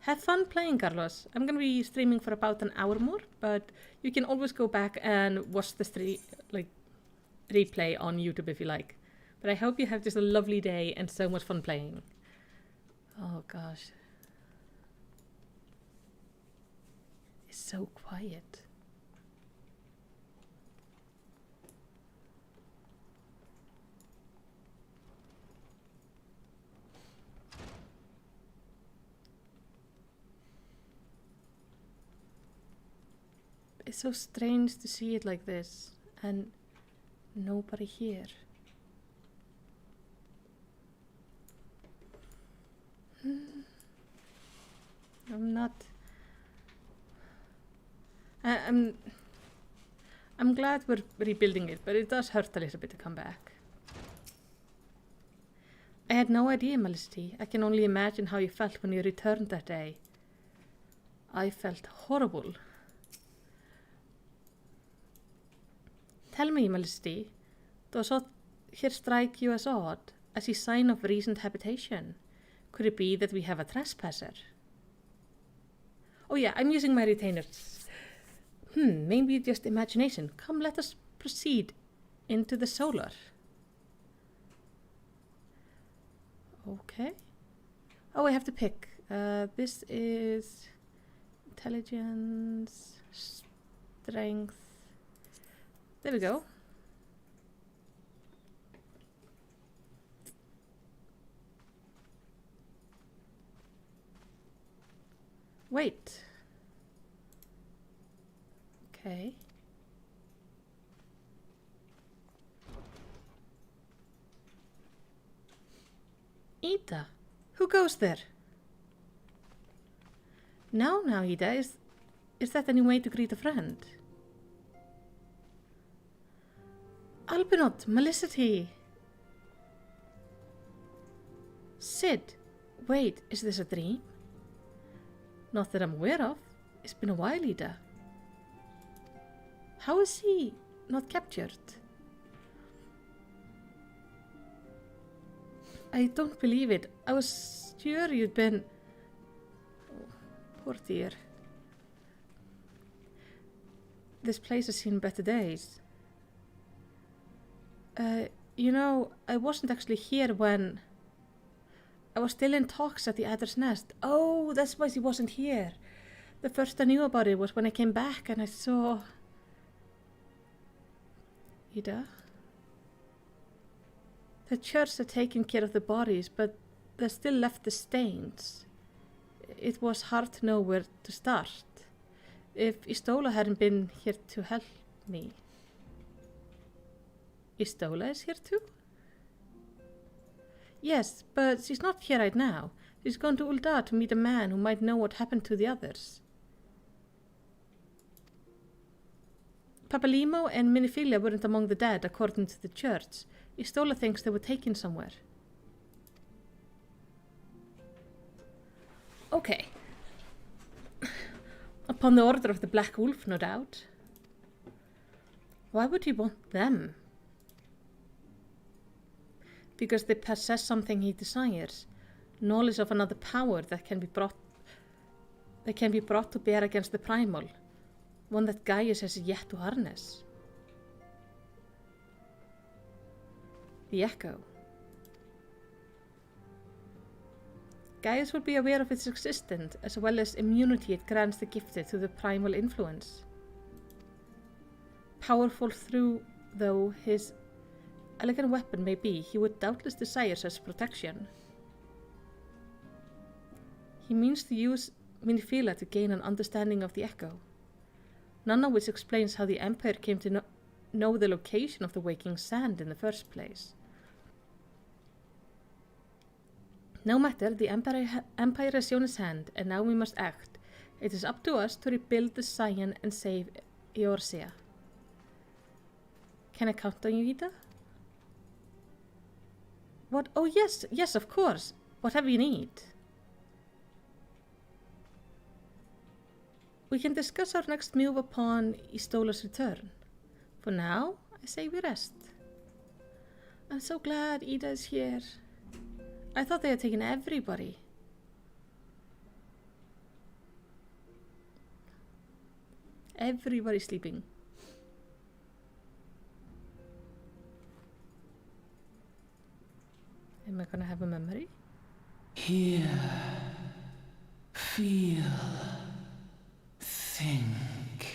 Have fun playing, Carlos. I'm going to be streaming for about an hour more, but you can always go back and watch the replay on YouTube if you like. But I hope you have just a lovely day and so much fun playing. Oh gosh. It's so quiet. It's so strange to see it like this and nobody here. I'm glad we're rebuilding it, but it does hurt a little bit to come back. I had no idea, Melisty. I can only imagine how you felt when you returned that day. I felt horrible. Tell me, Melisty, does what here strike you as odd, as a sign of recent habitation? Could it be that we have a trespasser? Oh yeah, I'm using my retainers. Maybe just imagination. Come, let us proceed into the solar. Okay. Oh, I have to pick. This is intelligence, strength. There we go. Wait. Okay. Ida, who goes there? Now, Ida, is that any way to greet a friend? Albinot, Melicity. Sid, wait, is this a dream? Not that I'm aware of. It's been a while, Ida. How is he not captured? I don't believe it. I was sure you'd been... Oh. Poor dear. This place has seen better days. You know, I wasn't actually here when... I was still in talks at the Adder's Nest. Oh, that's why she wasn't here. The first I knew about it was when I came back and I saw... Ida? The church had taken care of the bodies, but they still left the stains. It was hard to know where to start. If Istola hadn't been here to help me. Istola is here too? Yes, but she's not here right now. She's gone to Uldar to meet a man who might know what happened to the others. Papalimo and Miniphilia weren't among the dead, according to the church. Istola thinks they were taken somewhere. Okay. Upon the order of the Black Wolf, no doubt. Why would he want them? Because they possess something he desires. Knowledge of another power that can be brought to bear against the primal. One that Gaius has yet to harness. The Echo. Gaius will be aware of its existence, as well as immunity it grants the gifted to the primal influence. Powerful though his elegant weapon may be, he would doubtless desire such protection. He means to use Miniphilia to gain an understanding of the Echo, none of which explains how the Empire came to know the location of the waking sand in the first place. No matter, the Empire has shown its hand, and now we must act. It is up to us to rebuild the Scion and save Eorzea. Can I count on you, Ida? What? Oh yes, yes, of course. Whatever you need. We can discuss our next move upon Istola's return. For now, I say we rest. I'm so glad Ida is here. I thought they had taken everybody. Everybody's sleeping. Am I gonna have a memory?
Hear, feel, think.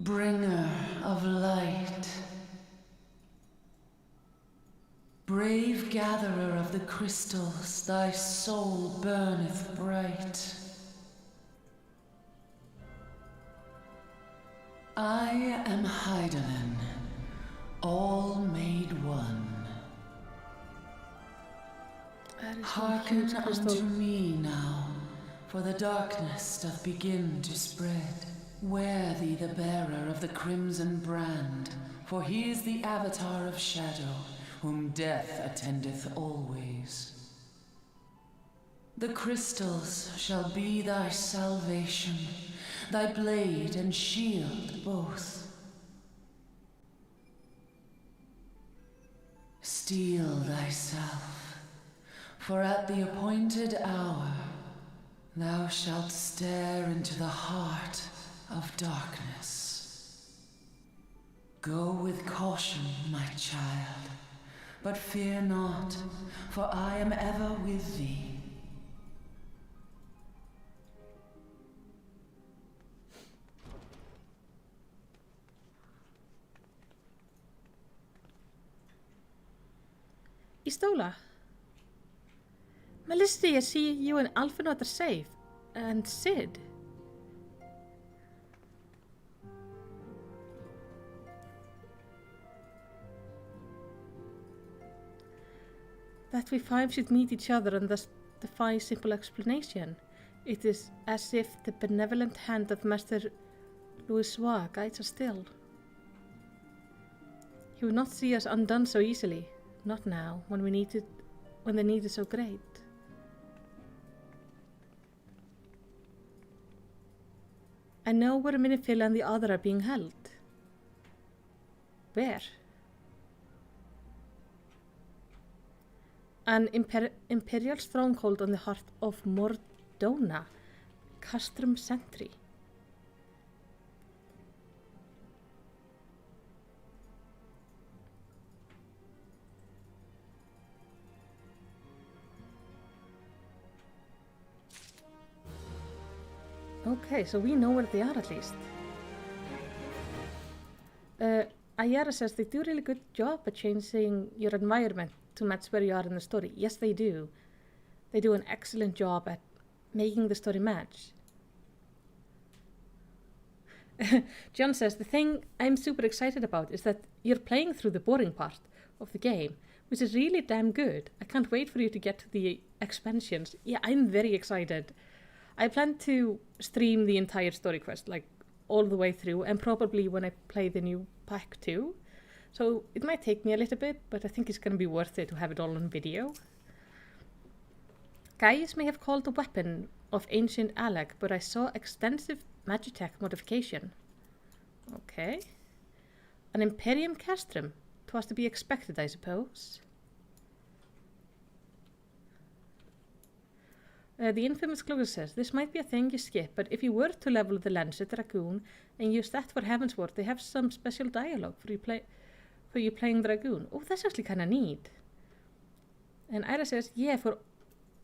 Bringer of light, brave gatherer of the crystals, thy soul burneth bright. I am Hydaelyn, all made one. Hearken unto me now, for the darkness doth begin to spread. Wear thee the bearer of the crimson brand, for he is the avatar of shadow, whom death attendeth always. The crystals shall be thy salvation, thy blade and shield both. Steel thyself, for at the appointed hour thou shalt stare into the heart of darkness. Go with caution, my child, but fear not, for I am ever with thee.
Istola. Melisty, I see you and Alphinaud are safe. And Sid. that we five should meet each other and thus defy simple explanation. It is as if the benevolent hand of Master Louis guides us still. He will not see us undone so easily. Not now, when the need is so great. I know where Minifil and the other are being held. Where? An imperial stronghold on the heart of Mordona, Castrum Sentry. Okay, so we know where they are at least. Ayara says they do a really good job at changing your environment to match where you are in the story. Yes, they do. They do an excellent job at making the story match. John says, the thing I'm super excited about is that you're playing through the boring part of the game, which is really damn good. I can't wait for you to get to the expansions. Yeah, I'm very excited. I plan to stream the entire story quest, like all the way through, and probably when I play the new pack too. So it might take me a little bit, but I think it's going to be worth it to have it all on video. Guys may have called the weapon of ancient Alag, but I saw extensive Magitech modification. Okay. An Imperium Castrum. 'Twas to be expected, I suppose. The infamous Closer says, this might be a thing you skip, but if you were to level the Lancet Dragoon and use that for Heavensward, they have some special dialogue for you playing Dragoon. Oh, that's actually kind of neat. And Ira says, yeah, for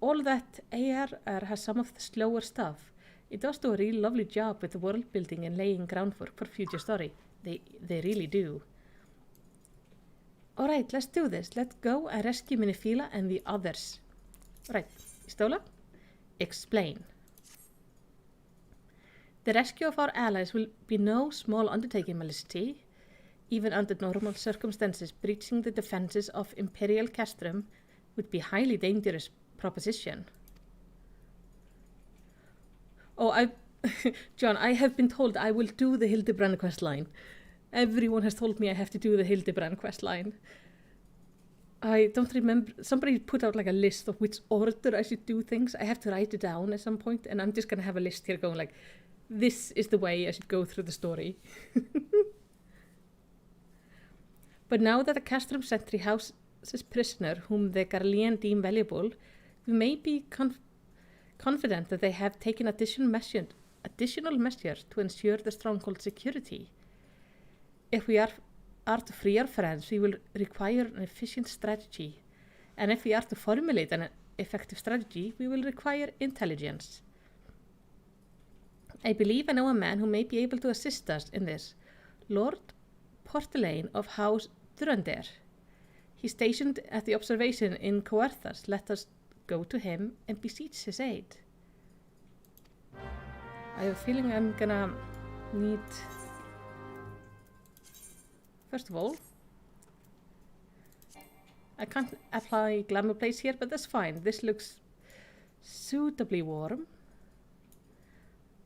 all that ARR has some of the slower stuff, it does do a really lovely job with the world building and laying groundwork for future story. They really do. Alright, let's do this. Let's go and rescue Minifila and the others. Alright, Istola? Explain. The rescue of our allies will be no small undertaking, Malicity. Even under normal circumstances, breaching the defenses of Imperial Castrum would be a highly dangerous proposition. Oh, John, I have been told I will do the Hildebrand quest line. Everyone has told me I have to do the Hildebrand quest line. I don't remember. Somebody put out like a list of which order I should do things. I have to write it down at some point, and I'm just going to have a list here going like, this is the way I should go through the story. But now that the Castrum Sentry houses prisoner whom the Garlean deem valuable, we may be confident that they have taken additional measures to ensure the stronghold security. If we are to free our friends, we will require an efficient strategy. And if we are to formulate an effective strategy, we will require intelligence. I believe I know a man who may be able to assist us in this. Lord Portelaine of House Durander. He's stationed at the observation in Coerthas. Let us go to him and beseech his aid. I have a feeling I'm gonna need... First of all, I can't apply glamour plates here, but that's fine. This looks suitably warm.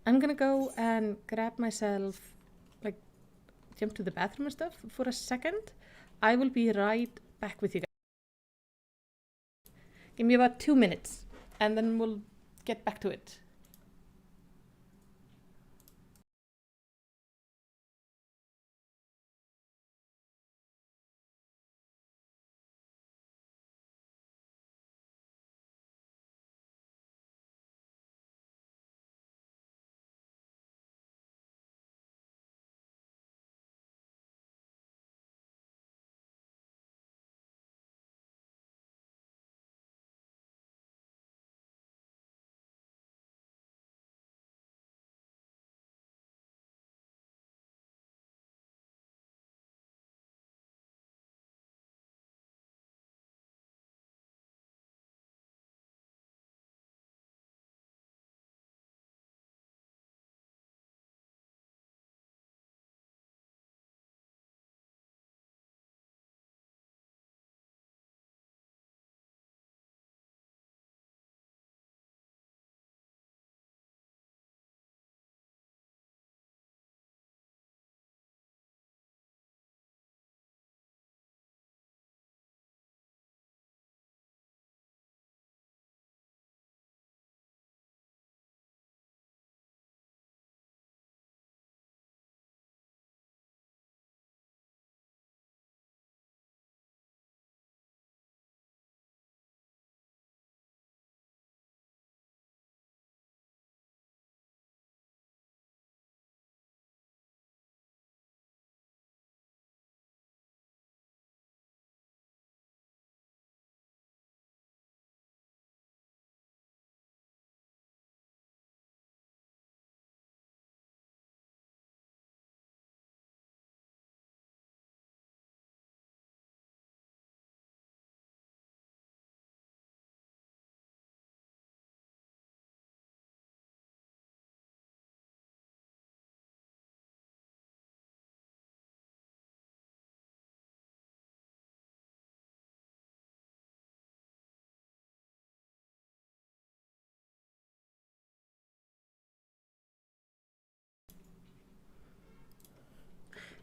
I'm gonna go and grab myself, like, jump to the bathroom and stuff for a second. I will be right back with you guys. Give me about 2 minutes, and then we'll get back to it.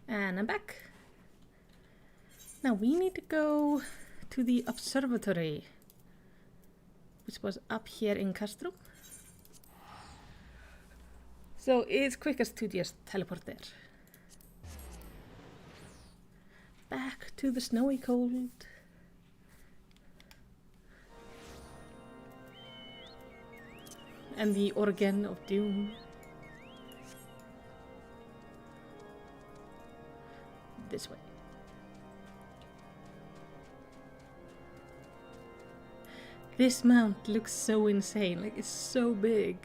And I'm back. Now we need to go to the observatory, which was up here in Castro. So it's quickest to just teleport there. Back to the snowy cold. And the organ of doom. This way. This mount looks so insane, like it's so big.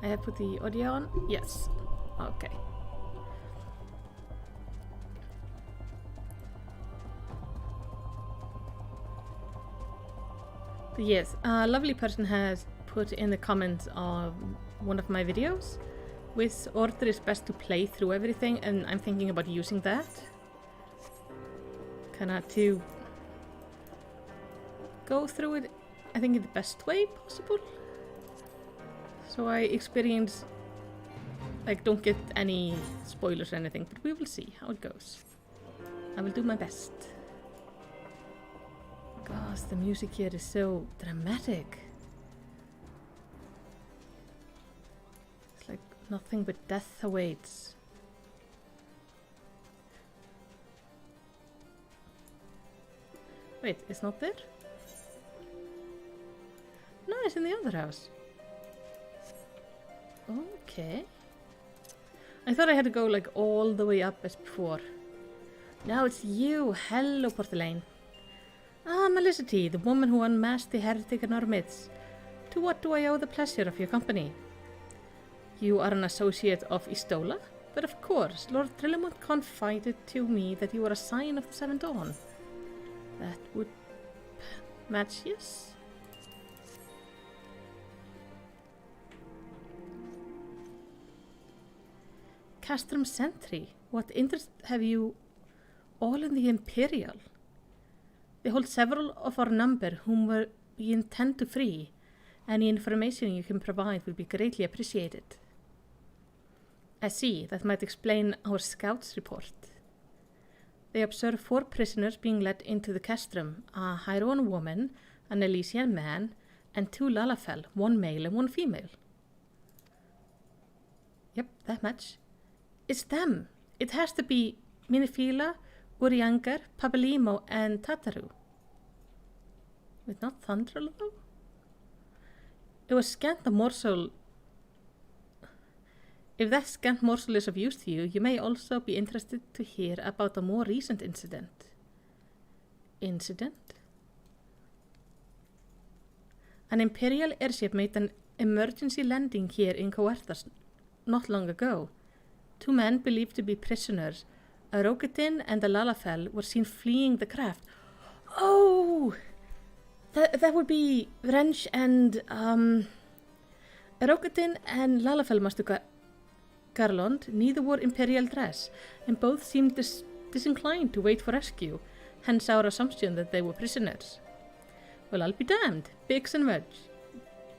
I have put the audio on? Yes. Okay. But yes, a lovely person has put in the comments of one of my videos which order is best to play through everything, and I'm thinking about using that. Kinda to go through it, I think in the best way possible. So I experience, like, don't get any spoilers or anything, but we will see how it goes. I will do my best. Gosh, the music here is so dramatic. It's like nothing but death awaits. Wait, it's not there? No, it's in the other house. Okay. I thought I had to go like all the way up as before. Now it's you. Hello, Portelaine. Ah, Melicity, the woman who unmasked the heretic in our midst. To what do I owe the pleasure of your company? You are an associate of Istola, but of course, Lord Trillamont confided to me that you were a sign of the Seventh Dawn. That would match, yes? Castrum Sentry, what interest have you all in the Imperial? They hold several of our number whom we intend to free. Any information you can provide will be greatly appreciated. I see, that might explain our scouts report. They observe 4 prisoners being led into the castrum, a Hyroan woman, an Elysian man, and 2 Lalafell, 1 male and 1 female. Yep, that match. It's them. It has to be Minifila, Urianger, Papalimo, and Tataru. With not Thundral, though? It was scant a morsel. If that scant morsel is of use to you, you may also be interested to hear about a more recent incident. Incident? An Imperial airship made an emergency landing here in Coerthas not long ago. 2 men believed to be prisoners, a Roketin and a Lalafell, were seen fleeing the craft. Oh! That would be Wrench and, Roketin and Lalafell must have Garlond. Neither wore Imperial dress, and both seemed disinclined to wait for rescue, hence our assumption that they were prisoners. Well, I'll be damned. Biggs and Wedge.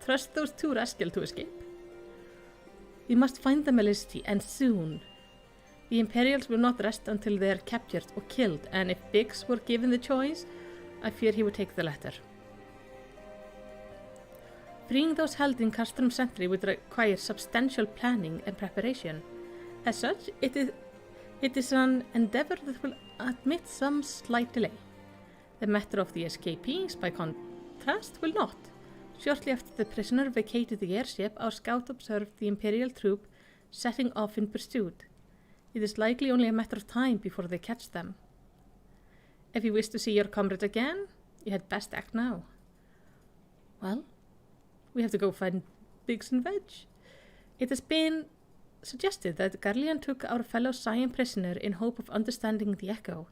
Trust those 2 rascals to escape. We must find them, Melicity, and soon. The Imperials will not rest until they are captured or killed, and if Biggs were given the choice, I fear he would take the latter. Freeing those held in Castrum Sentry would require substantial planning and preparation. As such, it is an endeavour that will admit some slight delay. The matter of the escapees, by contrast, will not. Shortly after the prisoner vacated the airship, our scout observed the Imperial troop setting off in pursuit. It is likely only a matter of time before they catch them. If you wish to see your comrade again, you had best act now. Well, we have to go find Biggs and Veg. It has been suggested that Garlean took our fellow Scion prisoner in hope of understanding the echo.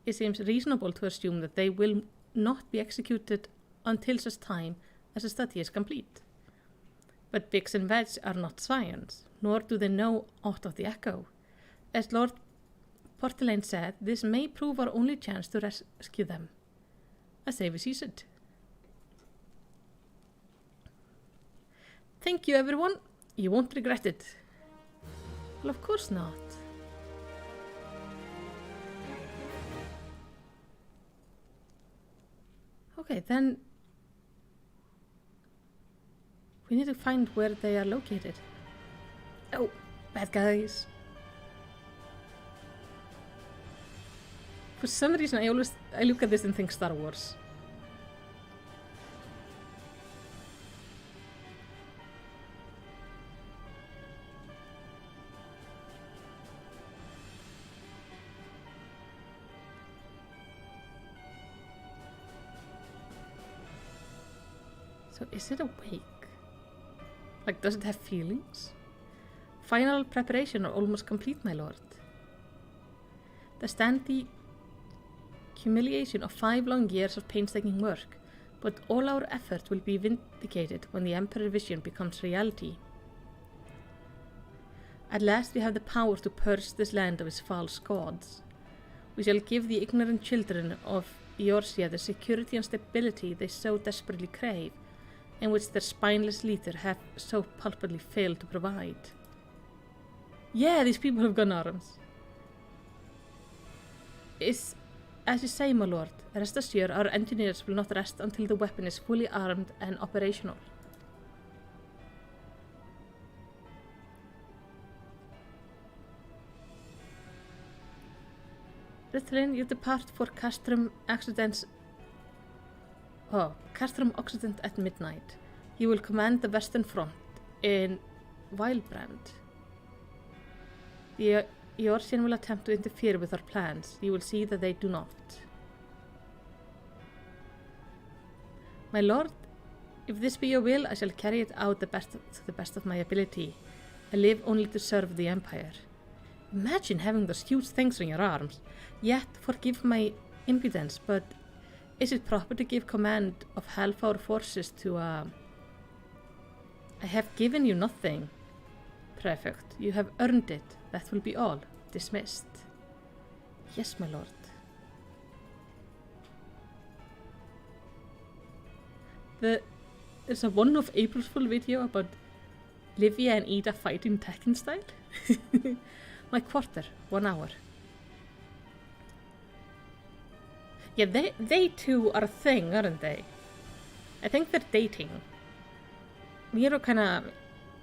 It seems reasonable to assume that they will not be executed until such time as the study is complete. But Biggs and Veg are not Scions, nor do they know aught of the echo. As Lord Portelaine said, this may prove our only chance to rescue them. As Ava sees it. Thank you, everyone. You won't regret it. Well, of course not. Okay, then we need to find where they are located. Oh, bad guys. For some reason, I look at this and think Star Wars. So is it awake? Like, does it have feelings? Final preparation are almost complete, my lord. The stand the humiliation of 5 long years of painstaking work, but all our effort will be vindicated when the Emperor vision becomes reality. At last we have the power to purge this land of its false gods. We shall give the ignorant children of Eorzea the security and stability they so desperately crave, and which their spineless leader have so palpably failed to provide. Yeah, these people have gun arms. As you say, my lord, rest assured our engineers will not rest until the weapon is fully armed and operational. Return, you depart for Castrum Occident at midnight. You will command the Western Front in Wildbrand. The Eorzean will attempt to interfere with our plans. You will see that they do not. My lord, if this be your will, I shall carry it out to the best of my ability. I live only to serve the Empire. Imagine having those huge things on your arms. Yet, forgive my impudence, but is it proper to give command of Hellfire forces to I have given you nothing. Prefect, you have earned it. That will be all. Dismissed. Yes, my lord. There's a one of April's Fool video about Livia and Ida fighting Tekken style. My quarter, 1 hour. Yeah, they two are a thing, aren't they? I think they're dating. Nero kinda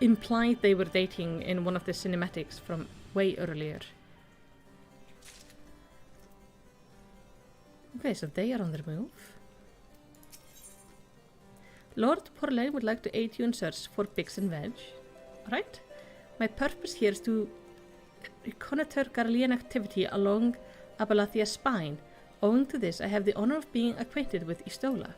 implied they were dating in one of the cinematics from way earlier. Okay, so they are on their move. Lord Porlane would like to aid you in search for pigs and veg. Alright? My purpose here is to reconnoiter Garlean activity along Abalathia's spine. Owing to this, I have the honor of being acquainted with Istola.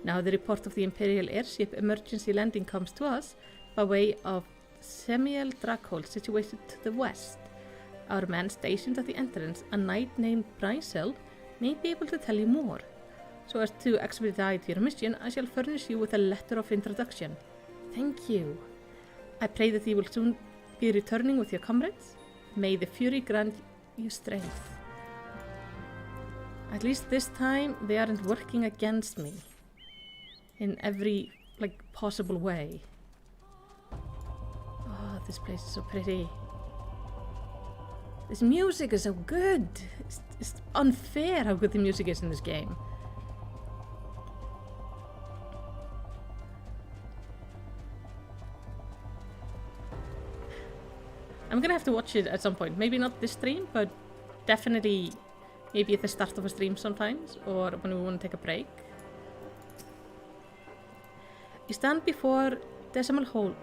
Now the report of the Imperial airship emergency landing comes to us by way of Semiel Draghold situated to the west. Our man stationed at the entrance, a knight named Brycel, may be able to tell you more. So as to expedite your mission, I shall furnish you with a letter of introduction. Thank you. I pray that you will soon be returning with your comrades. May the Fury grant you strength. At least this time, they aren't working against me. In every, possible way. Oh, this place is so pretty. This music is so good. It's unfair how good the music is in this game. I'm gonna have to watch it at some point. Maybe not this stream, but definitely maybe at the start of a stream sometimes, or when we want to take a break. You stand before Decimal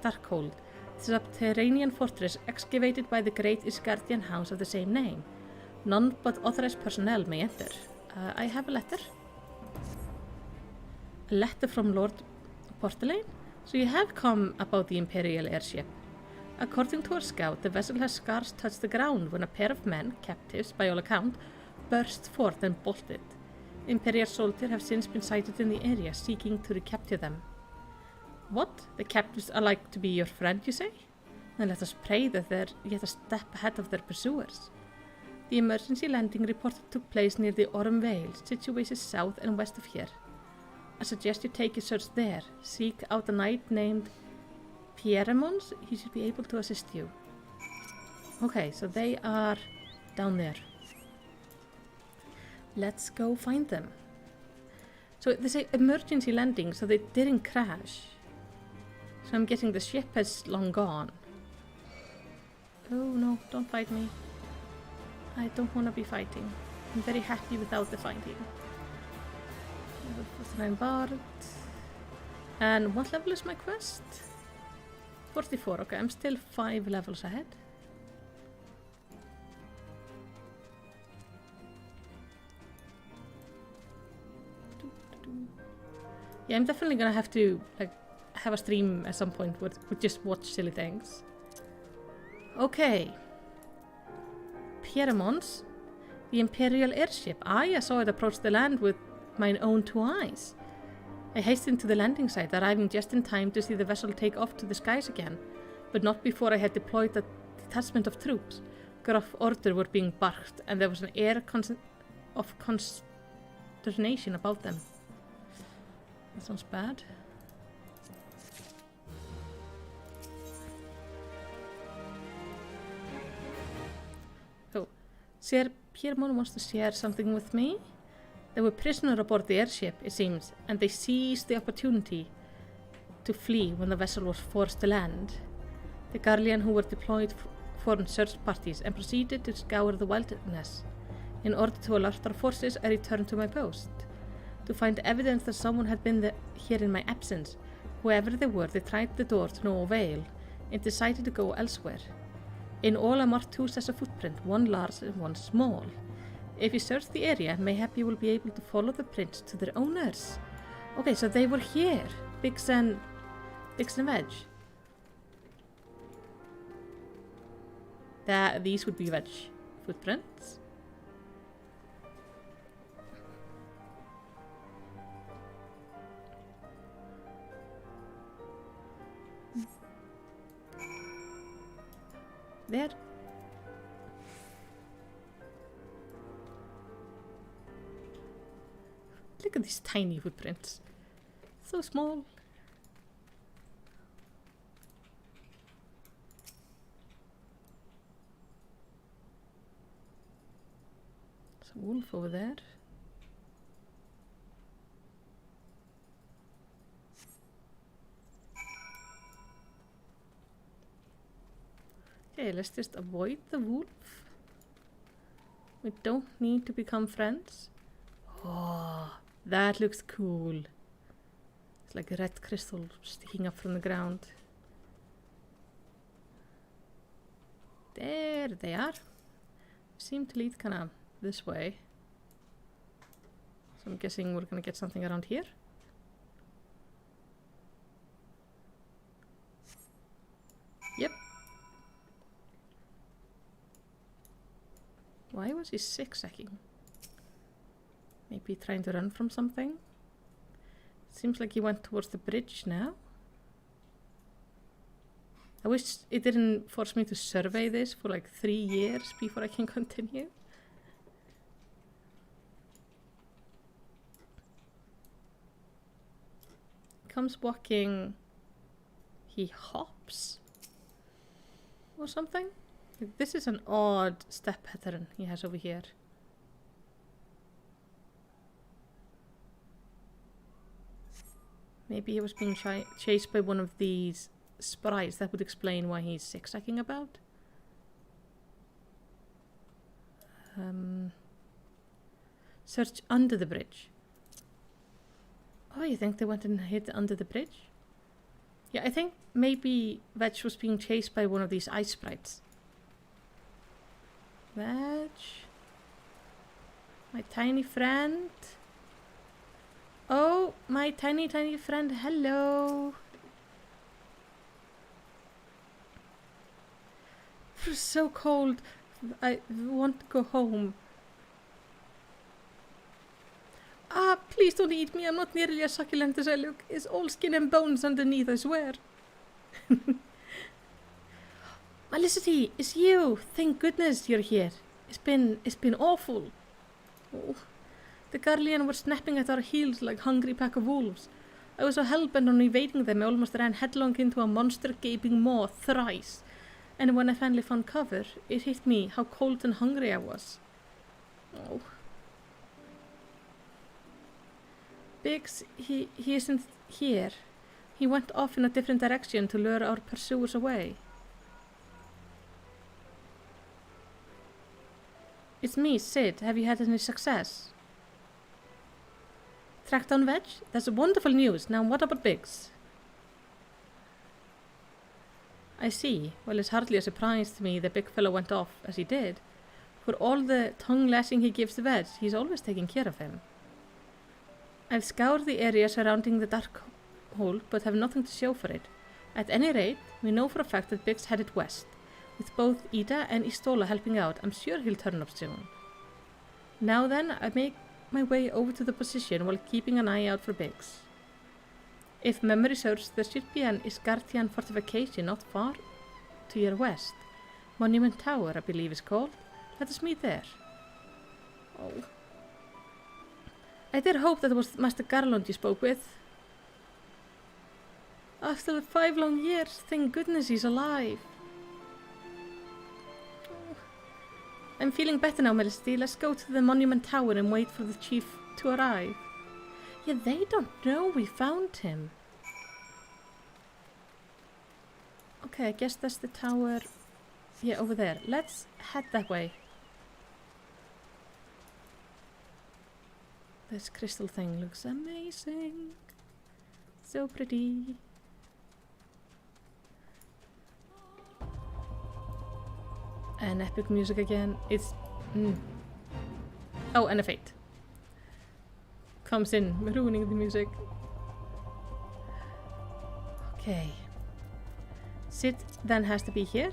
Darkhold, the subterranean fortress excavated by the great Isgardian house of the same name. None but authorized personnel may enter. I have a letter. A letter from Lord Portelaine? So you have come about the Imperial airship. According to our scout, the vessel has scarce touched the ground when a pair of men, captives by all account, burst forth and bolted. Imperial soldiers have since been sighted in the area, seeking to recapture them. What? The captives are like to be your friend, you say? Then let us pray that they're yet a step ahead of their pursuers. The emergency landing report took place near the Orm Vale, situated south and west of here. I suggest you take a search there. Seek out a knight named Pieremons. He should be able to assist you. Okay, so they are down there. Let's go find them. So they say emergency landing, so they didn't crash. So I'm guessing the ship has long gone. Oh no, don't fight me. I don't want to be fighting. I'm very happy without the fighting. Level 49 Bard. And what level is my quest? 44, okay, I'm still 5 levels ahead. Yeah, I'm definitely gonna have to like have a stream at some point with just watch silly things. Okay. Pieremons, the Imperial airship. I saw it approach the land with mine own 2 eyes. I hastened to the landing site, arriving just in time to see the vessel take off to the skies again, but not before I had deployed a detachment of troops. Gruff orders were being barked, and there was an air of consternation about them. That sounds bad. Oh, Sir Pieremon wants to share something with me. They were prisoners aboard the airship, it seems, and they seized the opportunity to flee when the vessel was forced to land. The Garlean who were deployed formed search parties and proceeded to scour the wilderness. In order to alert our forces, I returned to my post. To find evidence that someone had been here in my absence, whoever they were, they tried the door to no avail and decided to go elsewhere. In all, I marked 2 sets of footprint, one large and one small. If you search the area, mayhap you will be able to follow the prints to their owners. Okay, so they were here. Biggs and Veg. These would be Veg footprints. There. Look at these tiny footprints. So small. There's a wolf over there. Okay, let's just avoid the wolf. We don't need to become friends. Oh, that looks cool. It's like a red crystal sticking up from the ground. There they are. Seem to lead kind of this way. So I'm guessing we're gonna get something around here. Yep. Why was he zigzagging? Maybe trying to run from something? Seems like he went towards the bridge now. I wish it didn't force me to survey this for like 3 years before I can continue. Comes walking. He hops? Or something? This is an odd step pattern he has over here. Maybe he was being chased by one of these sprites. That would explain why he's zigzagging about. Search under the bridge. Oh, you think they went and hid under the bridge? Yeah, I think maybe Veg was being chased by one of these ice sprites. Veg? My tiny friend? Oh, my tiny, tiny friend, hello! It's so cold. I want to go home. Ah, please don't eat me. I'm not nearly as succulent as I look. It's all skin and bones underneath, I swear. Felicity, it's you. Thank goodness you're here. It's been awful. Oh, The Garlean were snapping at our heels like hungry pack of wolves. I was so hell-bent on evading them I almost ran headlong into a monster gaping maw thrice. And when I finally found cover, it hit me how cold and hungry I was. Oh. Biggs, he isn't here. He went off in a different direction to lure our pursuers away. It's me, Sid. Have you had any success? Tracked down Veg? That's wonderful news. Now what about Biggs? I see. Well, it's hardly a surprise to me the big fellow went off as he did. For all the tongue-lashing he gives to Veg, he's always taking care of him. I've scoured the area surrounding the dark hole, but have nothing to show for it. At any rate, we know for a fact that Biggs headed west. With both Ida and Istola helping out, I'm sure he'll turn up soon. Now then, I make my way over to the position while keeping an eye out for Biggs. If memory serves, there should be an Isgartian fortification not far to your west. Monument Tower, I believe it's called. Let us meet there. Oh. I did hope that was Master Garland you spoke with. After the 5 long years, thank goodness he's alive. Oh. I'm feeling better now, Melisty. Let's go to the Monument Tower and wait for the chief to arrive. Yeah, they don't know we found him. Okay, I guess that's the tower. Yeah, over there. Let's head that way. This crystal thing looks amazing. So pretty. And epic music again. It's... Oh, and a fate. Comes in, ruining the music. Okay. Sid then has to be here.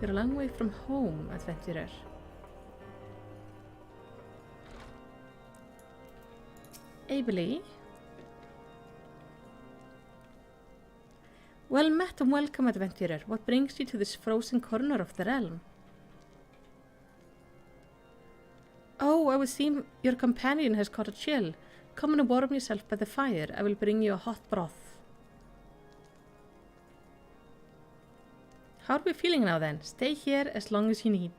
You're a long way from home, adventurer. Ably. Well met and welcome, adventurer. What brings you to this frozen corner of the realm? Oh, I would see your companion has caught a chill. Come and warm yourself by the fire. I will bring you a hot broth. How are we feeling now then? Stay here as long as you need.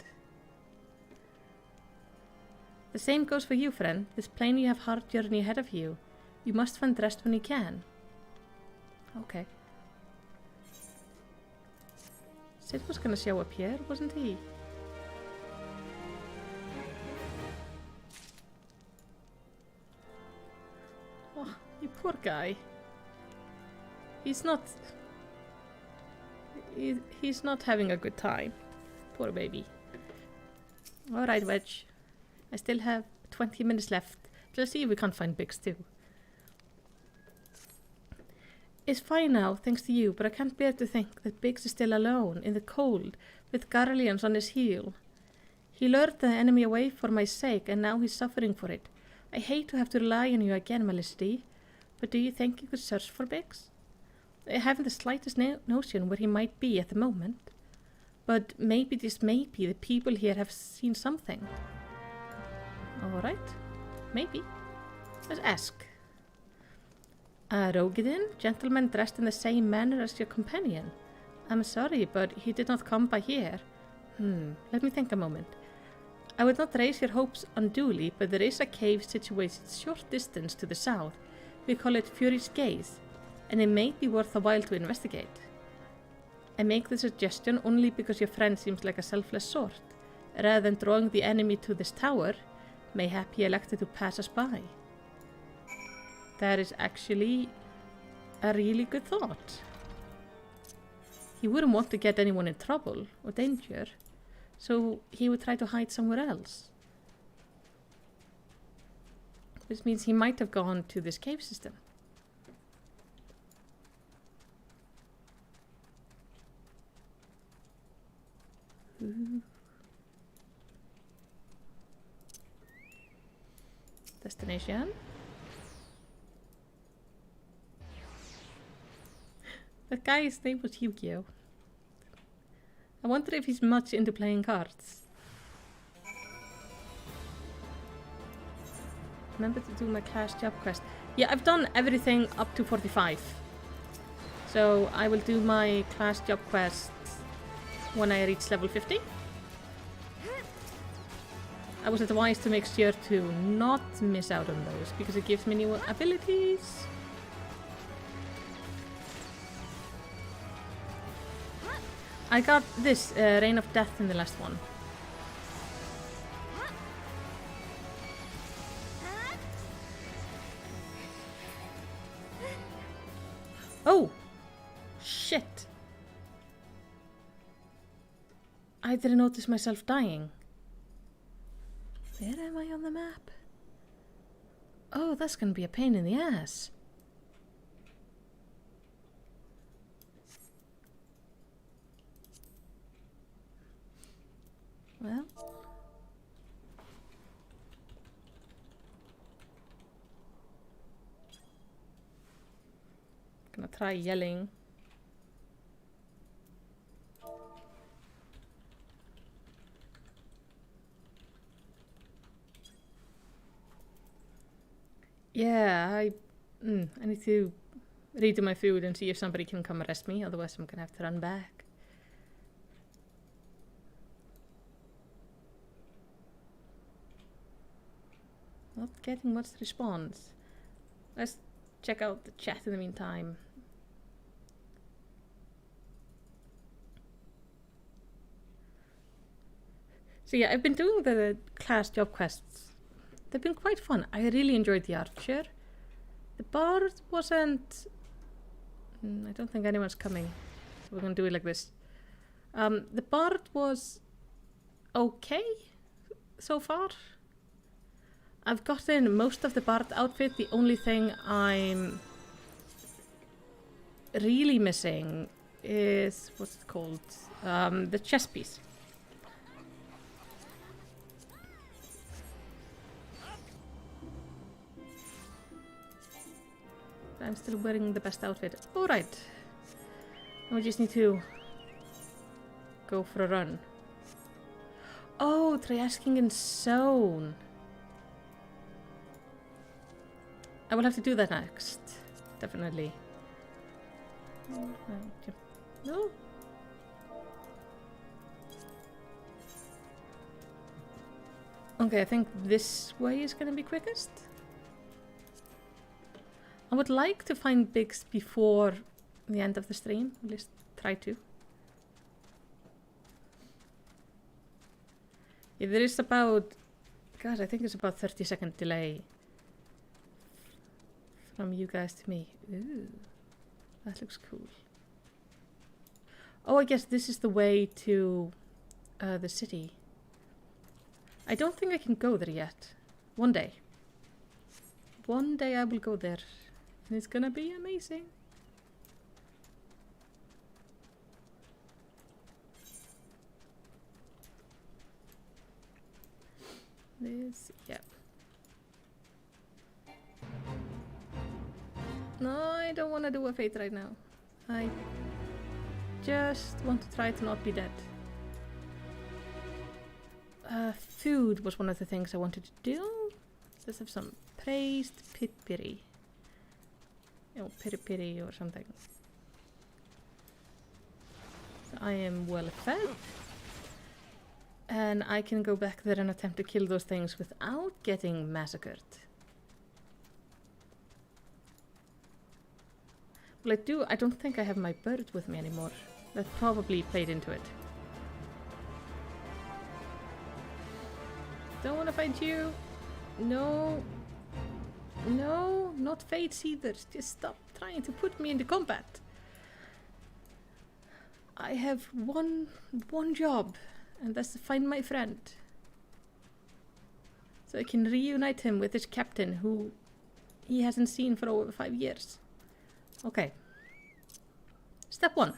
The same goes for you, friend. It's plain you have a hard journey ahead of you. You must find rest when you can. Okay. Sid was gonna show up here, wasn't he? Oh, you poor guy. He's not having a good time. Poor baby. Alright, Wedge. I still have 20 minutes left. Let's see if we can't find Biggs too. It's fine now, thanks to you, but I can't bear to think that Biggs is still alone, in the cold, with Garleans on his heel. He lured the enemy away for my sake, and now he's suffering for it. I hate to have to rely on you again, Melisty, but do you think you could search for Biggs? I haven't the slightest notion where he might be at the moment, but maybe, just maybe, the people here have seen something. Alright, maybe. Let's ask. Rogidin, gentleman dressed in the same manner as your companion. I'm sorry, but he did not come by here. Let me think a moment. I would not raise your hopes unduly, but there is a cave situated short distance to the south. We call it Fury's Gaze, and it may be worth a while to investigate. I make the suggestion only because your friend seems like a selfless sort. Rather than drawing the enemy to this tower, mayhap he elected to pass us by. That is actually a really good thought. He wouldn't want to get anyone in trouble or danger, so he would try to hide somewhere else. Which means he might have gone to this cave system. Ooh. Destination. That guy's name was Yu-Gi-Oh! I wonder if he's much into playing cards. remember to do my class job quest. Yeah, I've done everything up to 45. So I will do my class job quest when I reach level 50. I was advised to make sure to not miss out on those because it gives me new abilities. I got this Reign of Death in the last one. Oh! Shit! I didn't notice myself dying. Where am I on the map? Oh, that's gonna be a pain in the ass. Well. Gonna try yelling. Yeah, I need to redo my food and see if somebody can come arrest me, otherwise I'm gonna have to run back. Not getting much response. Let's check out the chat in the meantime. So yeah, I've been doing the class job quests. They've been quite fun. I really enjoyed the archer. The bard wasn't... I don't think anyone's coming. So we're gonna do it like this. The bard was okay so far. I've gotten most of the bard outfit. The only thing I'm really missing is... what's it called? The chest piece. I'm still wearing the best outfit. Alright. We just need to go for a run. Oh, try asking in zone. I will have to do that next. Definitely. No? Okay, I think this way is gonna be quickest. I would like to find Biggs before the end of the stream. At least try to. Yeah, there is about... God, I think it's about 30-second delay from you guys to me. Ooh, that looks cool. Oh, I guess this is the way to the city. I don't think I can go there yet. One day. One day I will go there. And it's gonna be amazing. This, yeah. No, I don't want to do a fate right now. I just want to try to not be dead. Food was one of the things I wanted to do. Let's have some praised piri. Oh, piri or something. So I am well fed. And I can go back there and attempt to kill those things without getting massacred. Well, I don't think I have my bird with me anymore. That probably played into it. Don't want to fight you. No. No, not fates either. Just stop trying to put me into combat. I have one job, and that's to find my friend. So I can reunite him with his captain, who he hasn't seen for over 5 years. Okay. Step 1.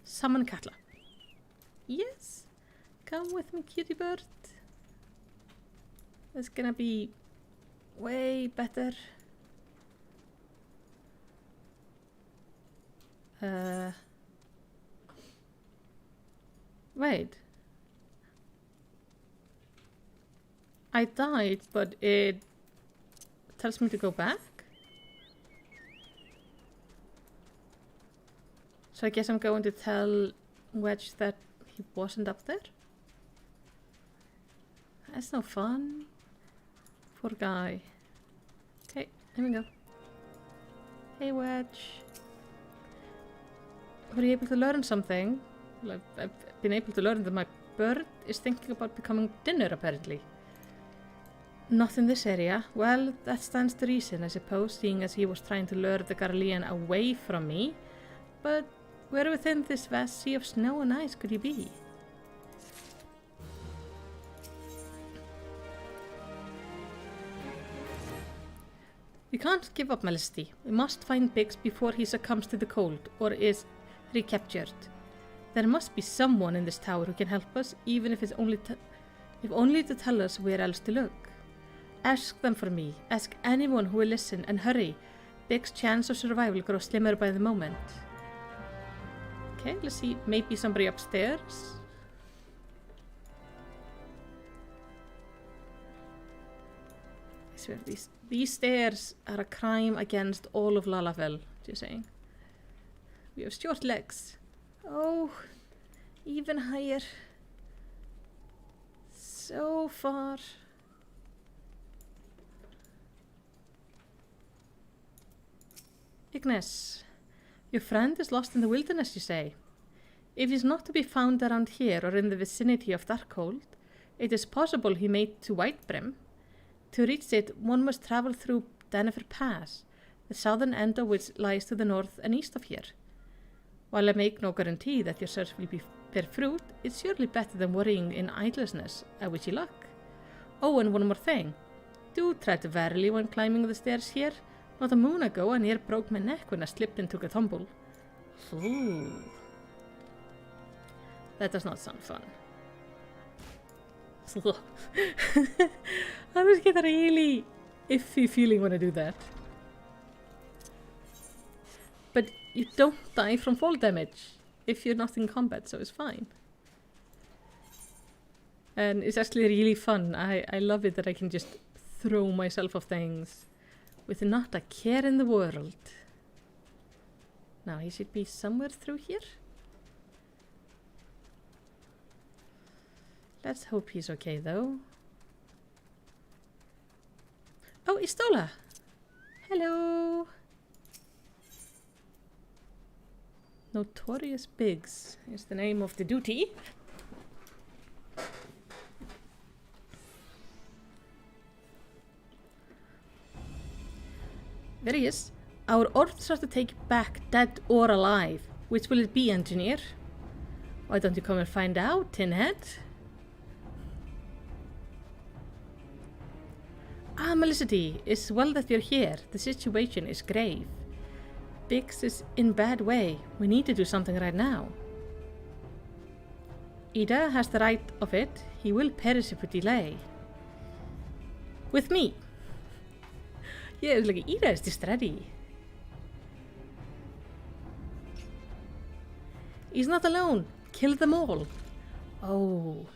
Summon Katla. Yes. Come with me, cutie bird. That's gonna be way better. Wait. I died, but it tells me to go back. So I guess I'm going to tell Wedge that he wasn't up there. That's no fun. Poor guy. Okay, here we go. Hey Wedge. Were you able to learn something? Well, I've been able to learn that my bird is thinking about becoming dinner, apparently. Not in this area. Well, that stands to reason, I suppose, seeing as he was trying to lure the Garlean away from me. But where within this vast sea of snow and ice could he be? We can't give up, Melisty. We must find Biggs before he succumbs to the cold, or is recaptured. There must be someone in this tower who can help us, even if it's only to tell us where else to look. Ask them for me. Ask anyone who will listen, and hurry. Biggs' chance of survival grows slimmer by the moment. Okay, let's see. Maybe somebody upstairs. I swear, these stairs are a crime against all of Lalafell, just saying. We have short legs. Oh, even higher. So far. Ignis, your friend is lost in the wilderness, you say? If he's not to be found around here or in the vicinity of Darkhold, it is possible he made to Whitebrim. To reach it, one must travel through Denver Pass, the southern end of which lies to the north and east of here. While I make no guarantee that your search will bear fruit, it's surely better than worrying in idleness. I wish you luck. Oh, and one more thing. Do tread warily when climbing the stairs here. Not a moon ago, I near broke my neck when I slipped and took a tumble. Ooh. That does not sound fun. I always get a really iffy feeling when I do that. But you don't die from fall damage if you're not in combat, so it's fine. And it's actually really fun. I love it that I can just throw myself off things with not a care in the world. Now he should be somewhere through here. Let's hope he's okay though. Oh, Istola! Hello! Notorious Biggs is the name of the duty. There he is. Our orders are to take back, dead or alive. Which will it be, engineer? Why don't you come and find out, Tinhead? Ah, Melicity, it's well that you're here. The situation is grave. Biggs is in bad way. We need to do something right now. Ida has the right of it. He will perish if we delay. With me. Yeah, it's like Ida is just ready. He's not alone. Kill them all. Oh.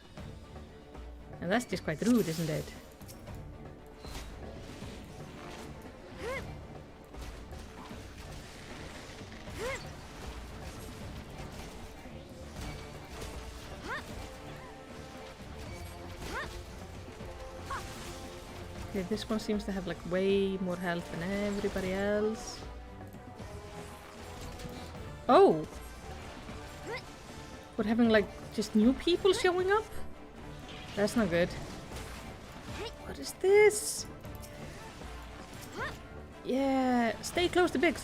And that's just quite rude, isn't it? Okay, this one seems to have like way more health than everybody else. Oh! We're having like just new people showing up? That's not good. What is this? Yeah, stay close to Biggs.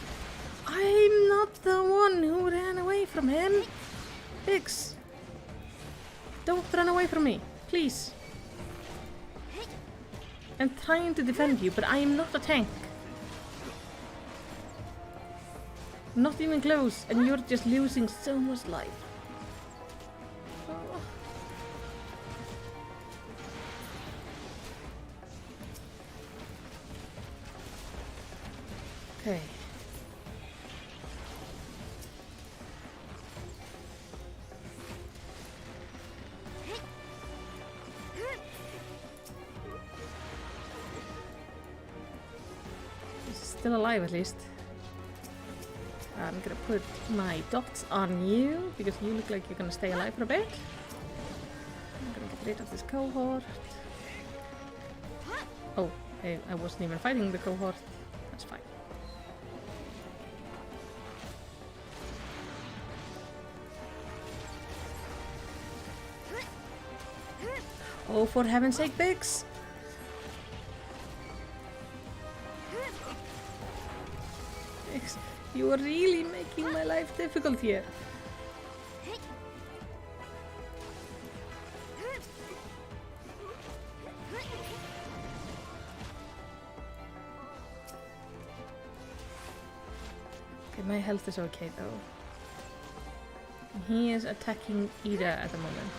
I'm not the one who ran away from him. Biggs, don't run away from me, please. I'm trying to defend you, but I am not a tank. Not even close, and you're just losing so much life. Oh. Okay. still alive at least. I'm gonna put my dots on you because you look like you're gonna stay alive for a bit. I'm gonna get rid of this cohort. Oh, I wasn't even fighting the cohort. That's fine. Oh, for heaven's sake, Biggs! Biggs, you are really making my life difficult here. Okay, my health is okay though. He is attacking Ida at the moment.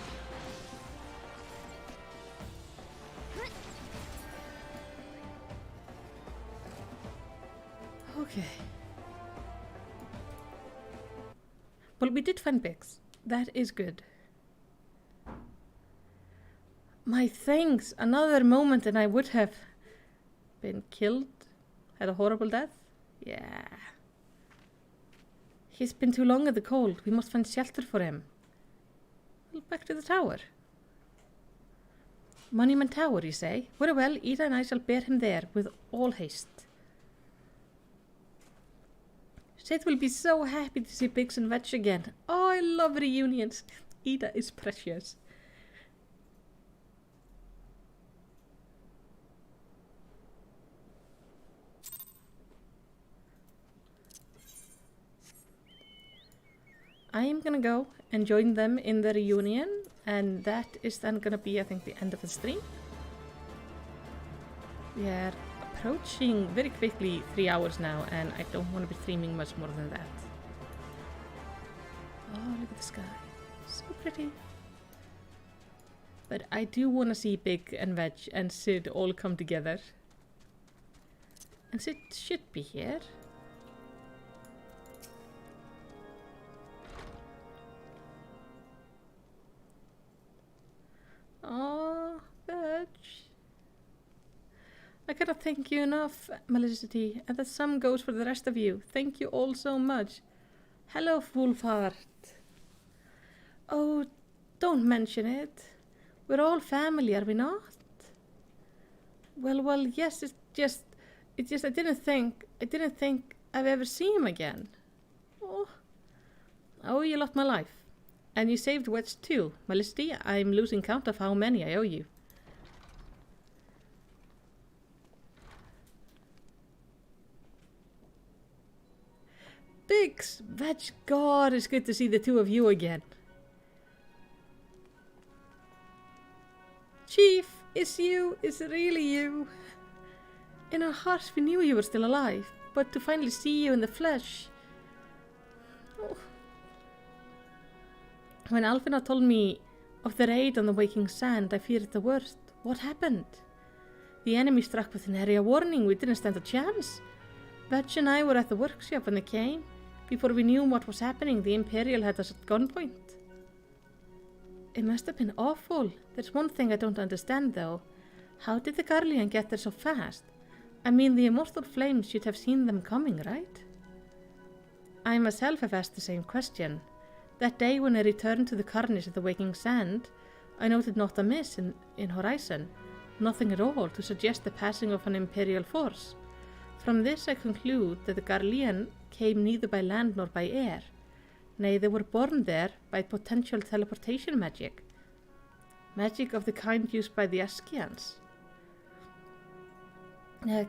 Okay. Well, we did find Biggs. That is good. My thanks! Another moment and I would have been killed. Had a horrible death. Yeah. He's been too long in the cold. We must find shelter for him. Well, back to the tower. Monument Tower, you say? Very well, Ida and I shall bear him there with all haste. Seth will be so happy to see Biggs and Vetch again. Oh, I love reunions. Ida is precious. I am gonna go and join them in the reunion, and that is then gonna be, I think, the end of the stream. We are approaching very quickly 3 hours now, and I don't want to be streaming much more than that. Oh, look at the sky. So pretty. But I do want to see Big and Veg and Sid all come together. And Sid should be here. Oh, Veg. I cannot thank you enough, Melicity, and the same goes for the rest of you. Thank you all so much. Hello, Wolfheart. Oh, don't mention it. We're all family, are we not? Well, yes, it's just I didn't think I'd ever see him again. Oh, I owe you a lot my life. And you saved Wedge too. Melicity, I'm losing count of how many I owe you. Biggs, Veg, God, it's good to see the two of you again. Chief, it's you, it's really you. In our hearts we knew you were still alive, but to finally see you in the flesh. Oh. When Alfina told me of the raid on the Waking Sand, I feared the worst. What happened? The enemy struck with an area warning. We didn't stand a chance. Veg and I were at the workshop when they came. Before we knew what was happening, the Imperial had us at gunpoint. It must have been awful. There's one thing I don't understand, though. How did the Garlean get there so fast? I mean, the immortal flames should have seen them coming, right? I myself have asked the same question. That day when I returned to the carnage of the Waking Sand, I noted not a miss in horizon, nothing at all to suggest the passing of an Imperial force. From this I conclude that the Garlean came neither by land nor by air. Nay, they were born there by potential teleportation magic. Magic of the kind used by the Askians.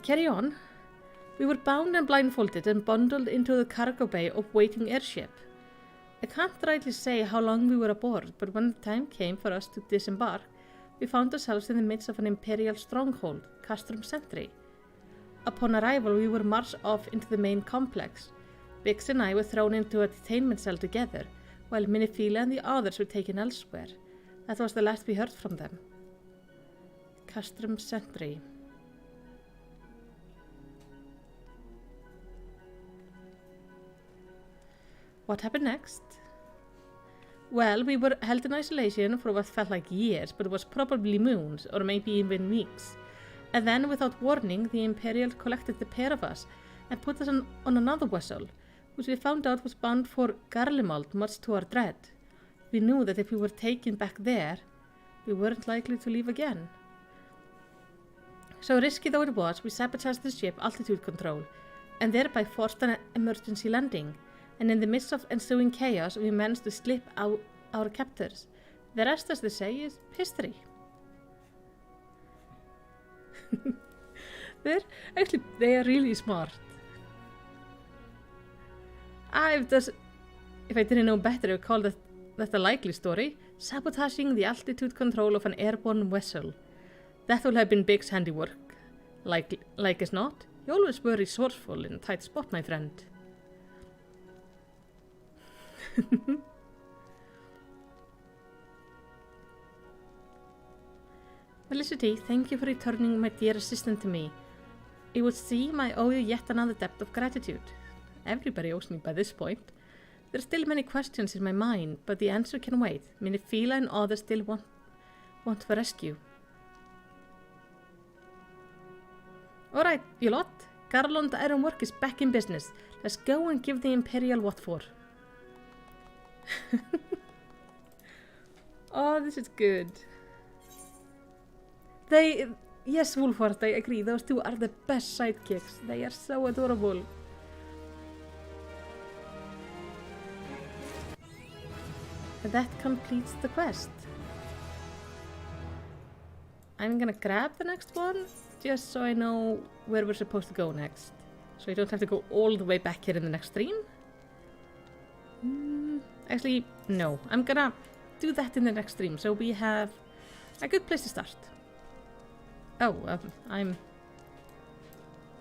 Carry on. We were bound and blindfolded and bundled into the cargo bay of waiting airship. I can't rightly say how long we were aboard, but when the time came for us to disembark, we found ourselves in the midst of an Imperial stronghold, Castrum Sentry. Upon arrival, we were marched off into the main complex. Biggs and I were thrown into a detainment cell together, while Minifila and the others were taken elsewhere. That was the last we heard from them. Castrum Sentry. What happened next? Well, we were held in isolation for what felt like years, but it was probably moons, or maybe even weeks. And then, without warning, the Imperial collected the pair of us and put us on another vessel, which we found out was bound for Garlemald, much to our dread. We knew that if we were taken back there, we weren't likely to leave again. So risky though it was, we sabotaged the ship altitude control, and thereby forced an emergency landing, and in the midst of ensuing chaos, we managed to slip out our captors. The rest, as they say, is history. They are really smart. If I didn't know better, I would call that a likely story. Sabotaging the altitude control of an airborne vessel. That will have been Big's handiwork. Like as not, you always were resourceful in a tight spot, my friend. Felicity, thank you for returning my dear assistant to me. It would seem I owe you yet another debt of gratitude. Everybody owes me by this point. There are still many questions in my mind, but the answer can wait. Minifila and others still want for rescue. Alright, you lot. Garland Ironwork is back in business. Let's go and give the Imperial what for. Oh, this is good. Yes, Wolfhard, I agree. Those two are the best sidekicks. They are so adorable. And that completes the quest. I'm gonna grab the next one, just so I know where we're supposed to go next. So I don't have to go all the way back here in the next stream. Actually, no. I'm gonna do that in the next stream, so we have a good place to start. Oh, I'm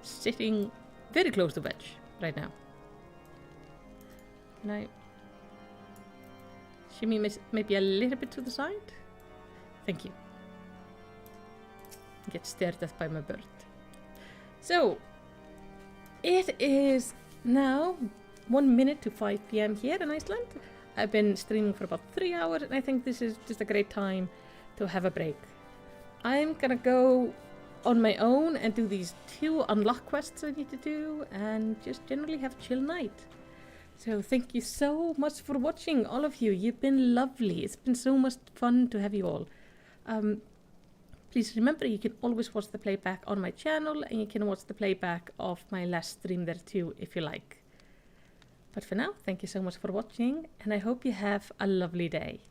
sitting very close to Wedge right now. Can I shimmy maybe a little bit to the side? Thank you. Get stared at by my bird. So, it is now 1 minute to 5 PM here in Iceland. I've been streaming for about 3 hours, and I think this is just a great time to have a break. I'm gonna go on my own and do these 2 unlock quests I need to do, and just generally have a chill night. So thank you so much for watching, all of you. You've been lovely. It's been so much fun to have you all. Please remember, you can always watch the playback on my channel, and you can watch the playback of my last stream there too, if you like. But for now, thank you so much for watching, and I hope you have a lovely day.